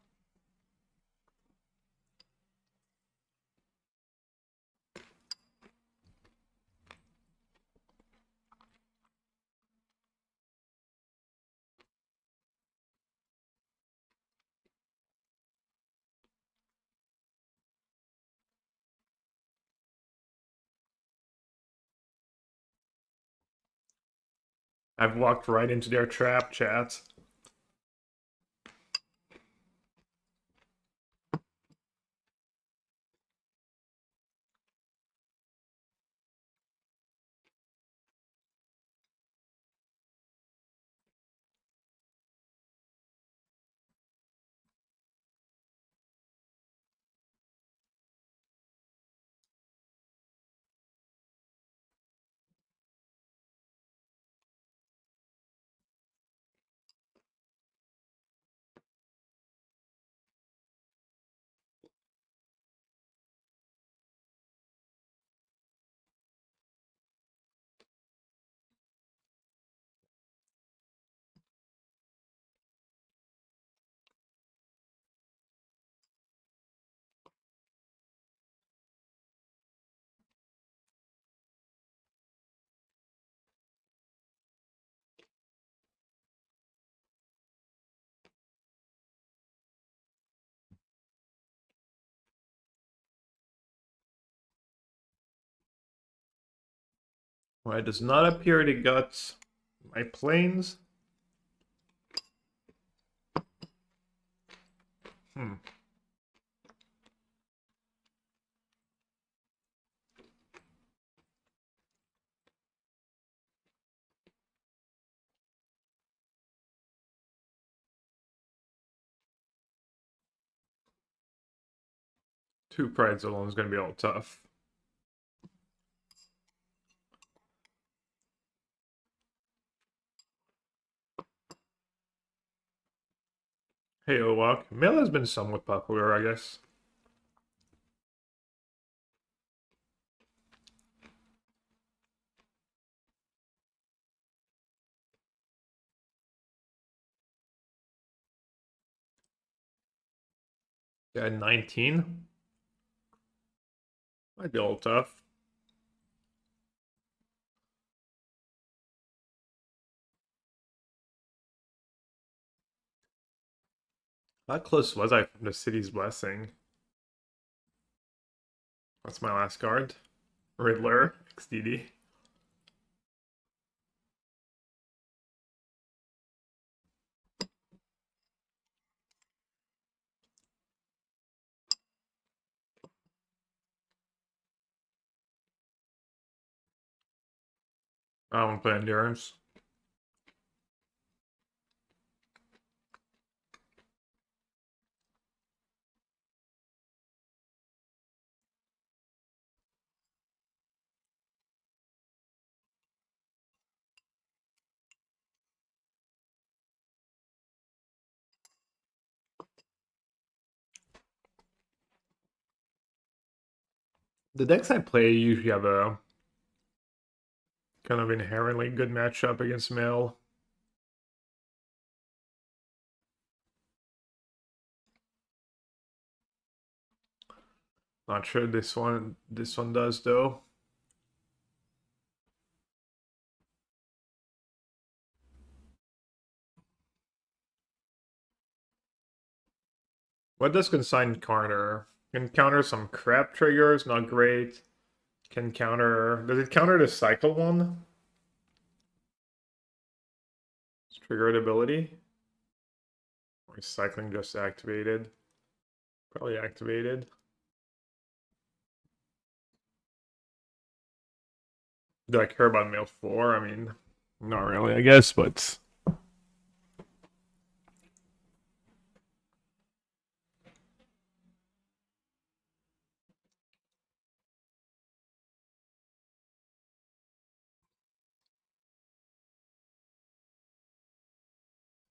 I've walked right into their trap, chat. Well, it does not appear they got my planes. Hmm. Two prides alone is going to be all tough. Hey, Owak. Mail has been somewhat popular, I guess. Yeah, 19. Might be a little tough. How close was I from the city's blessing? That's my last card. Riddler, XDD. I don't play endurance. The decks I play usually have a kind of inherently good matchup against Mail. Not sure this one does though. What does Consigned Counter? Can counter some crap triggers, not great. Can counter. Does it counter the cycle one? It's triggered ability? Or is cycling just activated? Probably activated. Do I care about Mail 4? I mean, not really, I guess, but.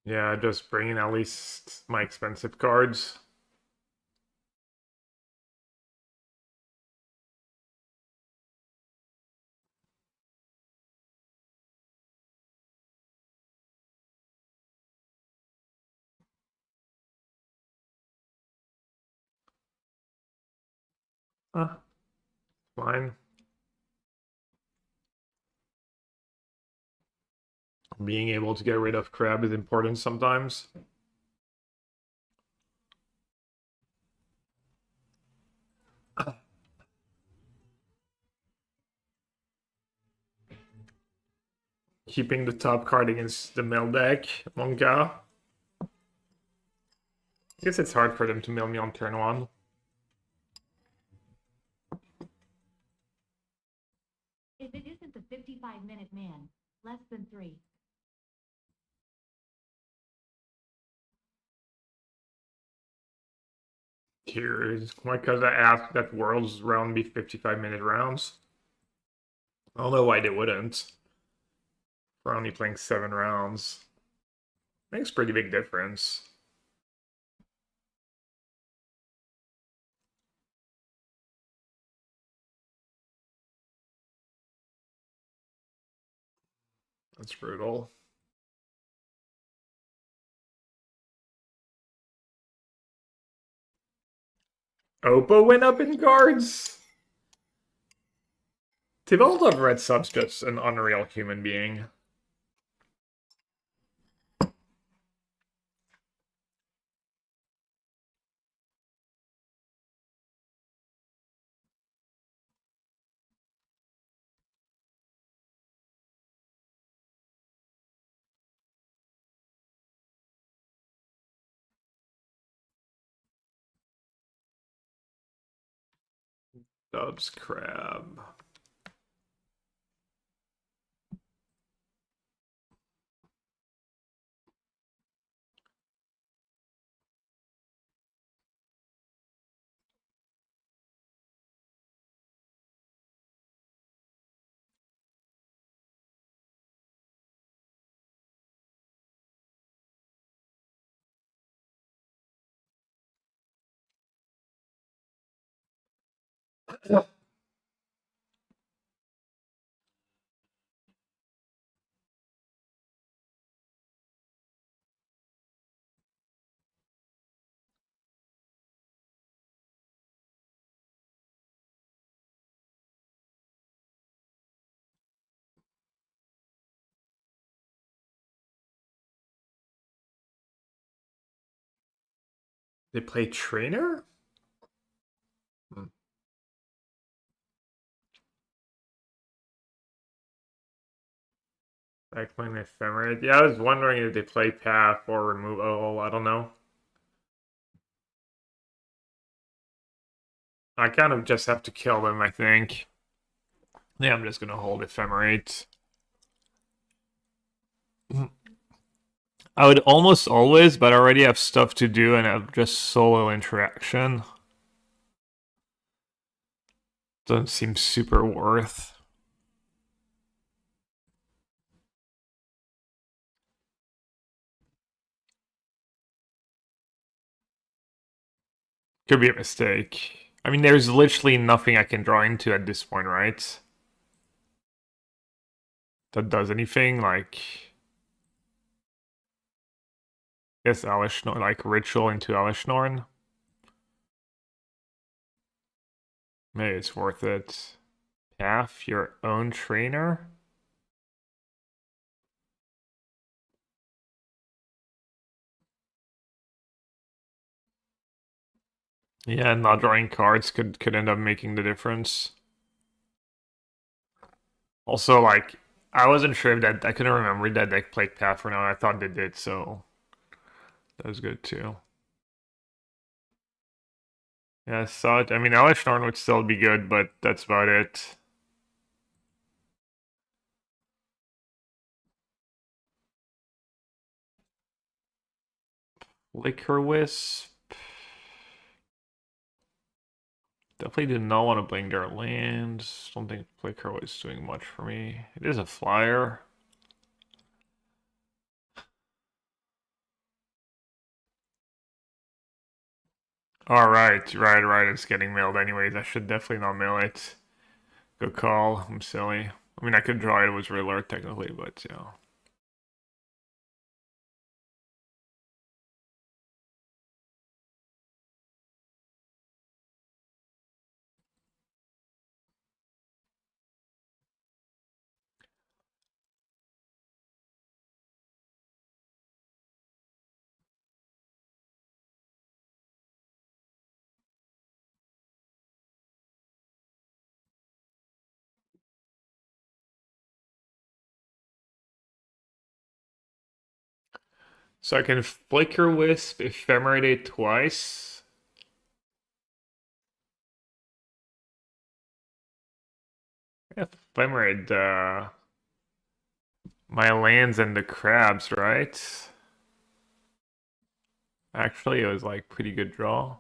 Yeah, just bringing at least my expensive cards. Fine. Being able to get rid of crab is important sometimes. Keeping the top card against the mill deck, Monka. I guess it's hard for them to mill me on turn one. If it isn't the 55-minute man, less than 3. Here's why, because I asked that Worlds round be 55-minute rounds. I don't know why they wouldn't. We're only playing 7 rounds. Makes pretty big difference. That's brutal. Oppo went up in cards. Tybalt of Red Sub's just an unreal human being. Dubs crab. They play trainer? Hmm. Like playing ephemerate. Yeah, I was wondering if they play path or remove. Oh, I don't know. I kind of just have to kill them, I think. Yeah, I'm just gonna hold ephemerate. I would almost always, but I already have stuff to do and have just solo interaction. Doesn't seem super worth. Could be a mistake. I mean, there's literally nothing I can draw into at this point, right? That does anything, like... Yes, Alishnorn, like Ritual into Alishnorn. Maybe it's worth it. Path your own trainer? Yeah, not drawing cards could end up making the difference. Also, like, I wasn't sure if that I couldn't remember if that deck played Path or not. I thought they did, so that was good too. Yeah, I saw it. I mean, Alishnorn would still be good, but that's about it. Liquor Wisp. Definitely did not want to bring their lands. Don't think Flicker was doing much for me. It is a flyer. Alright, right. It's getting mailed anyways. I should definitely not mail it. Good call. I'm silly. I mean, I could draw it. It was Riddler technically, but yeah. So I can Flicker Wisp, Ephemerate twice. Ephemerate, my lands and the crabs, right? Actually, it was like pretty good draw.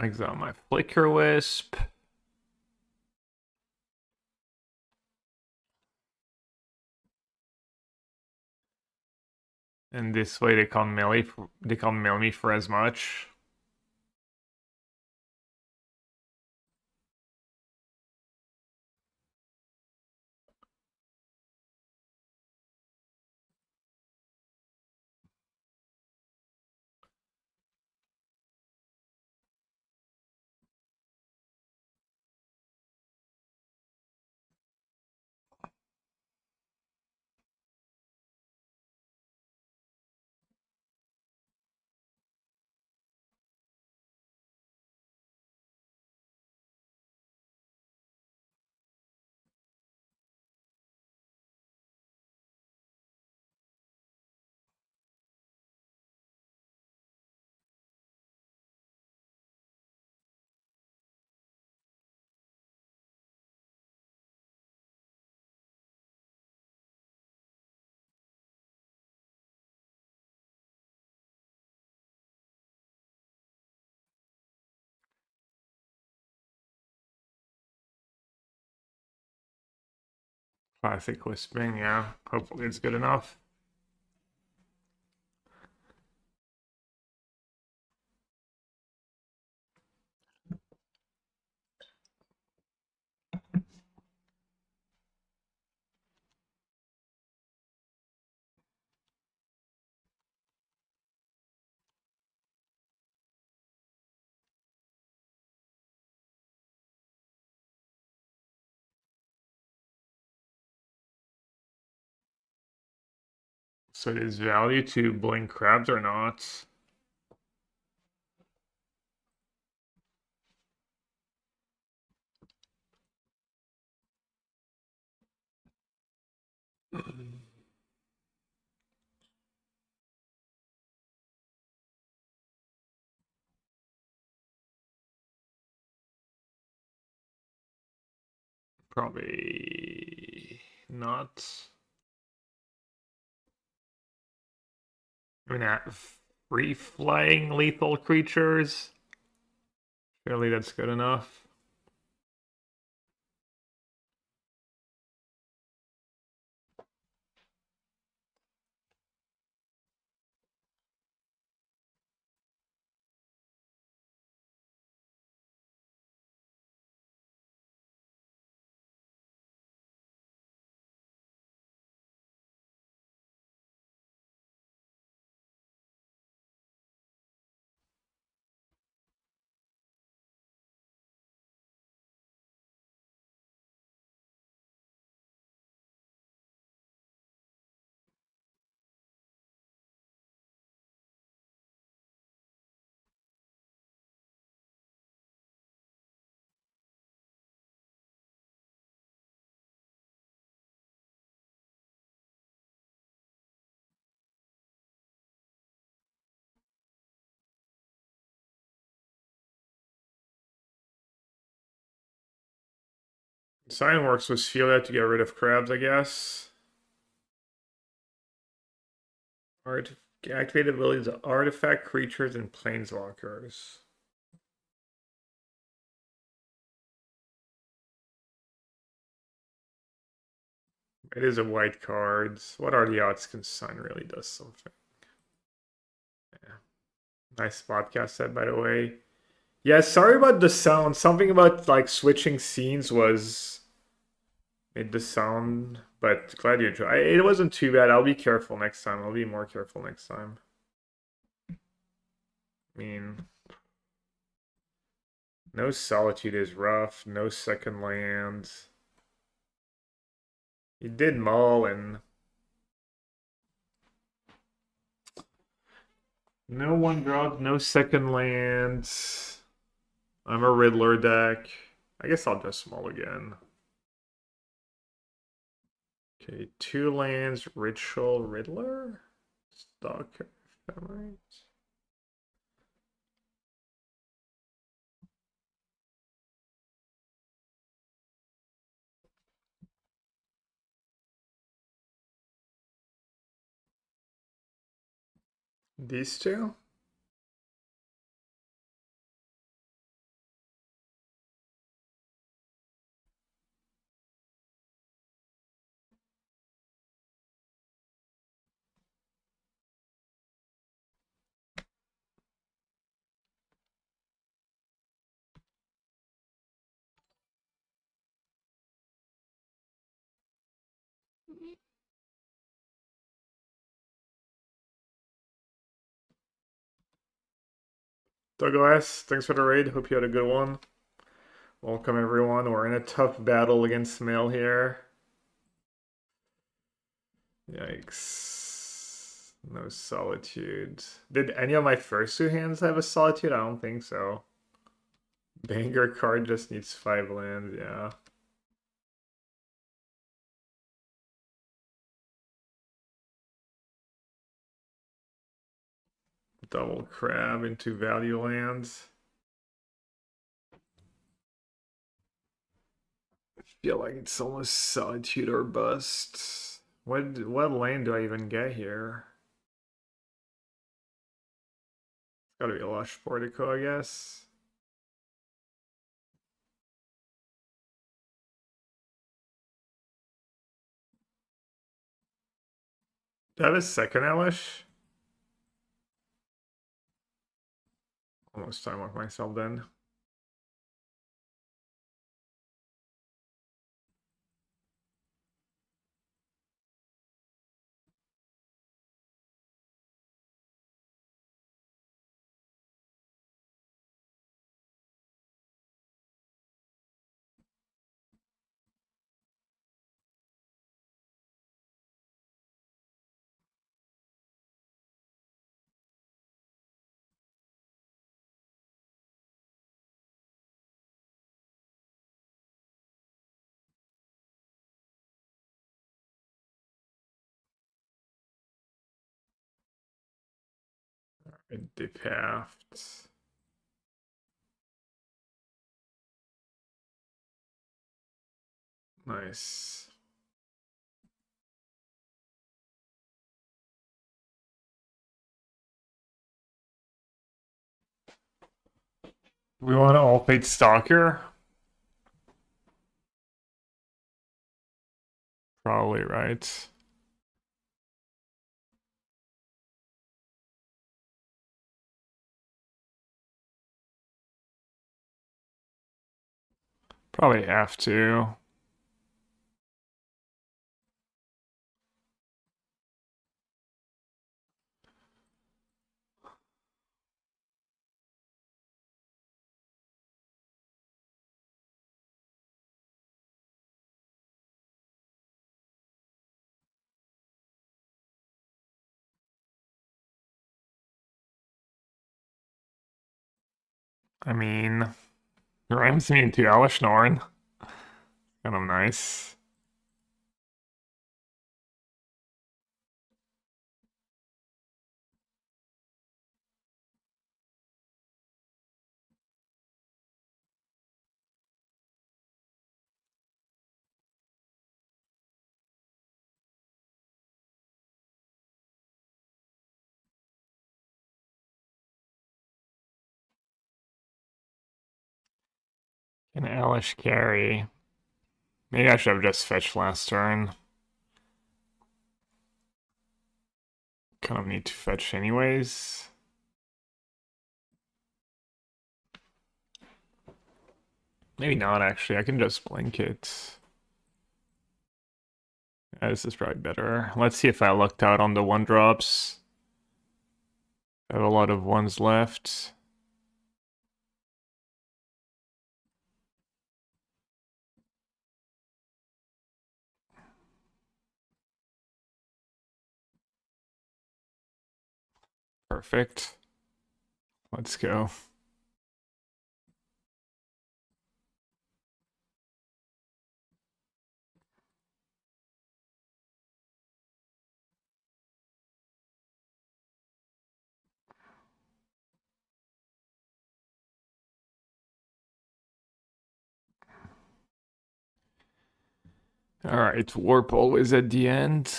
Exile my Flicker Wisp. And this way they can't mail me for as much. Classic Wisping, yeah. Hopefully it's good enough. So it is value to blink crabs or not? Probably not. I mean, free flying lethal creatures. Surely that's good enough. Sign works with Sphelia to get rid of crabs, I guess. Art activated abilities of artifact creatures and planeswalkers. It is a white card. What are the odds Consign really does something? Yeah. Nice podcast set, by the way. Yeah, sorry about the sound. Something about like switching scenes was made the sound, but glad you enjoyed. It wasn't too bad. I'll be careful next time. I'll be more careful next time. I mean, no Solitude is rough. No second land. He did mull and no one drop, no second lands. I'm a Riddler deck. I guess I'll just mull again. Okay, 2 lands, Ritual Riddler? Stalker, Ephemerate. These two? Douglas, thanks for the raid. Hope you had a good one. Welcome everyone. We're in a tough battle against Mail here. Yikes. No Solitude. Did any of my first 2 hands have a Solitude? I don't think so. Banger card just needs 5 lands, yeah. Double crab into value lands. I feel like it's almost Solitude or bust. What lane do I even get here? It's gotta be a Lush Portico, I guess. Do I have a second Elish? Almost time off myself then. Depaft. Nice. We want to all fate Stalker? Probably right. Probably have to. I mean, rhymes me into Elishnorn. Kind of nice. An Elish carry. Maybe I should have just fetched last turn. Kind of need to fetch anyways. Maybe not actually. I can just blink it. Yeah, this is probably better. Let's see if I lucked out on the one drops. I have a lot of ones left. Perfect. Let's go. All right, warp always at the end.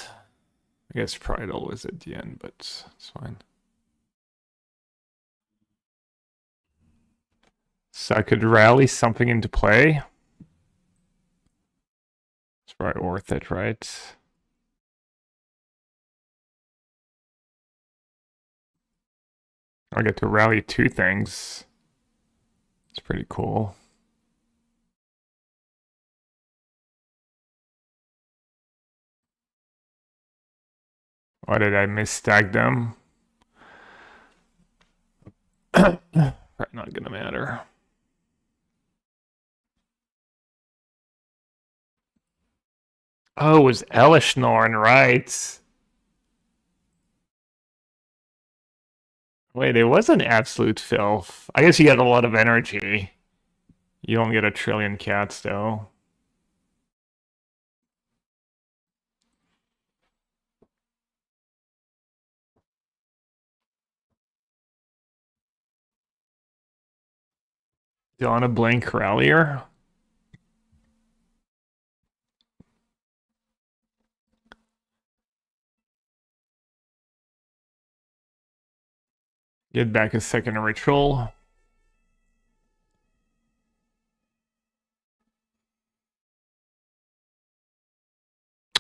I guess pride always at the end, but it's fine. So I could rally something into play. It's probably worth it, right? I get to rally two things. It's pretty cool. Why did I misstack them? Probably not gonna matter. Oh, it was Elishnorn, right? Wait, it was an absolute filth. I guess you get a lot of energy. You don't get a trillion cats, though. Do you want a blink rallier? Get back a second ritual.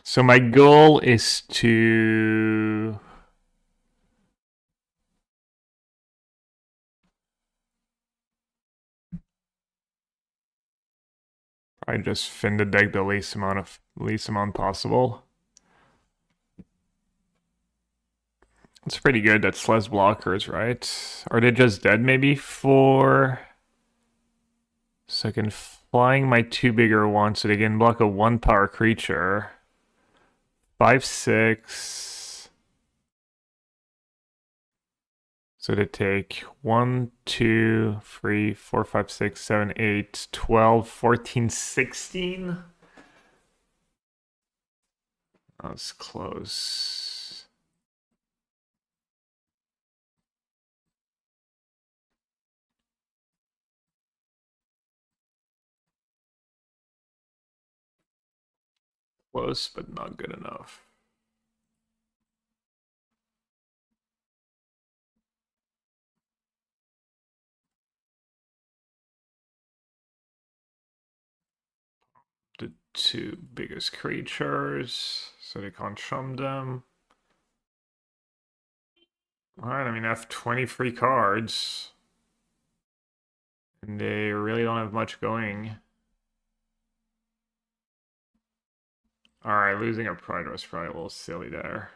So my goal is to I just fin the deck the least amount possible. It's pretty good. That's less blockers, right? Are they just dead maybe for second flying my 2 bigger ones so they can block a 1 power creature. 5/6. So they take 1, 2, 3, 4, 5, 6, 7, 8, 12, 14, 16. That was close. Close, but not good enough. The 2 biggest creatures, so they can't chum them. Alright, I mean, I have 23 cards. And they really don't have much going. Alright, losing a pride was probably a little silly there.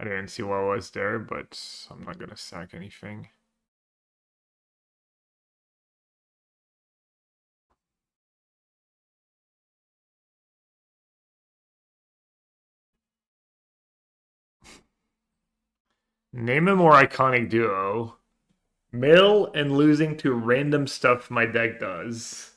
I didn't see what was there, but I'm not gonna sack anything. Name a more iconic duo. Mill and losing to random stuff my deck does.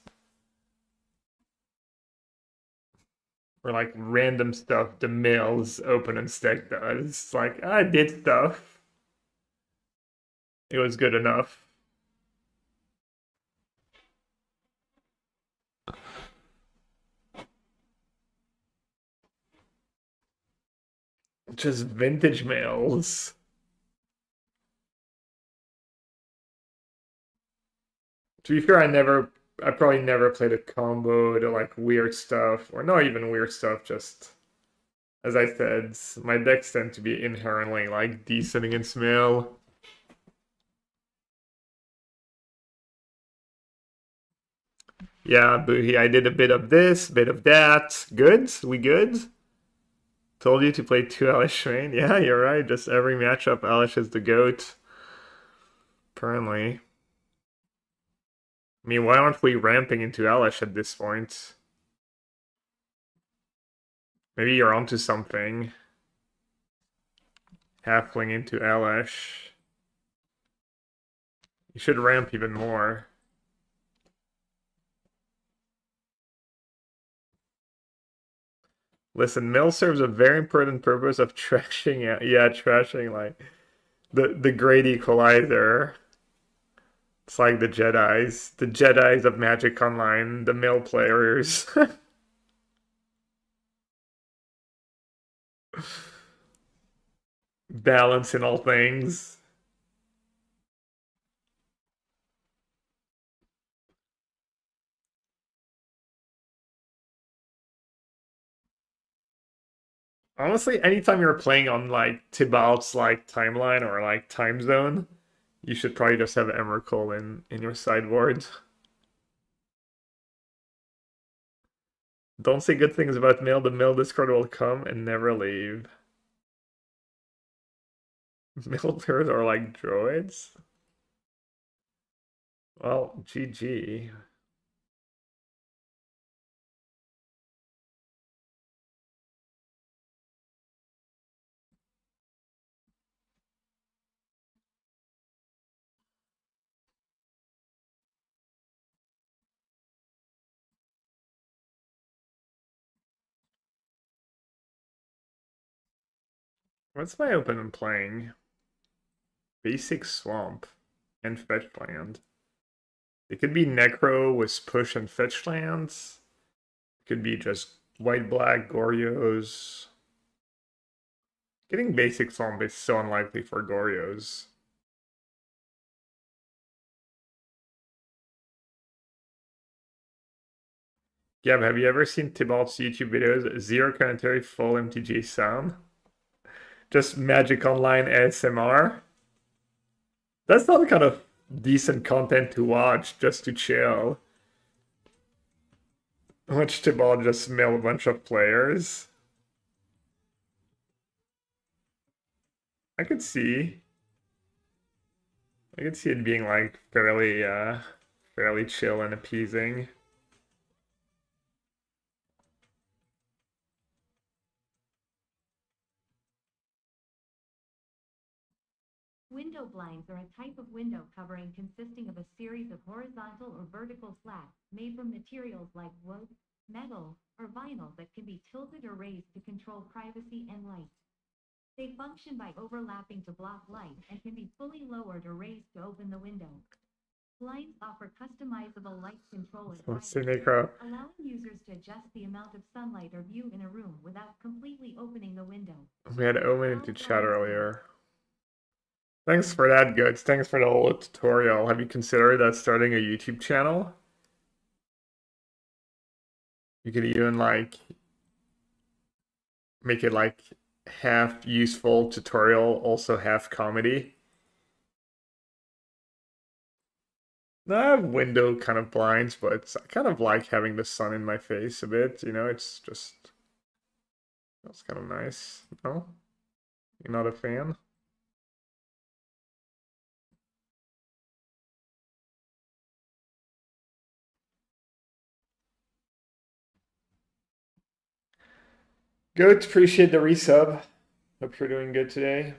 Or like random stuff the Mill's opponent's deck does. Like, I did stuff. It was good enough. Just vintage mails. To be fair, I probably never played a combo to like weird stuff, or not even weird stuff, just as I said, my decks tend to be inherently like decent against mill. Yeah, Boohie, I did a bit of this, bit of that. Good? We good? Told you to play 2 Alice Train. Yeah, you're right. Just every matchup, Alice is the GOAT. Apparently. I mean, why aren't we ramping into Alice at this point? Maybe you're onto something. Halfling into Alice. You should ramp even more. Listen, Mill serves a very important purpose of trashing, yeah, trashing like the great equalizer. It's like the Jedi's of Magic Online, the Mill players. Balance in all things. Honestly, anytime you're playing on like Thibault's like timeline or like time zone, you should probably just have Emrakul in your sideboard. Don't say good things about Mill. The Mill Discord will come and never leave. Mill players are like droids. Well, GG. What's my opponent playing? Basic Swamp and Fetch Land. It could be Necro with push and fetch lands. It could be just white-black Gorios. Getting basic Swamp is so unlikely for Gorios. Yeah, but have you ever seen Thibault's YouTube videos? Zero commentary, full MTG sound. Just Magic Online ASMR. That's not kind of decent content to watch just to chill. Which Tibal just mill a bunch of players. I could see. I could see it being like fairly chill and appeasing. Window blinds are a type of window covering consisting of a series of horizontal or vertical slats made from materials like wood, metal, or vinyl that can be tilted or raised to control privacy and light. They function by overlapping to block light and can be fully lowered or raised to open the window. Blinds offer customizable light control and Let's privacy, see, Nico. allowing users to adjust the amount of sunlight or view in a room without completely opening the window. We had Omen into chat earlier. Thanks for that, Goods. Thanks for the whole tutorial. Have you considered starting a YouTube channel? You could even like make it like half useful tutorial, also half comedy. I have window kind of blinds, but I kind of like having the sun in my face a bit, you know, it's just that's kind of nice. No? You're not a fan? Good, appreciate the resub. Hope you're doing good today.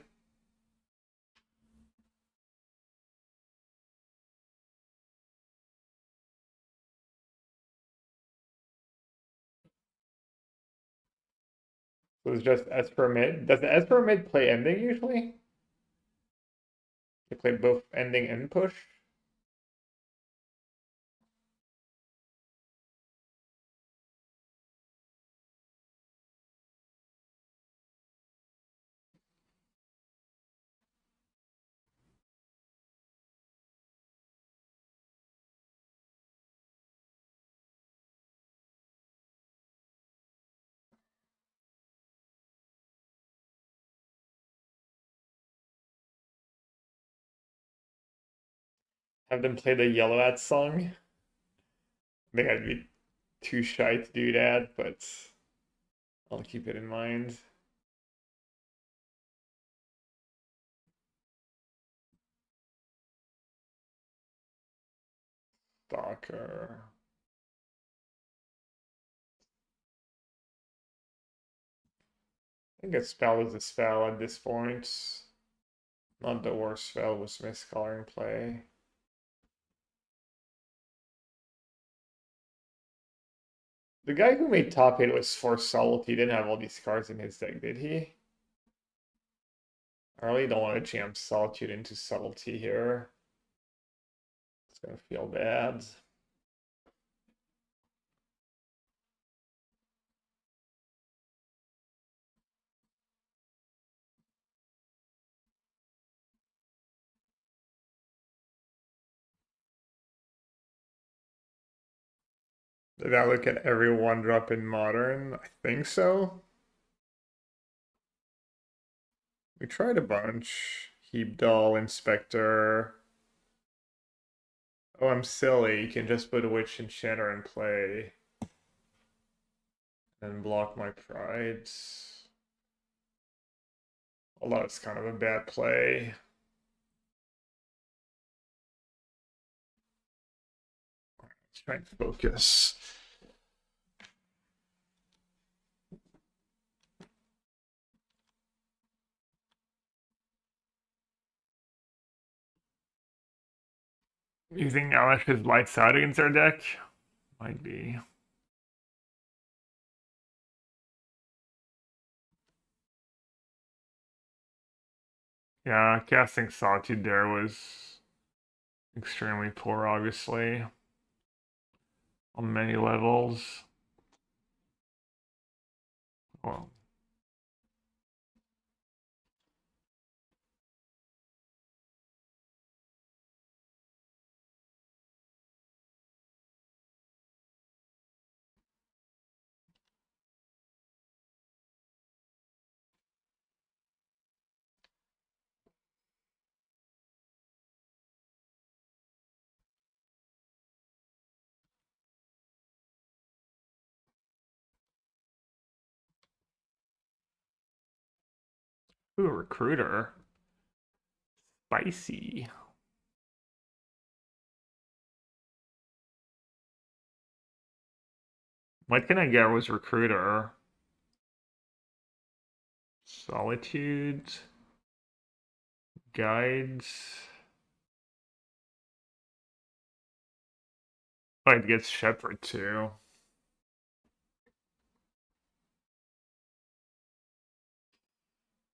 So it's just Esper mid. Does the Esper mid play ending usually? They play both ending and push? Have them play the Yellow Hat song? I think I'd be too shy to do that, but I'll keep it in mind. Stalker. I think a spell is a spell at this point. Not the worst spell with miscoloring play. The guy who made top 8 was Force Subtlety. He didn't have all these cards in his deck, did he? I really don't want to jam Solitude into Subtlety here. It's gonna feel bad. Did I look at every one drop in Modern? I think so. We tried a bunch. Heap Doll, Inspector. Oh, I'm silly. You can just put a Witch Enchanter and play. And block my Pride. Although it's kind of a bad play. Let's try and focus. Using Alish's lights out against our deck? Might be. Yeah, casting Solitude there was extremely poor, obviously, on many levels. Well, Ooh, recruiter. Spicy. What can I get with recruiter? Solitude. Guides. Oh, it gets Shepherd too.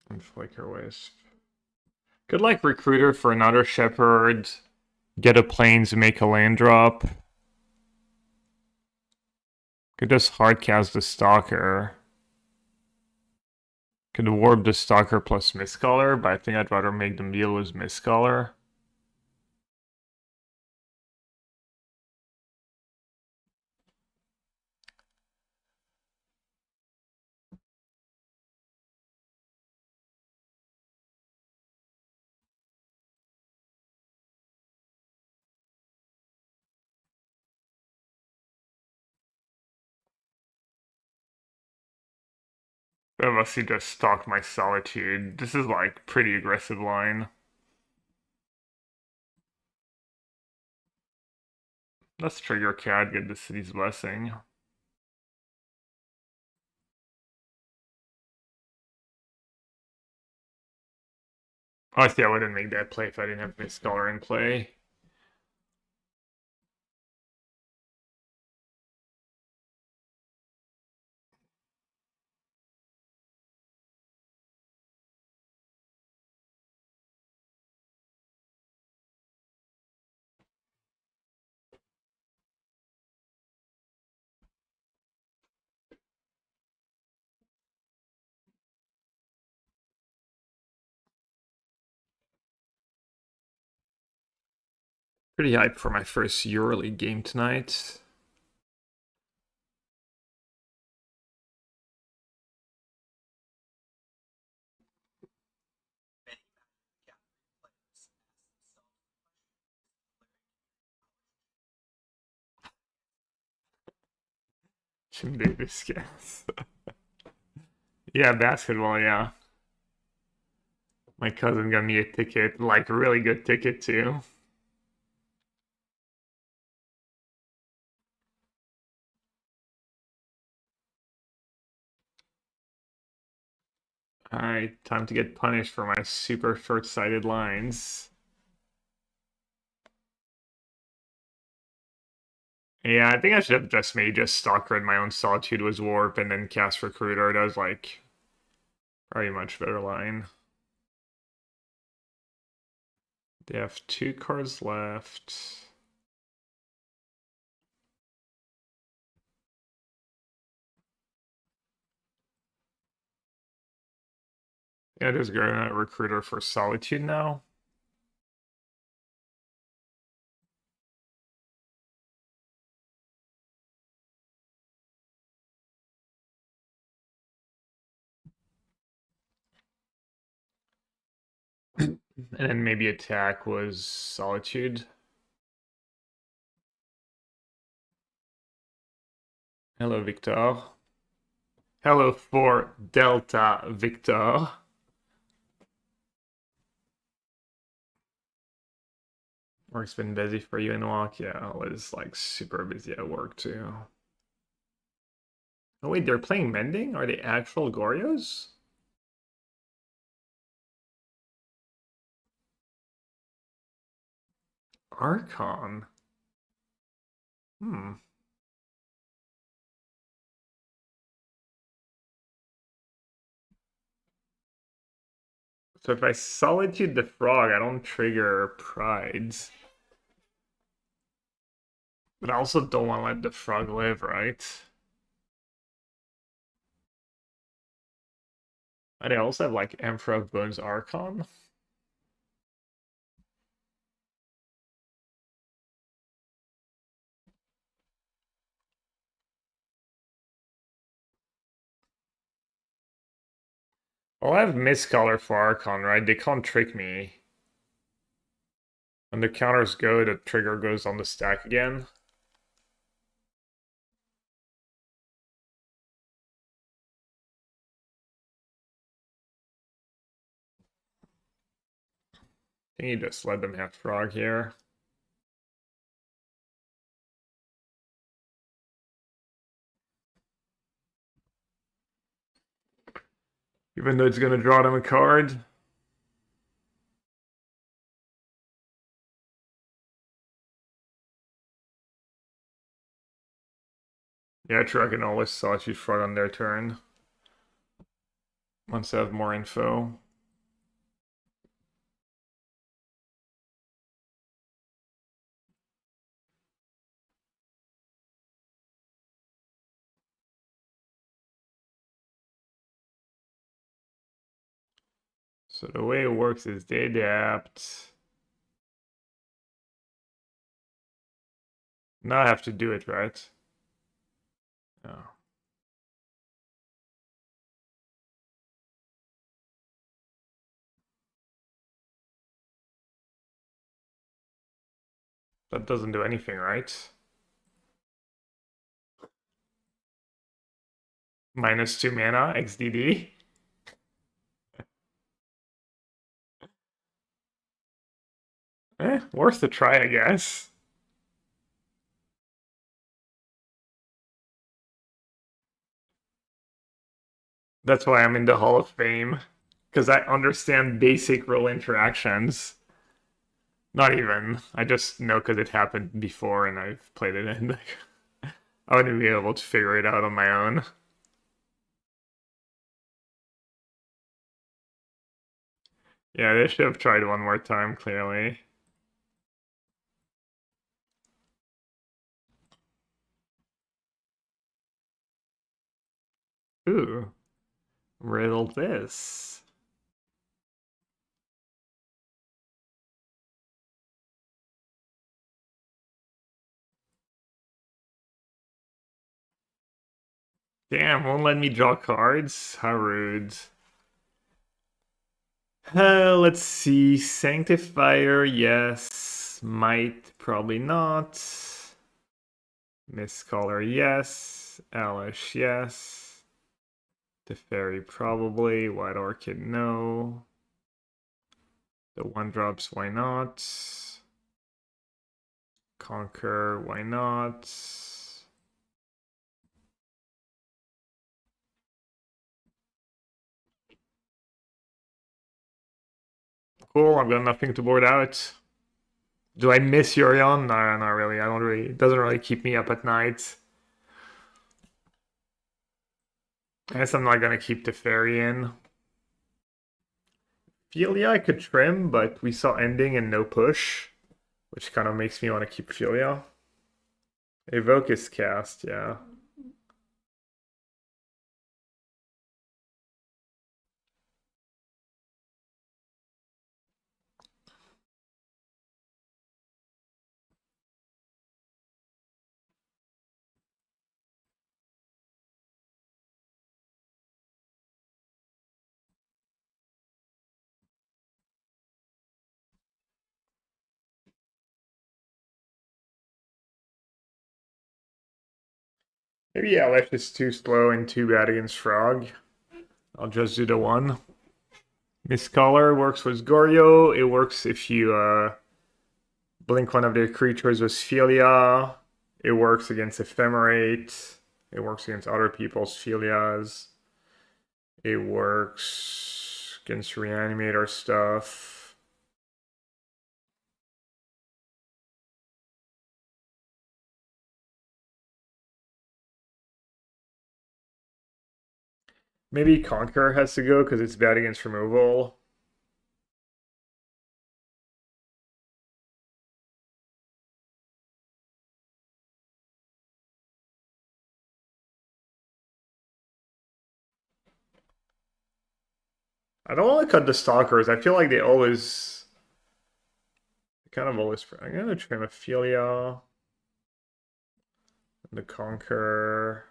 And Flicker Wisp. Could like Recruiter for another Shepherd. Get a Plains, make a land drop. Could just hardcast the Stalker. Could warp the Stalker plus Mistcaller, but I think I'd rather make them deal with Mistcaller. I must see just stalk my Solitude. This is like pretty aggressive line. Let's trigger Cad, get the City's Blessing. Honestly, I wouldn't make that play if I didn't have Mistcaller in play. Pretty hyped for my first EuroLeague game tonight. Jim Davis, yes. Yeah, basketball, yeah. My cousin got me a ticket, like a really good ticket too. Alright, time to get punished for my super short-sighted lines. Yeah, I think I should have just made just Stalker and my own Solitude was Warp and then cast Recruiter. That was like probably a much better line. They have 2 cards left. Yeah, just go to Recruiter for Solitude now. And then maybe attack was Solitude. Hello, Victor. Hello for Delta Victor. Work's been busy for you in walk. Yeah, I was like super busy at work too. Oh wait, they're playing Mending? Are they actual Gorios? Archon. Hmm. So if I Solitude the Frog, I don't trigger Prides. But I also don't want to let the frog live, right? And I also have like Emperor of Bones Archon. Well, I have Mistcaller for Archon, right? They can't trick me. When the counters go, the trigger goes on the stack again. think you just let them have frog here. Even though it's gonna draw them a card. Yeah, true, I can always solitude frog on their turn. Once I have more info. So the way it works is they adapt. Now I have to do it, right? Oh. That doesn't do anything, right? -2 mana, XDD. Worth a try, I guess. That's why I'm in the Hall of Fame. Because I understand basic role interactions. Not even. I just know because it happened before and I've played it and I wouldn't be able to figure it out on my own. Yeah, they should have tried one more time, clearly. Ooh, riddle this. Damn, won't let me draw cards? How rude. Let's see. Sanctifier, yes. Might, probably not. Mistcaller, yes. Alish, yes. Teferi, probably. White Orchid, no. The one drops, why not? Conquer, why not? Cool, I've got nothing to board out. Do I miss Yorion? No, not really. I don't really. It doesn't really keep me up at night. I guess I'm not gonna keep the fairy in. Philia I could trim, but we saw ending and no push, which kind of makes me want to keep Philia. Evoke is cast, yeah. Maybe Alish is too slow and too bad against Frog. I'll just do the one. Mistcaller works with Goryo. It works if you blink one of their creatures with Philia. It works against Ephemerate. It works against other people's Philias. It works against Reanimator stuff. Maybe Conquer has to go because it's bad against removal. I don't want to cut the Stalkers. I feel like they always... kind of always... I'm going to trim Ophelia. The Conquer.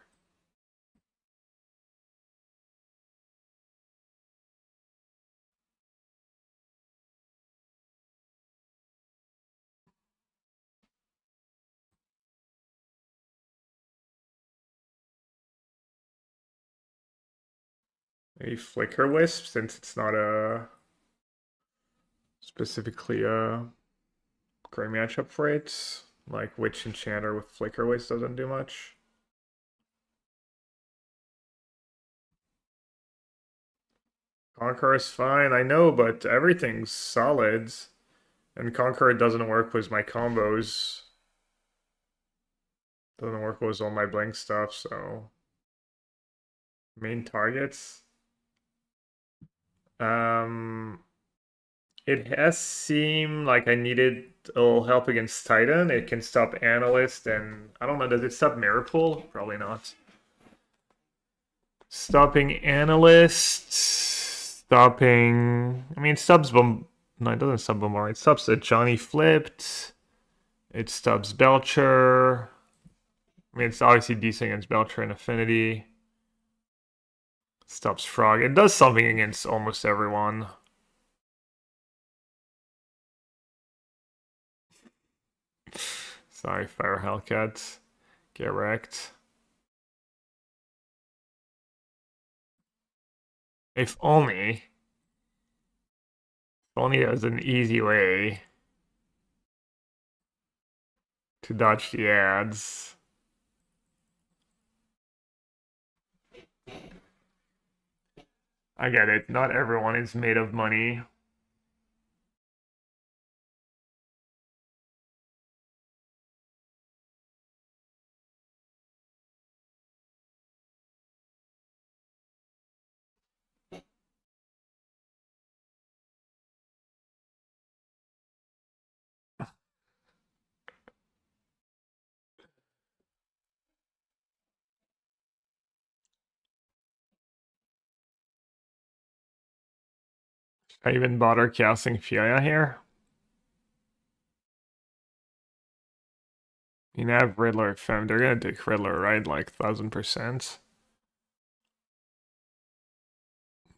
Maybe Flicker Wisp since it's not a Specifically, gray matchup for it. Like Witch Enchanter with Flicker Waste doesn't do much. Conqueror is fine, I know, but everything's solid. And Conqueror doesn't work with my combos. Doesn't work with all my blink stuff, so. Main targets. Um, it has seemed like I needed a little help against Titan. It can stop Analyst and I don't know, does it stop Mirror Pool? Probably not. Stopping Analyst, stopping. I mean, it stops Bomb. No, it doesn't stop Bombard. It stops the Johnny Flipped. It stops Belcher. I mean, it's obviously decent against Belcher and Affinity. Stops Frog. It does something against almost everyone. Sorry, Fire Hellcat. Get wrecked. If only. If only there was an easy way to dodge the ads. I get it. Not everyone is made of money. I even bother casting Filia here. You can have Riddler Fem. They're gonna take Riddler, right? Like 1000%.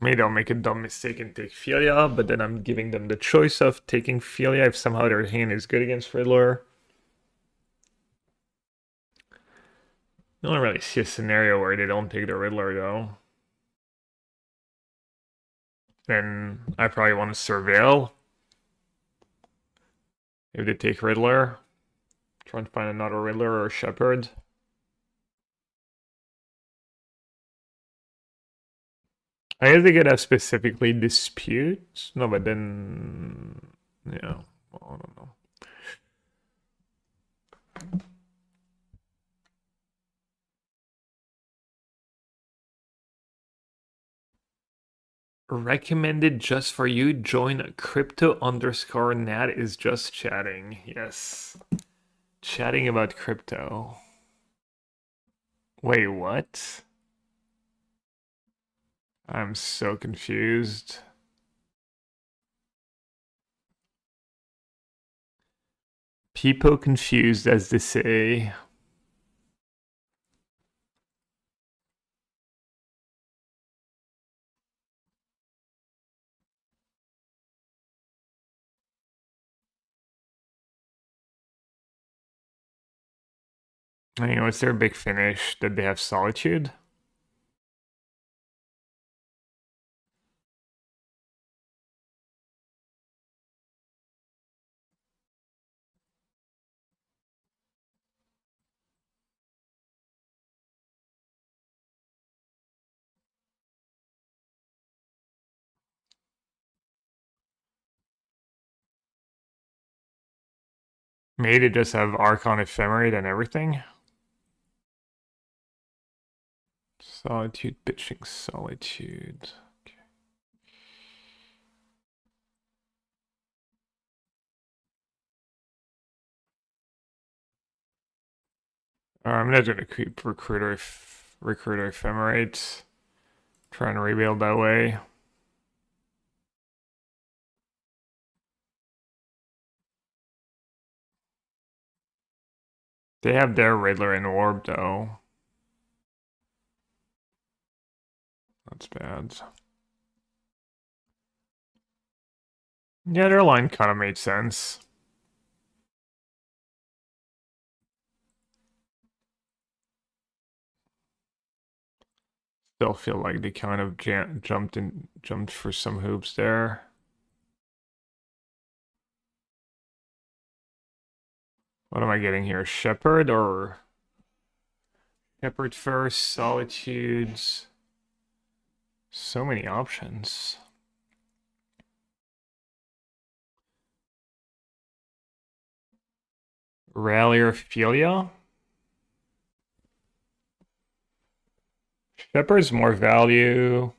Maybe they'll make a dumb mistake and take Filia, but then I'm giving them the choice of taking Filia if somehow their hand is good against Riddler. I don't really see a scenario where they don't take the Riddler though. Then I probably want to surveil. If they take Riddler, try and find another Riddler or Shepherd. I guess they could have specifically disputes. No, but then yeah, well, I don't know. Recommended just for you. Join crypto_nat is just chatting. Yes. Chatting about crypto. Wait, what? I'm so confused. People confused, as they say. I know, it's their big finish that they have Solitude. Maybe they just have Archon Ephemerate and everything. Solitude, pitching Solitude. Okay. I'm not gonna keep Recruiter Ephemerate. Trying to rebuild that way. They have their Riddler and Orb though. That's bad. Yeah, their line kind of made sense. Still feel like they kind of jumped for some hoops there. What am I getting here? Shepherd or Shepherd first, Solitudes? So many options. Rally or Ophelia? Shepherd's more value.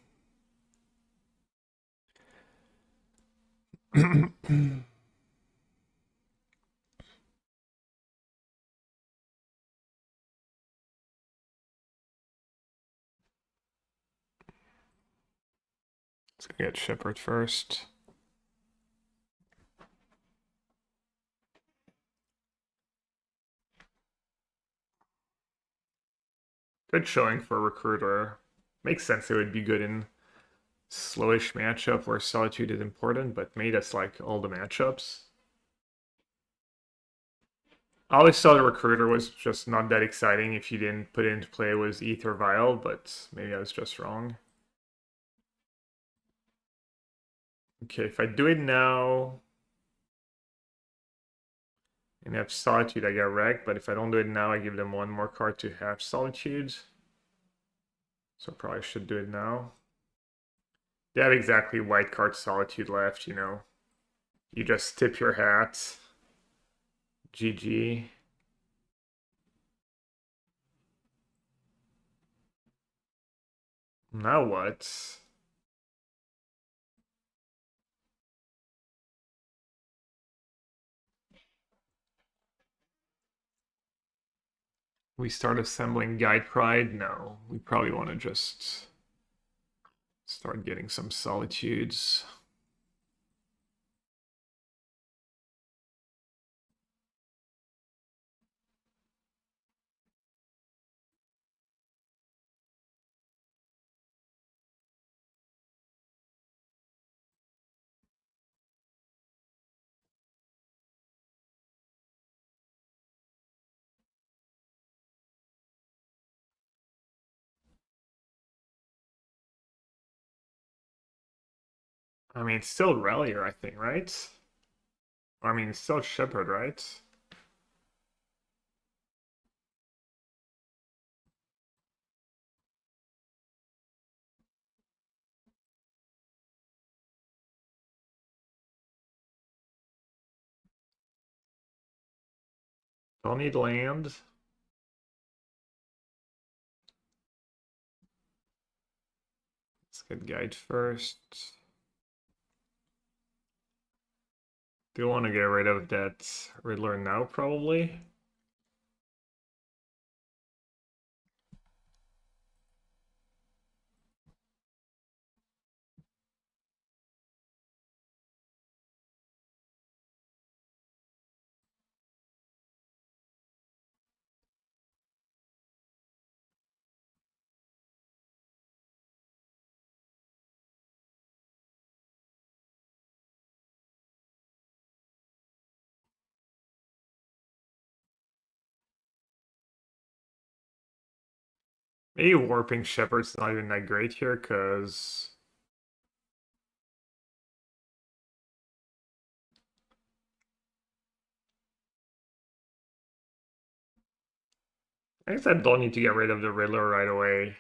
Let's get Shepherd first. Good showing for a recruiter. Makes sense it would be good in slowish matchup where Solitude is important, but made us like all the matchups. I always thought the recruiter was just not that exciting if you didn't put it into play with ETH or Vial, but maybe I was just wrong. Okay, if I do it now and have Solitude, I get wrecked, but if I don't do it now, I give them one more card to have Solitude. So probably should do it now. They have exactly white card Solitude left, you know. You just tip your hat. GG. Now what? We start assembling Guide Pride? No, we probably want to just start getting some Solitudes. I mean, it's still Relier, I think, right? I mean, it's still Shepherd, right? Don't need land. Let's get Guide first. Do want to get rid of that Riddler now, probably. Maybe Warping Shepherd's not even that great here, because I guess I don't need to get rid of the Riddler right away.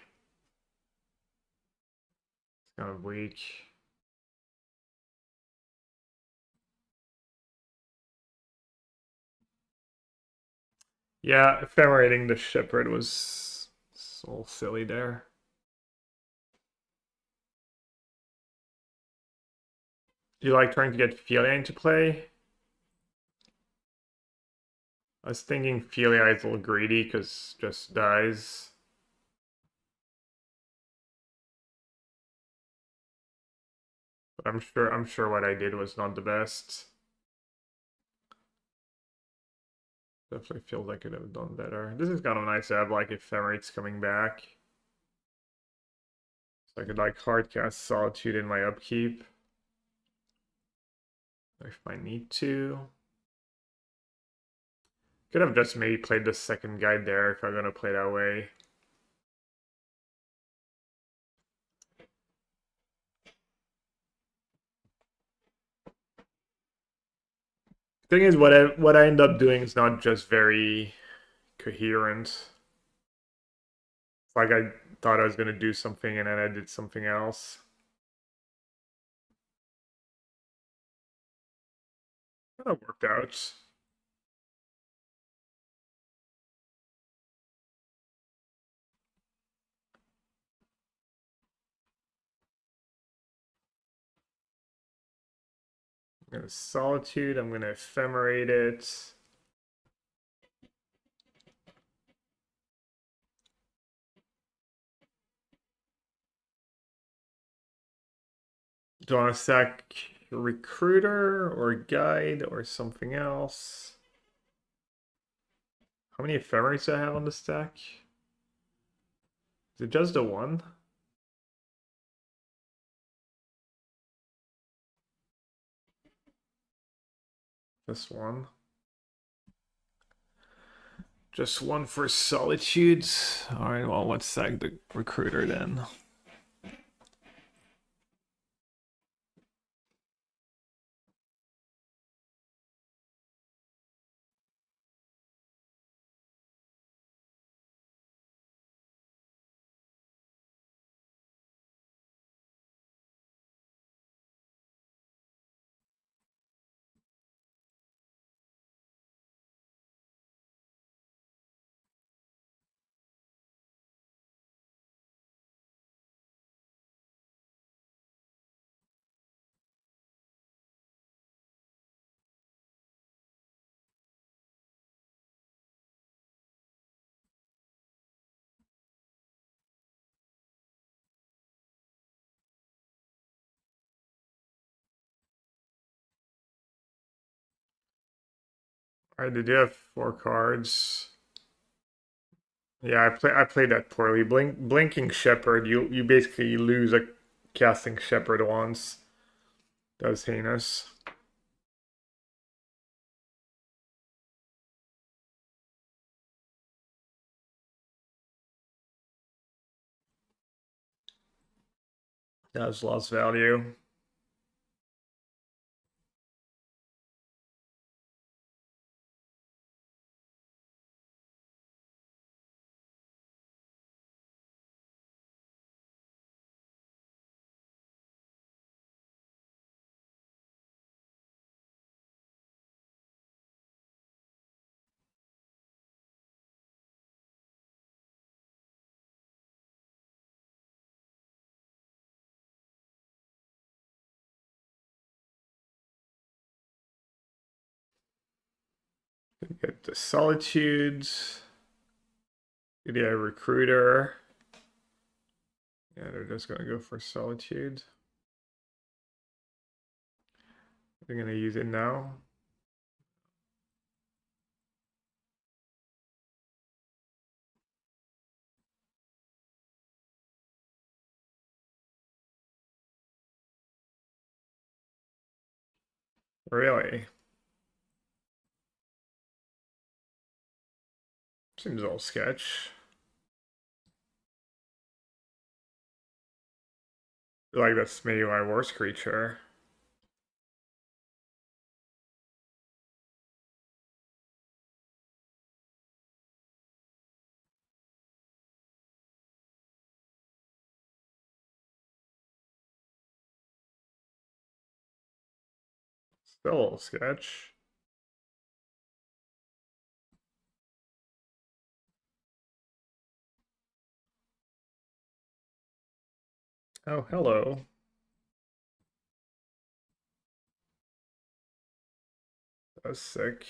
It's kind of weak. Yeah, ephemerate the Shepherd was so silly there. Do you like trying to get Philia into play? I was thinking Philia is a little greedy because just dies. But I'm sure what I did was not the best. Definitely feels like I could have done better. This is kind of nice to have like Ephemerate's coming back. So I could like hardcast Solitude in my upkeep. If I need to. Could have just maybe played the second guide there if I'm gonna play that way. Thing is, what I end up doing is not just very coherent. It's like I thought I was gonna do something and then I did something else. Kind of worked out. I'm gonna solitude. I'm gonna ephemerate it. Do I want to sack recruiter or guide or something else? How many ephemerates do I have on the stack? Is it just the one? This one. Just one for solitude. Alright, well, let's sack the recruiter then. Alright, did you have 4 cards? Yeah, I played that poorly. Blinking Shepherd, you basically lose a casting Shepherd once. That was heinous. That was lost value. Get the solitudes. Yeah, recruiter. Yeah, they're just gonna go for solitude. They're gonna use it now. Really? Seems all sketch. Like that's maybe my worst creature. Still all sketch. Oh, hello. That's sick.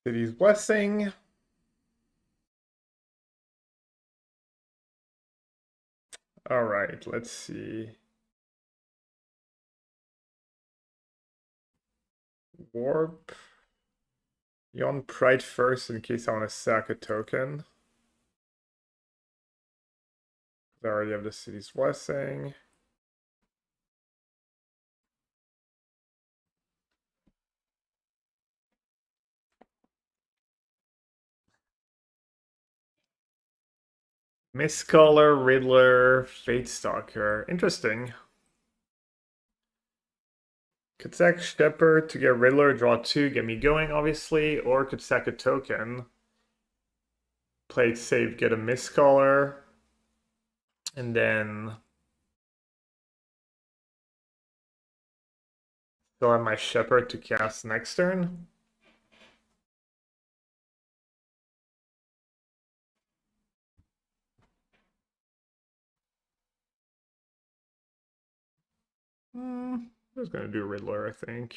City's Blessing. All right, let's see. Warp. You on Pride first in case I want to sack a token. I already have the City's Blessing. Mistcaller, Riddler, Fate Stalker. Interesting. Could sack Shepherd to get Riddler, draw 2, get me going, obviously, or could sack a token, play it safe, get a Mistcaller, and then still have my Shepherd to cast next turn. I was gonna do Riddler, I think.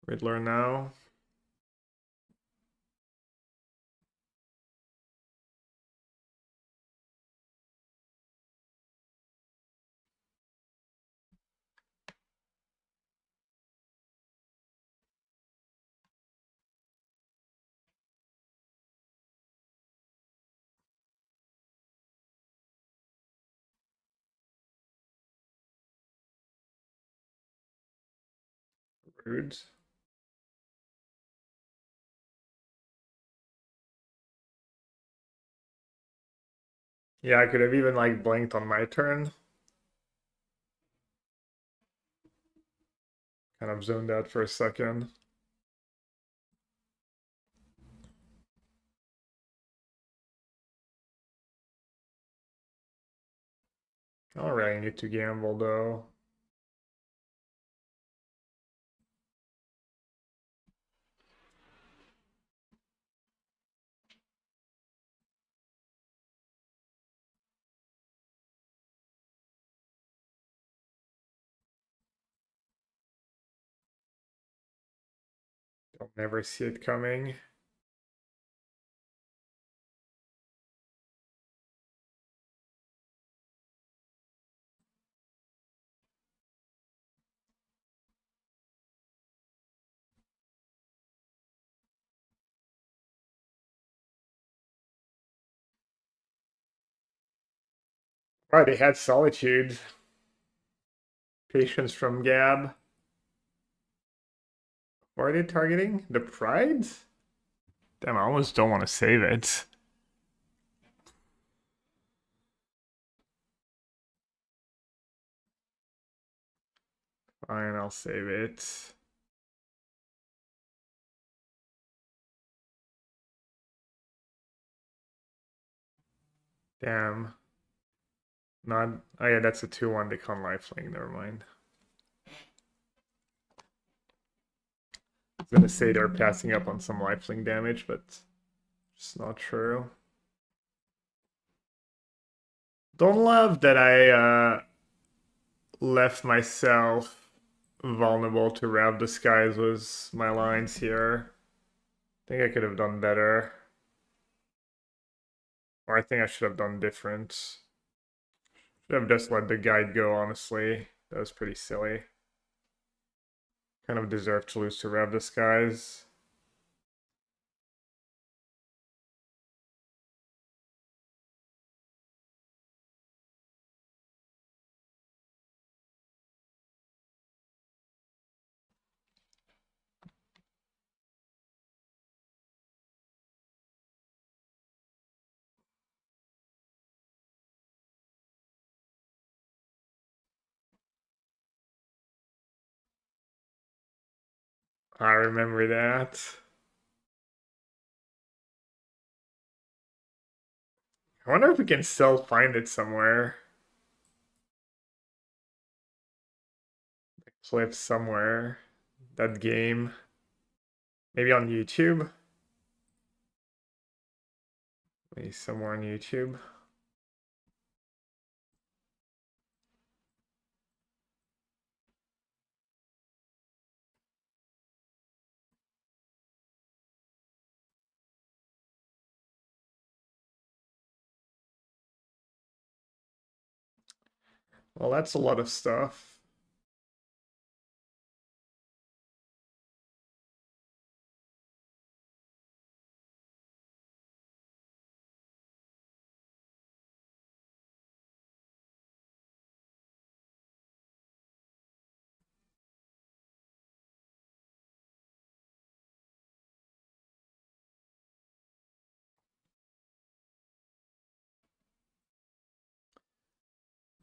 Riddler now. Rude. Yeah, I could have even like blinked on my turn. Kind of zoned out for a second. I don't really need to gamble though. I'll never see it coming. Oh, they had Solitude. Patience from Gab. What are they targeting? The Pride? Damn, I almost don't want to save it. Fine, I'll save it. Damn. Not. Oh, yeah, that's a 2-1 to con lifelink. Never mind. I was gonna say they're passing up on some lifelink damage, but it's not true. Don't love that I left myself vulnerable to Rav Disguise was my lines here. I think I could have done better. Or I think I should have done different. Should have just let the guide go, honestly. That was pretty silly. Kind of deserved to lose to Rav Disguise. I remember that. I wonder if we can still find it somewhere. Clips somewhere. That game. Maybe on YouTube. Maybe somewhere on YouTube. Well, that's a lot of stuff.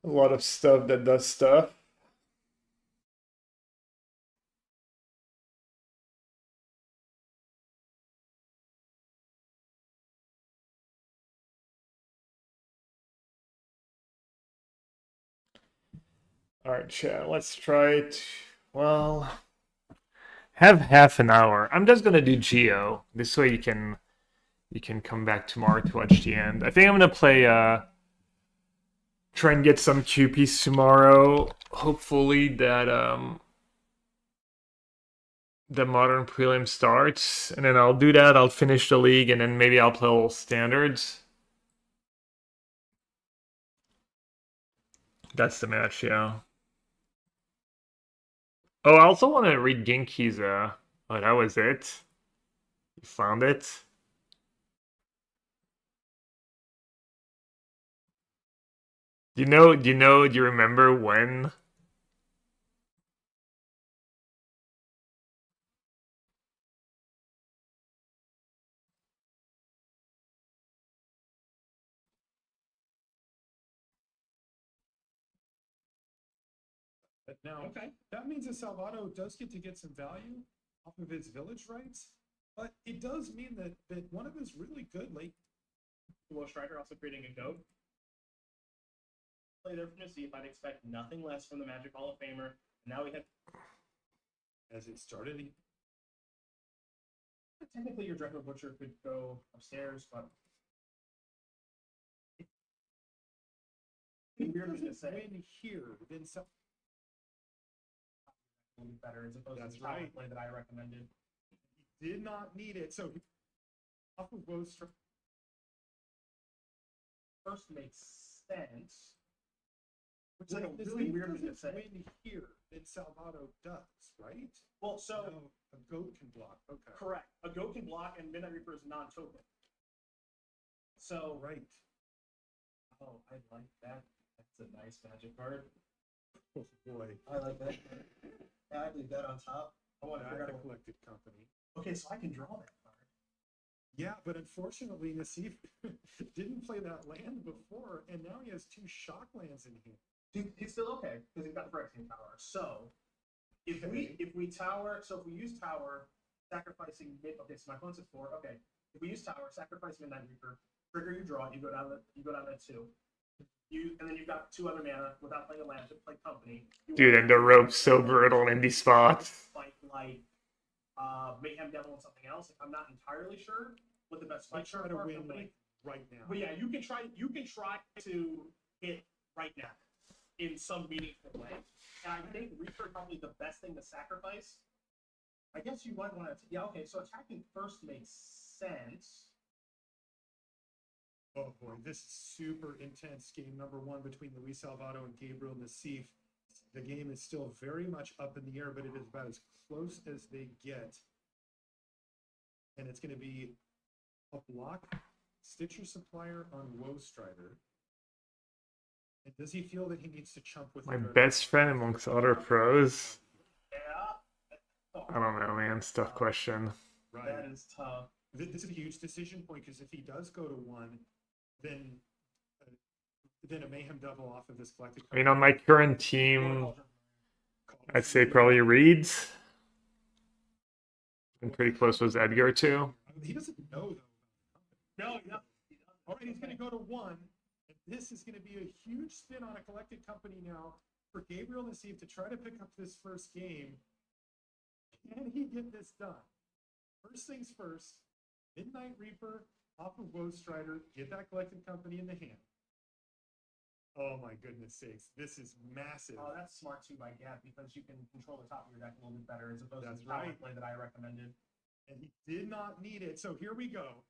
A lot of stuff that does stuff. All right, chat. Let's try it. Well, have half an hour. I'm just gonna do Geo. This way you can come back tomorrow to watch the end. I think I'm gonna play try and get some QPs tomorrow. Hopefully that the modern prelim starts, and then I'll do that. I'll finish the league, and then maybe I'll play all standards. That's the match, yeah. Oh, I also want to read Genki's. Oh, that was it. You found it. Do you remember when? But now, that means that Salvato does get some value off of his village rights, but it does mean that one of his really good late Dual Striker also creating a goat. Play there from Nasif. I'd expect nothing less from the Magic Hall of Famer. Now we have. as it started. Technically, your Dreadnought Butcher could go upstairs, but. Weird was gonna say. Win here, then some. A little bit better as opposed That's to the power right. play that I recommended. He did not need it, so off of Woe's First makes sense. Which is Wait, like, this really is weird was gonna doesn't say. win here than Salvato does, right? Well, so No, a goat can block. Okay. correct. A goat can block, and Midnight Reaper is non-token. So Right. oh, I like that. That's a nice Magic card. Oh boy. I like that. I leave that on top. I want to figure Not out. a collected company. Okay, so I can draw that card. Yeah, but unfortunately, Nasif didn't play that land before, and now he has 2 shock lands in here. He's still okay because he's got Phyrexian Tower. So if Okay. we tower, so if we use tower, sacrificing mid. Okay, so my opponent's at 4. Okay, if we use tower, sacrifice Midnight Reaper, trigger you draw, you go down to 2. And then you've got 2 other mana without playing a land to play company. Dude, and the rope's so brutal in these spots. Like Mayhem Devil and something else. If I'm not entirely sure what the best I fight try cards to are, win company. like right now. But yeah, you can try to hit right now in some meaningful way. And I think Reaper probably the best thing to sacrifice. I guess you might want to. Yeah, okay. So attacking first makes sense. Oh boy, this is super intense game number 1 between Luis Salvato and Gabriel Nassif. The game is still very much up in the air, but it is about as close as they get. And it's going to be a block Stitcher Supplier on Woe Strider. And does he feel that he needs to chump with My the best friend amongst other pros. Yeah. Oh, I don't know, man. It's a tough question. Right. that is tough. This is a huge decision point because if he does go to 1, then a Mayhem Devil off of this collected. I mean, on my current team, I'd say probably Reeds. And pretty close was Edgar too. He doesn't know though. No, no. All right, he's going to go to 1. And this is going to be a huge spin on a collected company now for Gabriel Nassif to try to pick up this first game. Can he get this done? First things first, Midnight Reaper off of Woe Strider, get that collected company in the hand. Oh my goodness sakes, this is massive. Oh, that's smart too by Gap because you can control the top of your deck a little bit better as opposed That's to the power right. play that I recommended. And he did not need it. So here we go.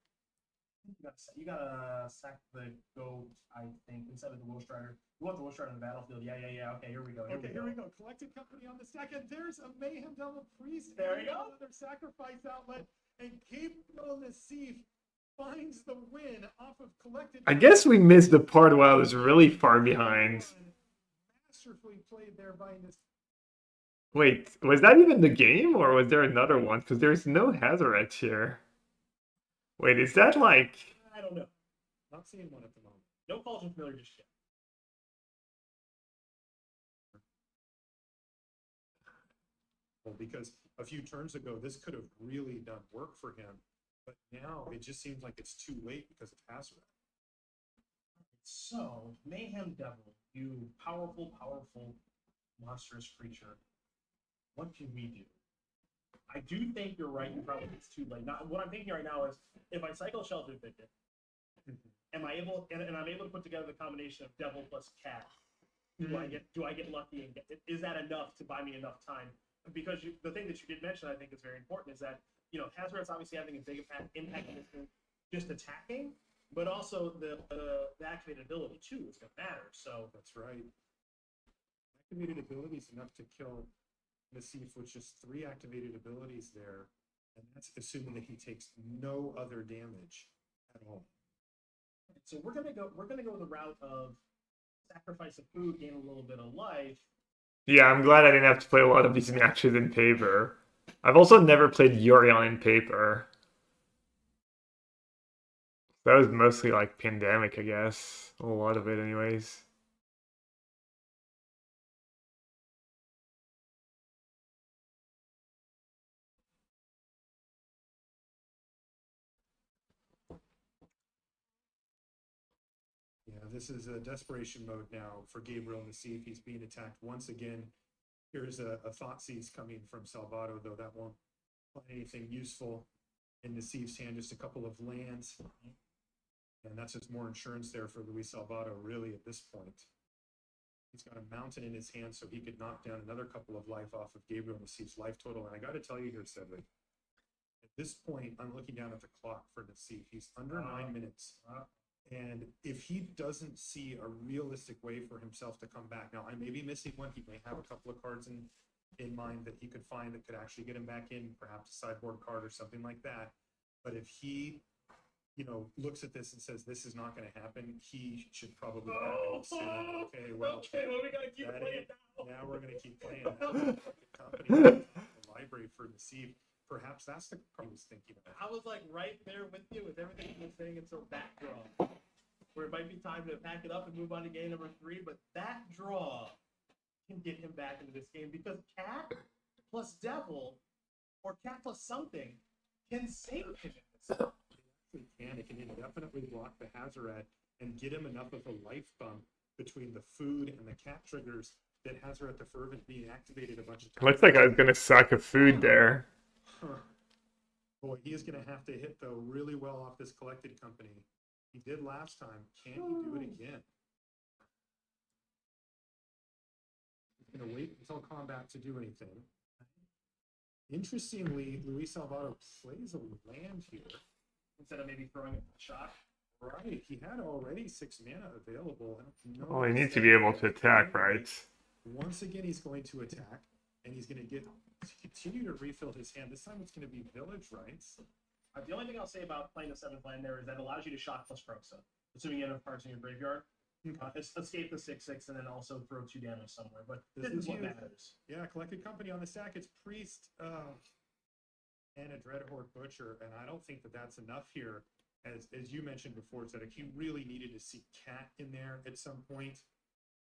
You gotta sack the goat, I think, instead of the Woe Strider. You want the Woe Strider on the battlefield. Yeah. Okay, here we go. Okay, here we go. Collected company on the stack, and there's a Mayhem Devil Priest. There and you go. Another sacrifice outlet, and Gabriel Nassif finds the win off of collected. I guess we missed the part where I was really far behind. Masterfully played there by this. Wait, was that even the game, or was there another one? Because there's no Hazaret here. Wait, is that like... I don't know. Not seeing one at the moment. No Cauldron Familiar just yet. because a few turns ago, this could have really done work for him. But now it just seems like it's too late because of Hazard. So, Mayhem Devil, you powerful, monstrous creature. What can we do? I do think you're right. Probably it's too late. Now, what I'm thinking right now is, if I cycle Shelter Victim, am I able and I'm able to put together the combination of Devil plus Cat? Do I get lucky and is that enough to buy me enough time? Because the thing that you did mention, I think, is very important, is that Hazaret's obviously having a big impact on this thing, just attacking, but also the activated ability too is going to matter. So That's right. Activated abilities enough to kill Nassif with just 3 activated abilities there, and that's assuming that he takes no other damage at all. so we're gonna go the route of sacrifice of food, gain a little bit of life. Yeah, I'm glad I didn't have to play a lot of these matches in paper. I've also never played Yorion in paper. That was mostly like Pandemic, I guess. A lot of it, anyways. Yeah, this is a desperation mode now for Gabriel Nassif. He's being attacked once again. Here's a Thoughtseize coming from Salvato, though that won't find anything useful. In Nassif's hand, just a couple of lands. And that's just more insurance there for Luis Salvato, really, at this point. He's got a mountain in his hand, so he could knock down another couple of life off of Gabriel Nassif's life total. And I got to tell you here, Cedric, at this point, I'm looking down at the clock for Nassif. He's under 9 minutes. And if he doesn't see a realistic way for himself to come back, now I may be missing one. He may have a couple of cards in mind that he could find that could actually get him back in, perhaps a sideboard card or something like that. But if he, looks at this and says, this is not going to happen, he should probably say, okay, well, we gotta keep playing now we're going to keep playing. Company, the library for Nassif. Perhaps that's the card I was thinking of. I was like right there with you with everything you were saying until that draw, where it might be time to pack it up and move on to game number 3. But that draw can get him back into this game because Cat plus Devil or Cat plus something can save him in this. It can indefinitely block the Hazaret and get him enough of a life bump between the food and the cat triggers that Hazaret the Fervent being activated a bunch of times. Looks like I was gonna suck a food there. Boy, he is going to have to hit, though, really well off this collected company. He did last time. Can he do it again? He's going to wait until combat to do anything. Interestingly, Luis Salvato plays a land here. Instead of maybe throwing a shot. Right, he had already 6 mana available. Well, he needs to be able to attack, right? Once again, he's going to attack, and he's going to continue to refill his hand. This time it's going to be Village Rites. The only thing I'll say about playing the 7th land there is that it allows you to shock plus Kroxa, assuming you have enough cards in your graveyard. Escape the 6/6 and then also throw 2 damage somewhere. But this is what matters. Yeah, collected company on the stack. It's Priest and a Dreadhorde Butcher, and I don't think that that's enough here. As you mentioned before, Zedek, he really needed to see Cat in there at some point.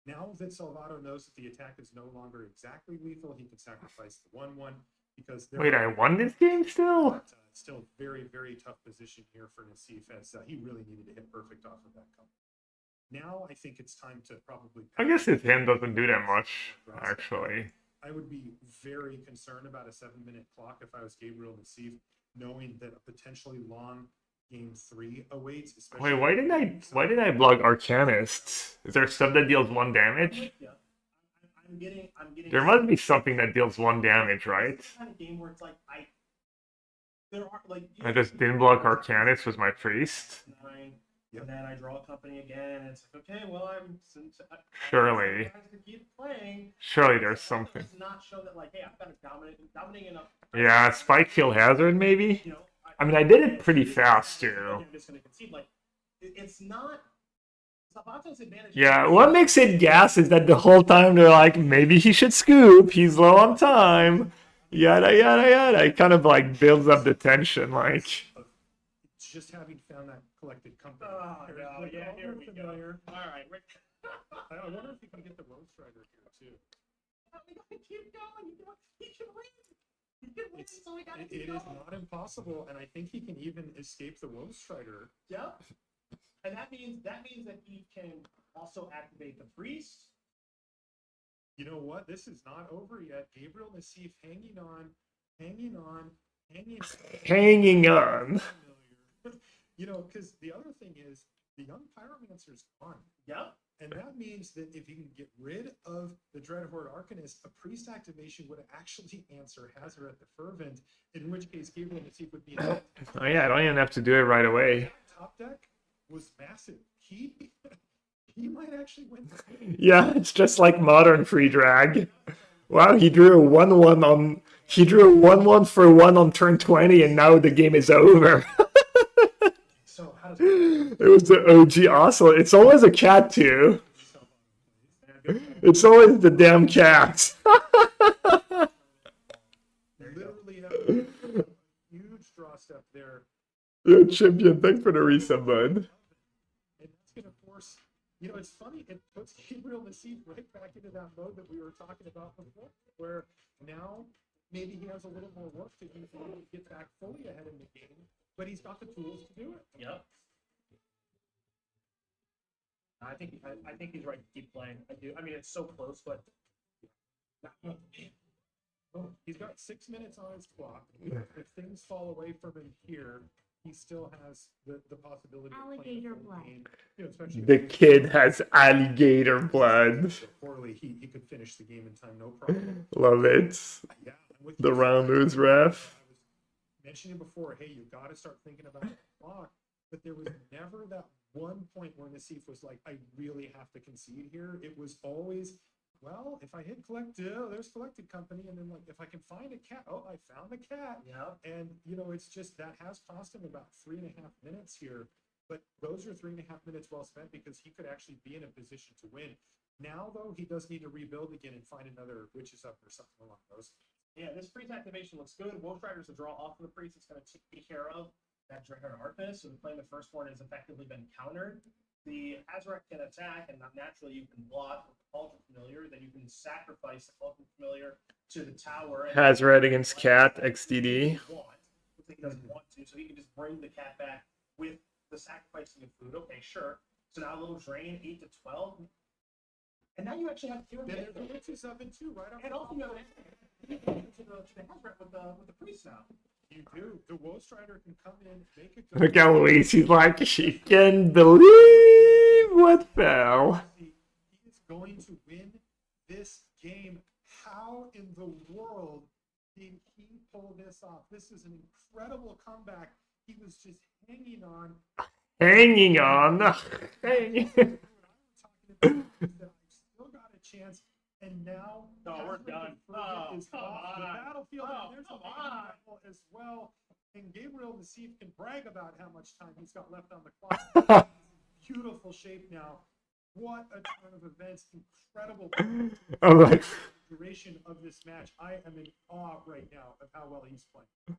Now that Salvato knows that the attack is no longer exactly lethal, he can sacrifice the 1/1 because Wait, I won this game still? But, still very, very tough position here for Nassif as he really needed to hit perfect off of that company. Now I think it's time to probably. I guess his hand doesn't do that much, actually. I would be very concerned about a 7-minute clock if I was Gabriel Nassif, knowing that a potentially long game 3 awaits. Wait, why did I block Arcanist? Is there stuff that deals 1 damage? Yeah. I'm getting. There must be something that deals 1 damage, right? It's kind of game where it's like there are like. I just didn't block Arcanist with my priest. 9, Yep. and then I draw a company again, and it's like, okay, well, Surely. to keep playing. Surely there's something. Does not show that, like, hey, I've got a dominating enough. Yeah, Spike Kill Hazard, maybe? You know, I mean, I did it pretty fast, too. I'm just going to concede. Like, it's not. Savato's advantage. Yeah, what makes it gas is that the whole time they're like, maybe he should scoop, he's low on time, yada, yada, yada. It kind of, like, builds up the tension, like... Just having found that collected company. Oh, no, yeah, here we go. Familiar. All right. I wonder if you can get the Road Strider here, too. We gotta keep going. He can win. He can win. So we gotta It keep is going. not impossible, and I think he can even escape the Woe Strider. Yep. And that means that he can also activate the priest. You know what? This is not over yet. Gabriel Nassif hanging on, hanging on, hanging on. Hanging on. You know, because the other thing is the young pyromancer's gone. Yep. And that means that if you can get rid of the Dreadhorde Arcanist, a priest activation would actually answer Hazaret the Fervent, in which case Gabriel Nassif would be in Oh yeah, I don't even have to do it right away. top deck was massive. He might actually win. Yeah, it's just like modern free drag. Wow, he drew a 1-1 on. He drew a 1-1 for 1 on turn 20, and now the game is over. So how does It was the OG Oslo. It's always a cat too. It's always the damn cat. Literally have a huge draw step there. Yo, champion, thanks for the resub, bud. And that's going to force, you know, it's funny, it puts Gabriel Nassif right back into that mode that we were talking about before, where now maybe he has a little more work to do to get back fully ahead in the game, but he's got the tools to do it. Yep. I think he's right to keep playing. I do. I mean, it's so close, but Oh, he's got 6 minutes on his clock. If things fall away from him here, he still has the possibility of playing Alligator the full blood. game. You know, especially The if kid has alligator blood. so poorly, he could finish the game in time, no problem. Love it. Yeah, I'm with The you. rounders ref. I was mentioning before, hey, you got to start thinking about the clock, but there was never that one point where Nassif was like, I really have to concede here. It was always, well, if I hit collect, there's collected company, and then like if I can find a cat, oh, I found the cat. yeah. And you know, it's just that has cost him about 3.5 minutes here. But those are 3.5 minutes well spent because he could actually be in a position to win. Now, though, he does need to rebuild again and find another Witches Up or something along those. Yeah, this priest activation looks good. Wolf Rider's a draw off of the priest. It's going to take care of that Dreadhorde Arcanist. So the playing the first one has effectively been countered. The Hazaret can attack, and naturally you can block with the Cauldron Familiar. Then you can sacrifice the Cauldron Familiar to the tower. And Hazaret against cat, XDD. Looks like he doesn't want to, so he can just bring the cat back with the sacrificing of food. Okay, sure. So now a little drain, 8 to 12. And now you actually have to Then there's the Witches Up in two, right? and also you have to the Hazaret with the priest now. You do. The Woe Strider can come in, make a Look at Louise. He's like, she can believe what fell. He is going to win this game. How in the world did he pull this off? This is an incredible comeback. He was just hanging on. Hanging on. Hanging. Talking about is that I've still got a chance, and now No, we're Hazard done. Fervent Oh, is come off the on. battlefield. Oh, and there's a come big on. battle as well. And Gabriel Nassif can brag about how much time he's got left on the clock. Beautiful shape now. What a turn of events! Incredible I'm like, duration of this match. I am in awe right now of how well he's playing.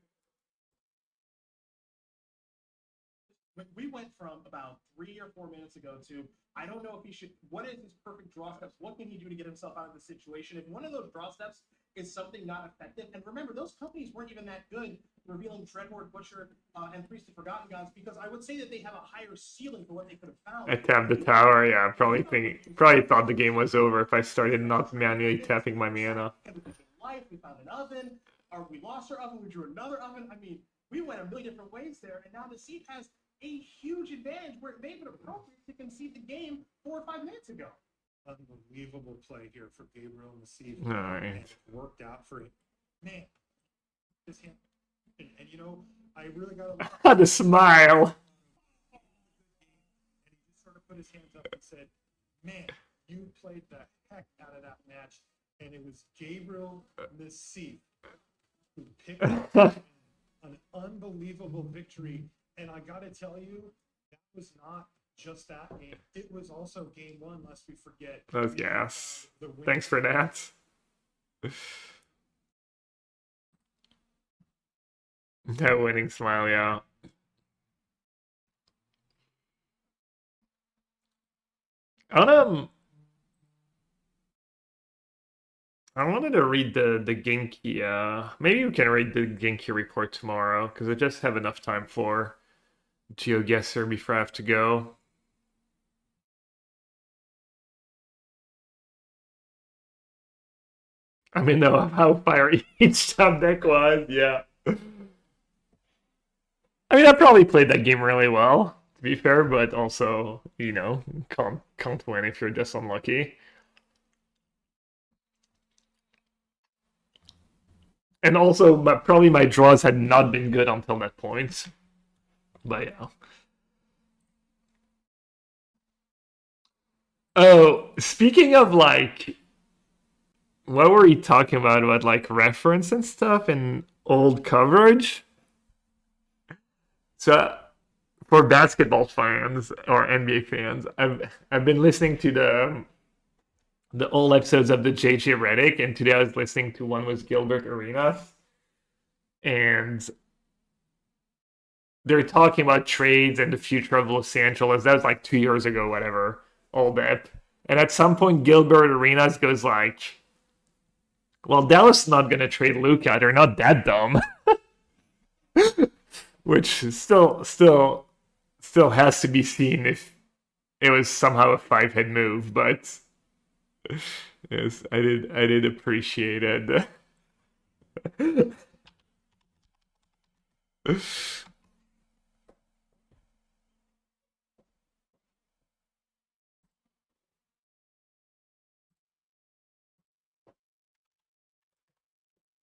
We went from about 3 or 4 minutes ago to I don't know if he should. What is his perfect draw steps? What can he do to get himself out of the situation? If one of those draw steps is something not effective, and remember, those companies weren't even that good revealing Dreadhorde, Butcher, and Priest of Forgotten Gods because I would say that they have a higher ceiling for what they could have found. I tapped the tower. Yeah, probably thought the game was over if I started not manually tapping my mana. Life, we found an oven, or we lost our oven, we drew another oven. I mean, we went a million different ways there, and now the seed has a huge advantage where it may have been appropriate to concede the game 4 or 5 minutes ago. Unbelievable play here for Gabriel Nassif. All right. And it worked out for him. Man, his hand. And you know, I really got to. The smile. And he just sort of put his hands up and said, man, you played the heck out of that match. And it was Gabriel Nassif who picked up an unbelievable victory. And I got to tell you, that was not just that game. It was also game one, lest we forget. That was gas. The win. Thanks for that. That winning smile, yeah. On I wanted to read the Genki. Maybe we can read the Genki report tomorrow because I just have enough time for GeoGuessr before I have to go. I mean, know how fiery each top deck was. Yeah. I mean, I probably played that game really well, to be fair, but also, can't win if you're just unlucky. And also, probably my draws had not been good until that point. But yeah. Oh, speaking of like, what were we talking about like reference and stuff and old coverage? So for basketball fans or NBA fans, I've been listening to the old episodes of the JJ Redick, and today I was listening to one with Gilbert Arenas, and they're talking about trades and the future of Los Angeles. That was like 2 years ago, whatever, old ep. And at some point, Gilbert Arenas goes like, "Well, Dallas is not gonna trade Luka. They're not that dumb," which still has to be seen if it was somehow a five-head move, but yes, I did appreciate it.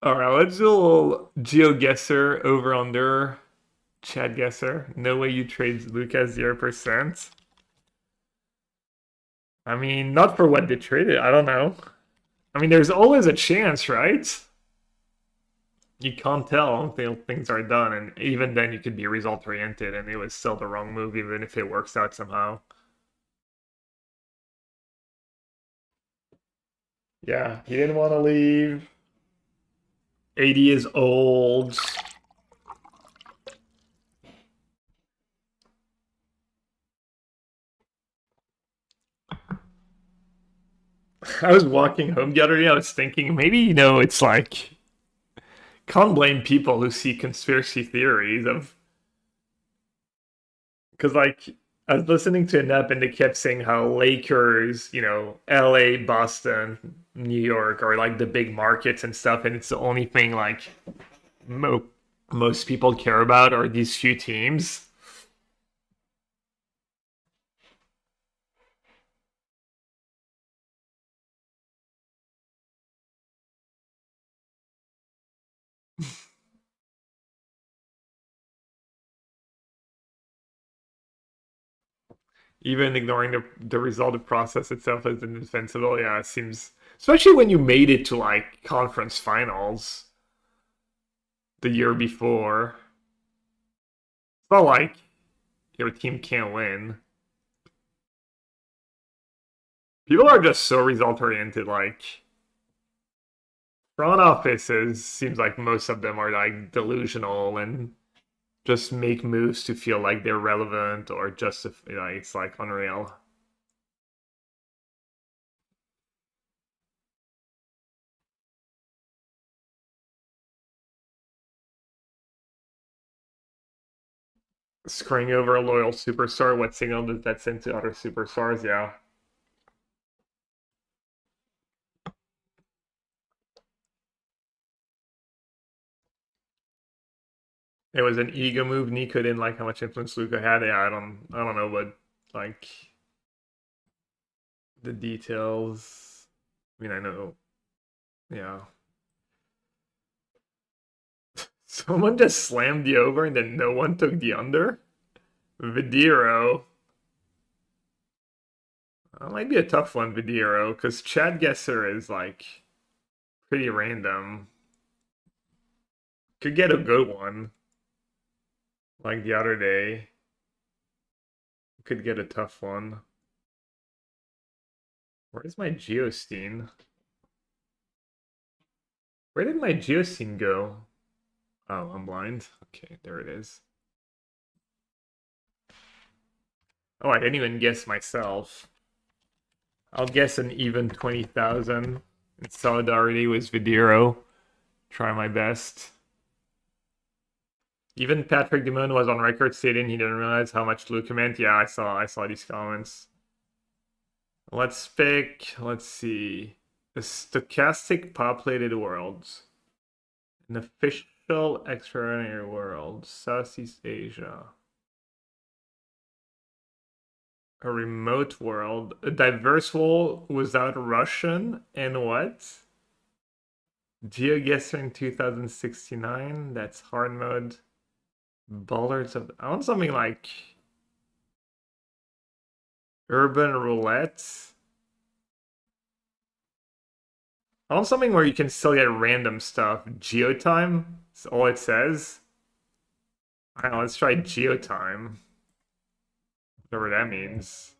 All right, let's do a little GeoGuessr over under. Chad Guesser. No way you trade Luca 0%. I mean, not for what they traded. I don't know. I mean, there's always a chance, right? You can't tell until things are done, and even then, you could be result oriented, and it was still the wrong move, even if it works out somehow. Yeah, he didn't want to leave. 80 is old. I was walking home the other day. I was thinking maybe, it's like, can't blame people who see conspiracy theories of, because like I was listening to an app and they kept saying how Lakers, LA, Boston, New York are like the big markets and stuff, and it's the only thing like mo- most people care about are these few teams. Even ignoring the result of process itself as indefensible, yeah, it seems, especially when you made it to like conference finals the year before. It's not like your team can't win. People are just so result oriented, like front offices seems like most of them are like delusional and just make moves to feel like they're relevant or justify, like it's like unreal. Screwing over a loyal superstar, what signal does that send to other superstars? Yeah. It was an ego move. Nico didn't like how much influence Luca had. Yeah, I don't know, but like the details. I mean, I know. Yeah. Someone just slammed the over and then no one took the under? Vidiro. That might be a tough one, Vidiro, because Chad Gesser is like pretty random. Could get a good one. Like the other day. Could get a tough one. Where's my Geosteen? Where did my Geosteen go? Oh, I'm blind. Okay, there it is. Oh, I didn't even guess myself. I'll guess an even 20,000 In solidarity with Vidiro. Try my best. Even Patrick Demon was on record stating he didn't realize how much Luca meant. Yeah, I saw these comments. Let's pick, let's see. The stochastic populated worlds. An official extraordinary world. Southeast Asia. A remote world. A diverse world without Russian and what? GeoGuessr 2069. That's hard mode. Bollards of. I want something like Urban Roulette. I want something where you can still get random stuff. Geotime. That's all it says. I don't know, let's try Geotime. Whatever that means.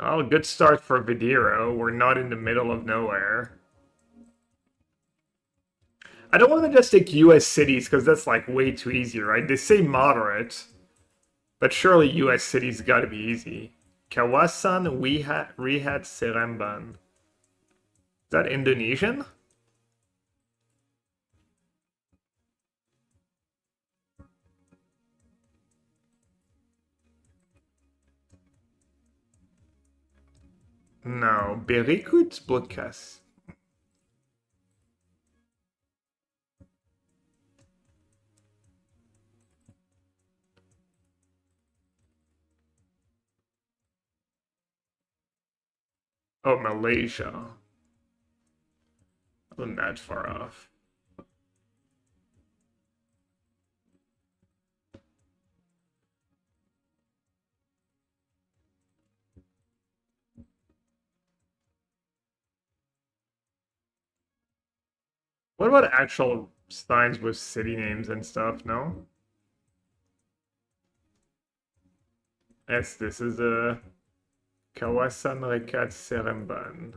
Oh, good start for Vidiro. We're not in the middle of nowhere. I don't want to just take US cities because that's like way too easy, right? They say moderate, but surely US cities gotta be easy. Kawasan Rihat Seremban. Is that Indonesian? No, Berikut Blokas. Oh, Malaysia. Wasn't that far off. What about actual signs with city names and stuff? No? Yes, this is a Kawasan Rekat Seremban.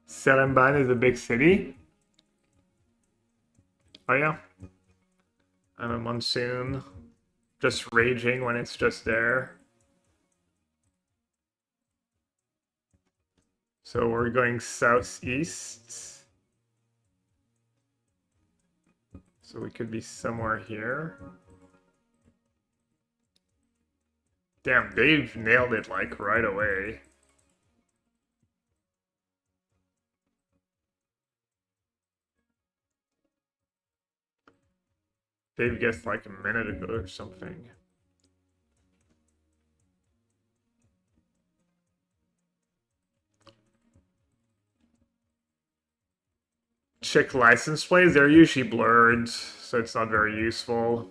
Seremban is a big city. Oh yeah. And a monsoon. Just raging when it's just there. So we're going southeast. So we could be somewhere here. Damn, they've nailed it like right away. Dave guessed like a minute ago or something. Check license plates, they're usually blurred, so it's not very useful.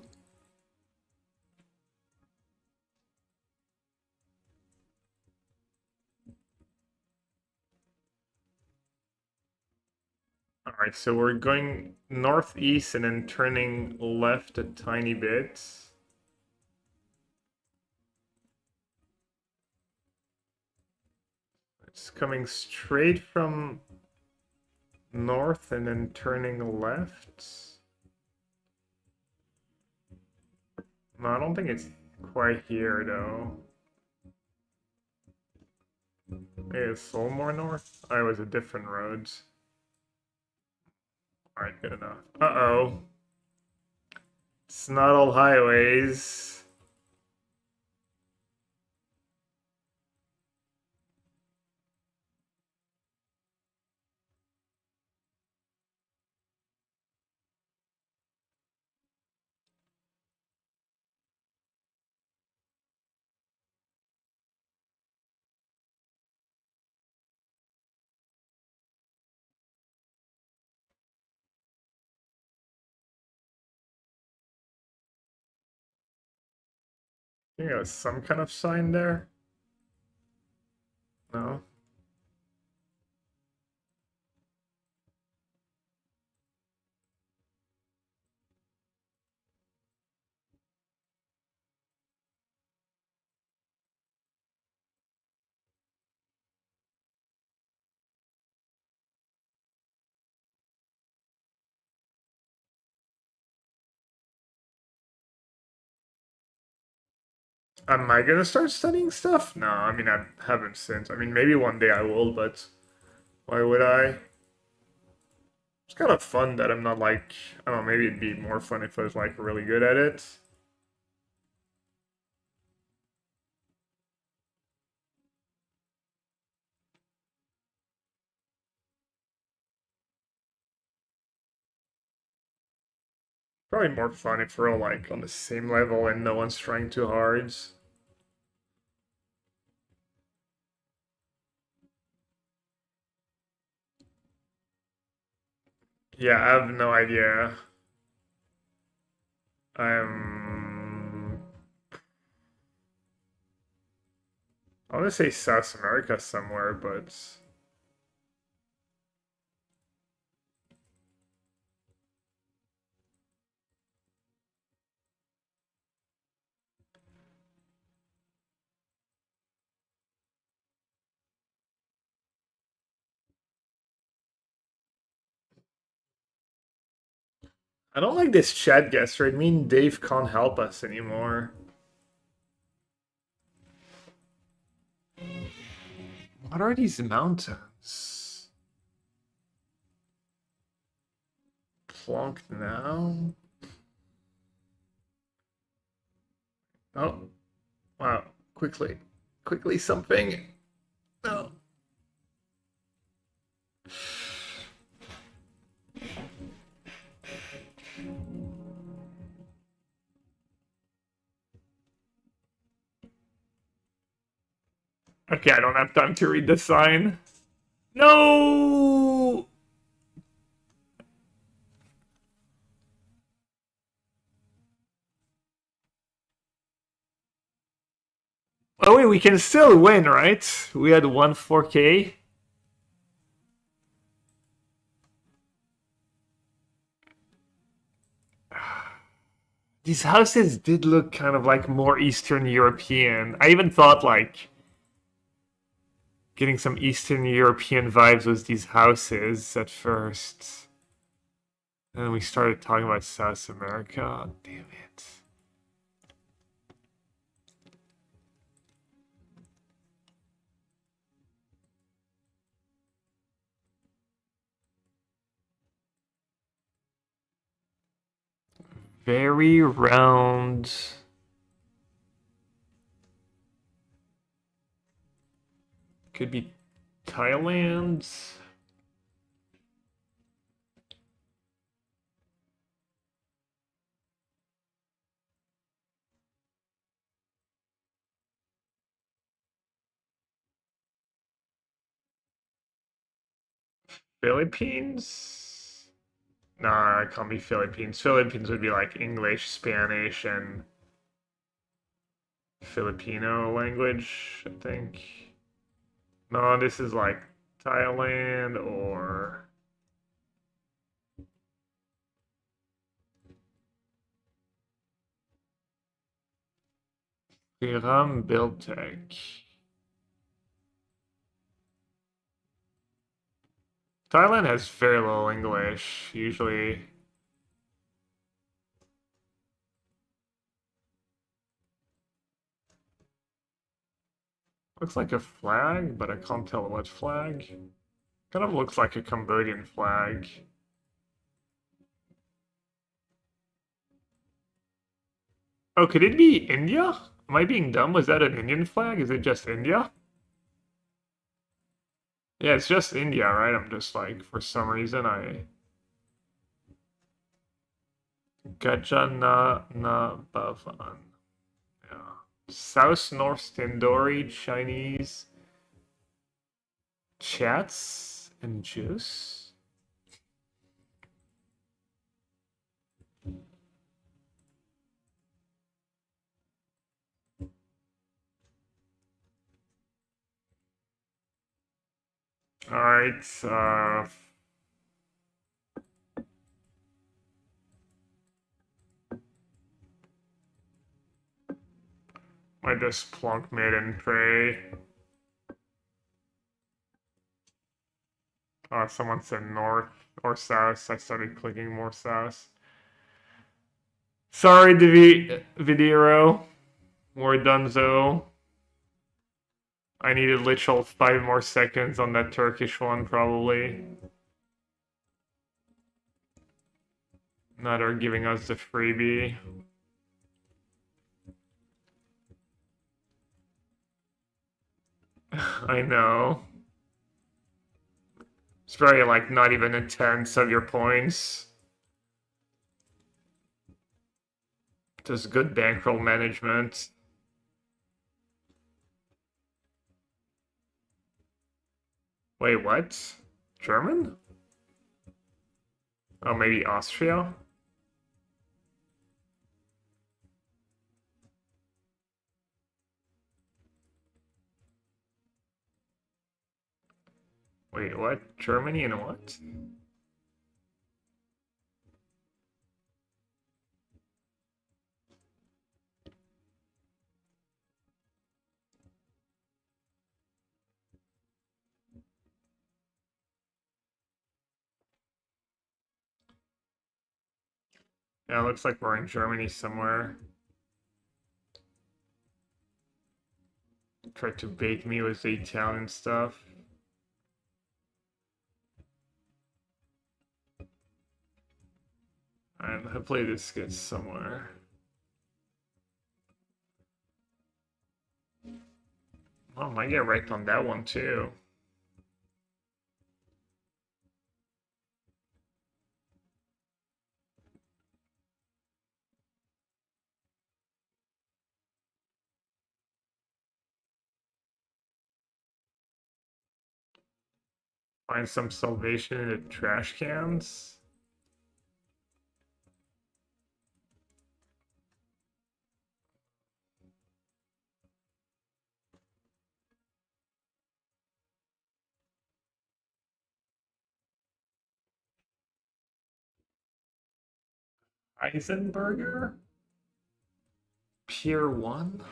Alright, so we're going northeast and then turning left a tiny bit. It's coming straight from north and then turning left. No, I don't think it's quite here though. Maybe it's a little more north? Oh, it was a different road. Alright, good enough. Uh-oh. It's not all highways. I think there's some kind of sign there. No? Am I gonna start studying stuff? No, I mean, I haven't since. I mean, maybe one day I will, but why would I? It's kind of fun that I'm not like, I don't know, maybe it'd be more fun if I was like really good at it. Probably more fun if we're all like on the same level and no one's trying too hard. Yeah, I have no idea. I'm. I want to say South America somewhere, but I don't like this chat guesser. It means Dave can't help us anymore. What are these mountains? Plonk now? Oh, wow. Quickly. Quickly something. No. Okay, I don't have time to read the sign. No! Oh wait, we can still win, right? We had 1 4K. These houses did look kind of like more Eastern European. I even thought like getting some Eastern European vibes was these houses at first. And then we started talking about South America. Damn it. Very round. Could be Thailand. Philippines? Nah, it can't be Philippines. Philippines would be like English, Spanish, and Filipino language, I think. No, this is like Thailand or Iran Birthting. Thailand has very little English, usually. Looks like a flag, but I can't tell what flag. Kind of looks like a Cambodian flag. Oh, could it be India? Am I being dumb? Was that an Indian flag? Is it just India? Yeah, it's just India, right? I'm just like, for some reason, I... Gajana na Bhavan. Yeah. South North Tandoori Chinese chats and juice. All right. I just plunk mid and pray. Someone said north or south. I started clicking more south. Sorry, Vidiro. We're done, though. I needed literal 5 more seconds on that Turkish one, probably. Now they're giving us the freebie. I know. It's very, like, not even a tenth of your points. Just good bankroll management. Wait, what? German? Oh, maybe Austria? Wait, what? Germany and what? Yeah, it looks like we're in Germany somewhere. Tried to bait me with the Italian stuff. And hopefully this gets somewhere. Oh, might get right on that one too. Find some salvation in the trash cans. Eisenberger? Pier 1?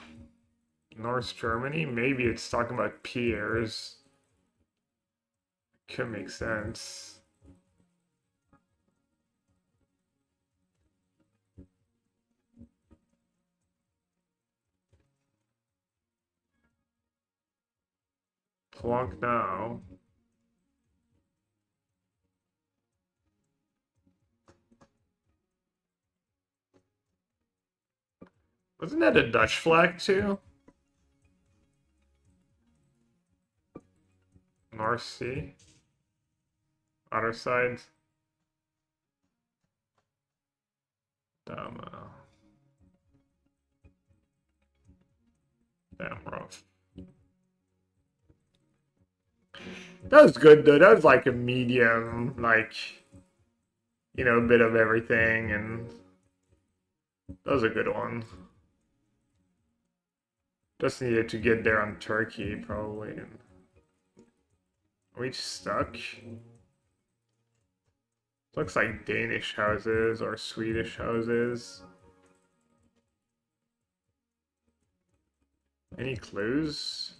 North Germany? Maybe it's talking about piers. Could make sense. Plonk now. Wasn't that a Dutch flag too? North Sea? Other side? Damn, damn rough. That was good though. That was like a medium, like, you know, a bit of everything, and that was a good one. Just needed to get there on Turkey, probably. And are we stuck? Looks like Danish houses or Swedish houses. Any clues?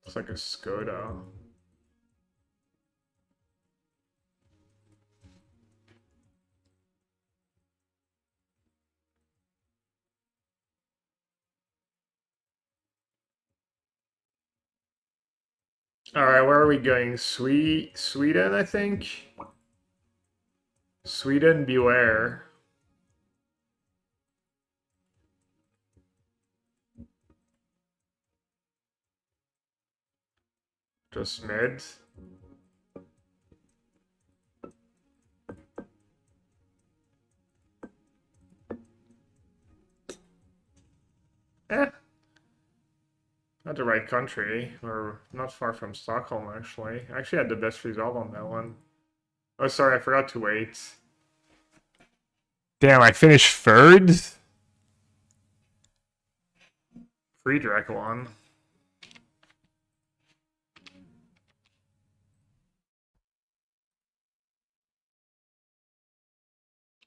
Looks like a Skoda. Alright, where are we going? Sweden, I think? Sweden, beware. Just mid. Eh. Not the right country. We're not far from Stockholm, actually. I actually had the best result on that one. Oh, sorry, I forgot to wait. Damn, I finished third? Friedrich won.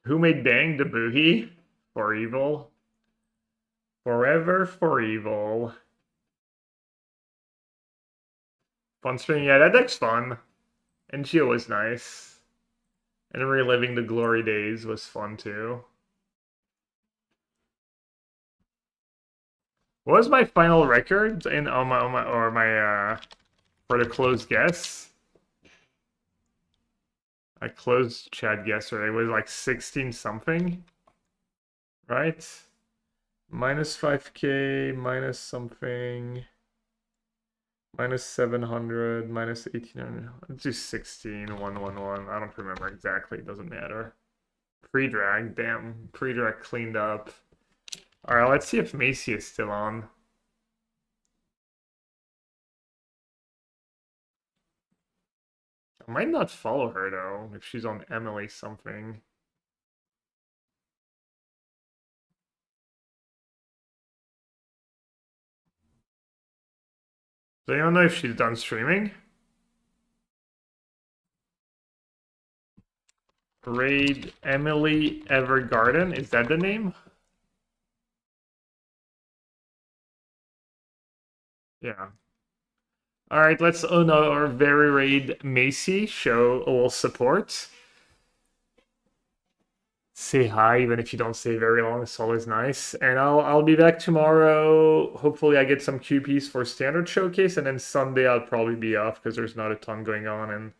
Who made Bang the Boogie? For Evil. Forever for Evil. Fun string, yeah, that deck's fun. And Geo was nice. And reliving the glory days was fun too. What was my final record in on my for the closed guess? I closed chat yesterday. It was like 16 something, right? Minus 5k, minus something, minus 700, minus 1800. Let's do 16, 111. I don't remember exactly. It doesn't matter. Pre-drag, damn. Pre-drag cleaned up. Alright, let's see if Macy is still on. I might not follow her though, if she's on Emily something. So I don't know if she's done streaming. Raid Emily Evergarden, is that the name? Yeah. Alright, let's honor our very raid Macy, show all support. Say hi, even if you don't stay very long, it's always nice. And I'll be back tomorrow. Hopefully I get some QPs for standard showcase, and then Sunday I'll probably be off because there's not a ton going on, and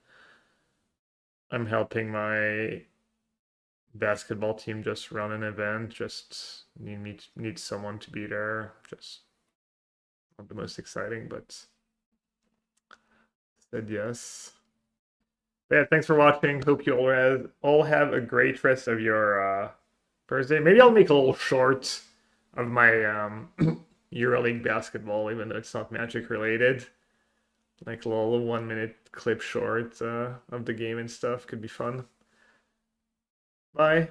I'm helping my basketball team just run an event. Just need someone to be there. Just not the most exciting, but said yes. But yeah, thanks for watching. Hope you all have a great rest of your Thursday. Maybe I'll make a little short of my EuroLeague basketball, even though it's not Magic related. Like a little 1-minute clip short of the game and stuff could be fun. Bye.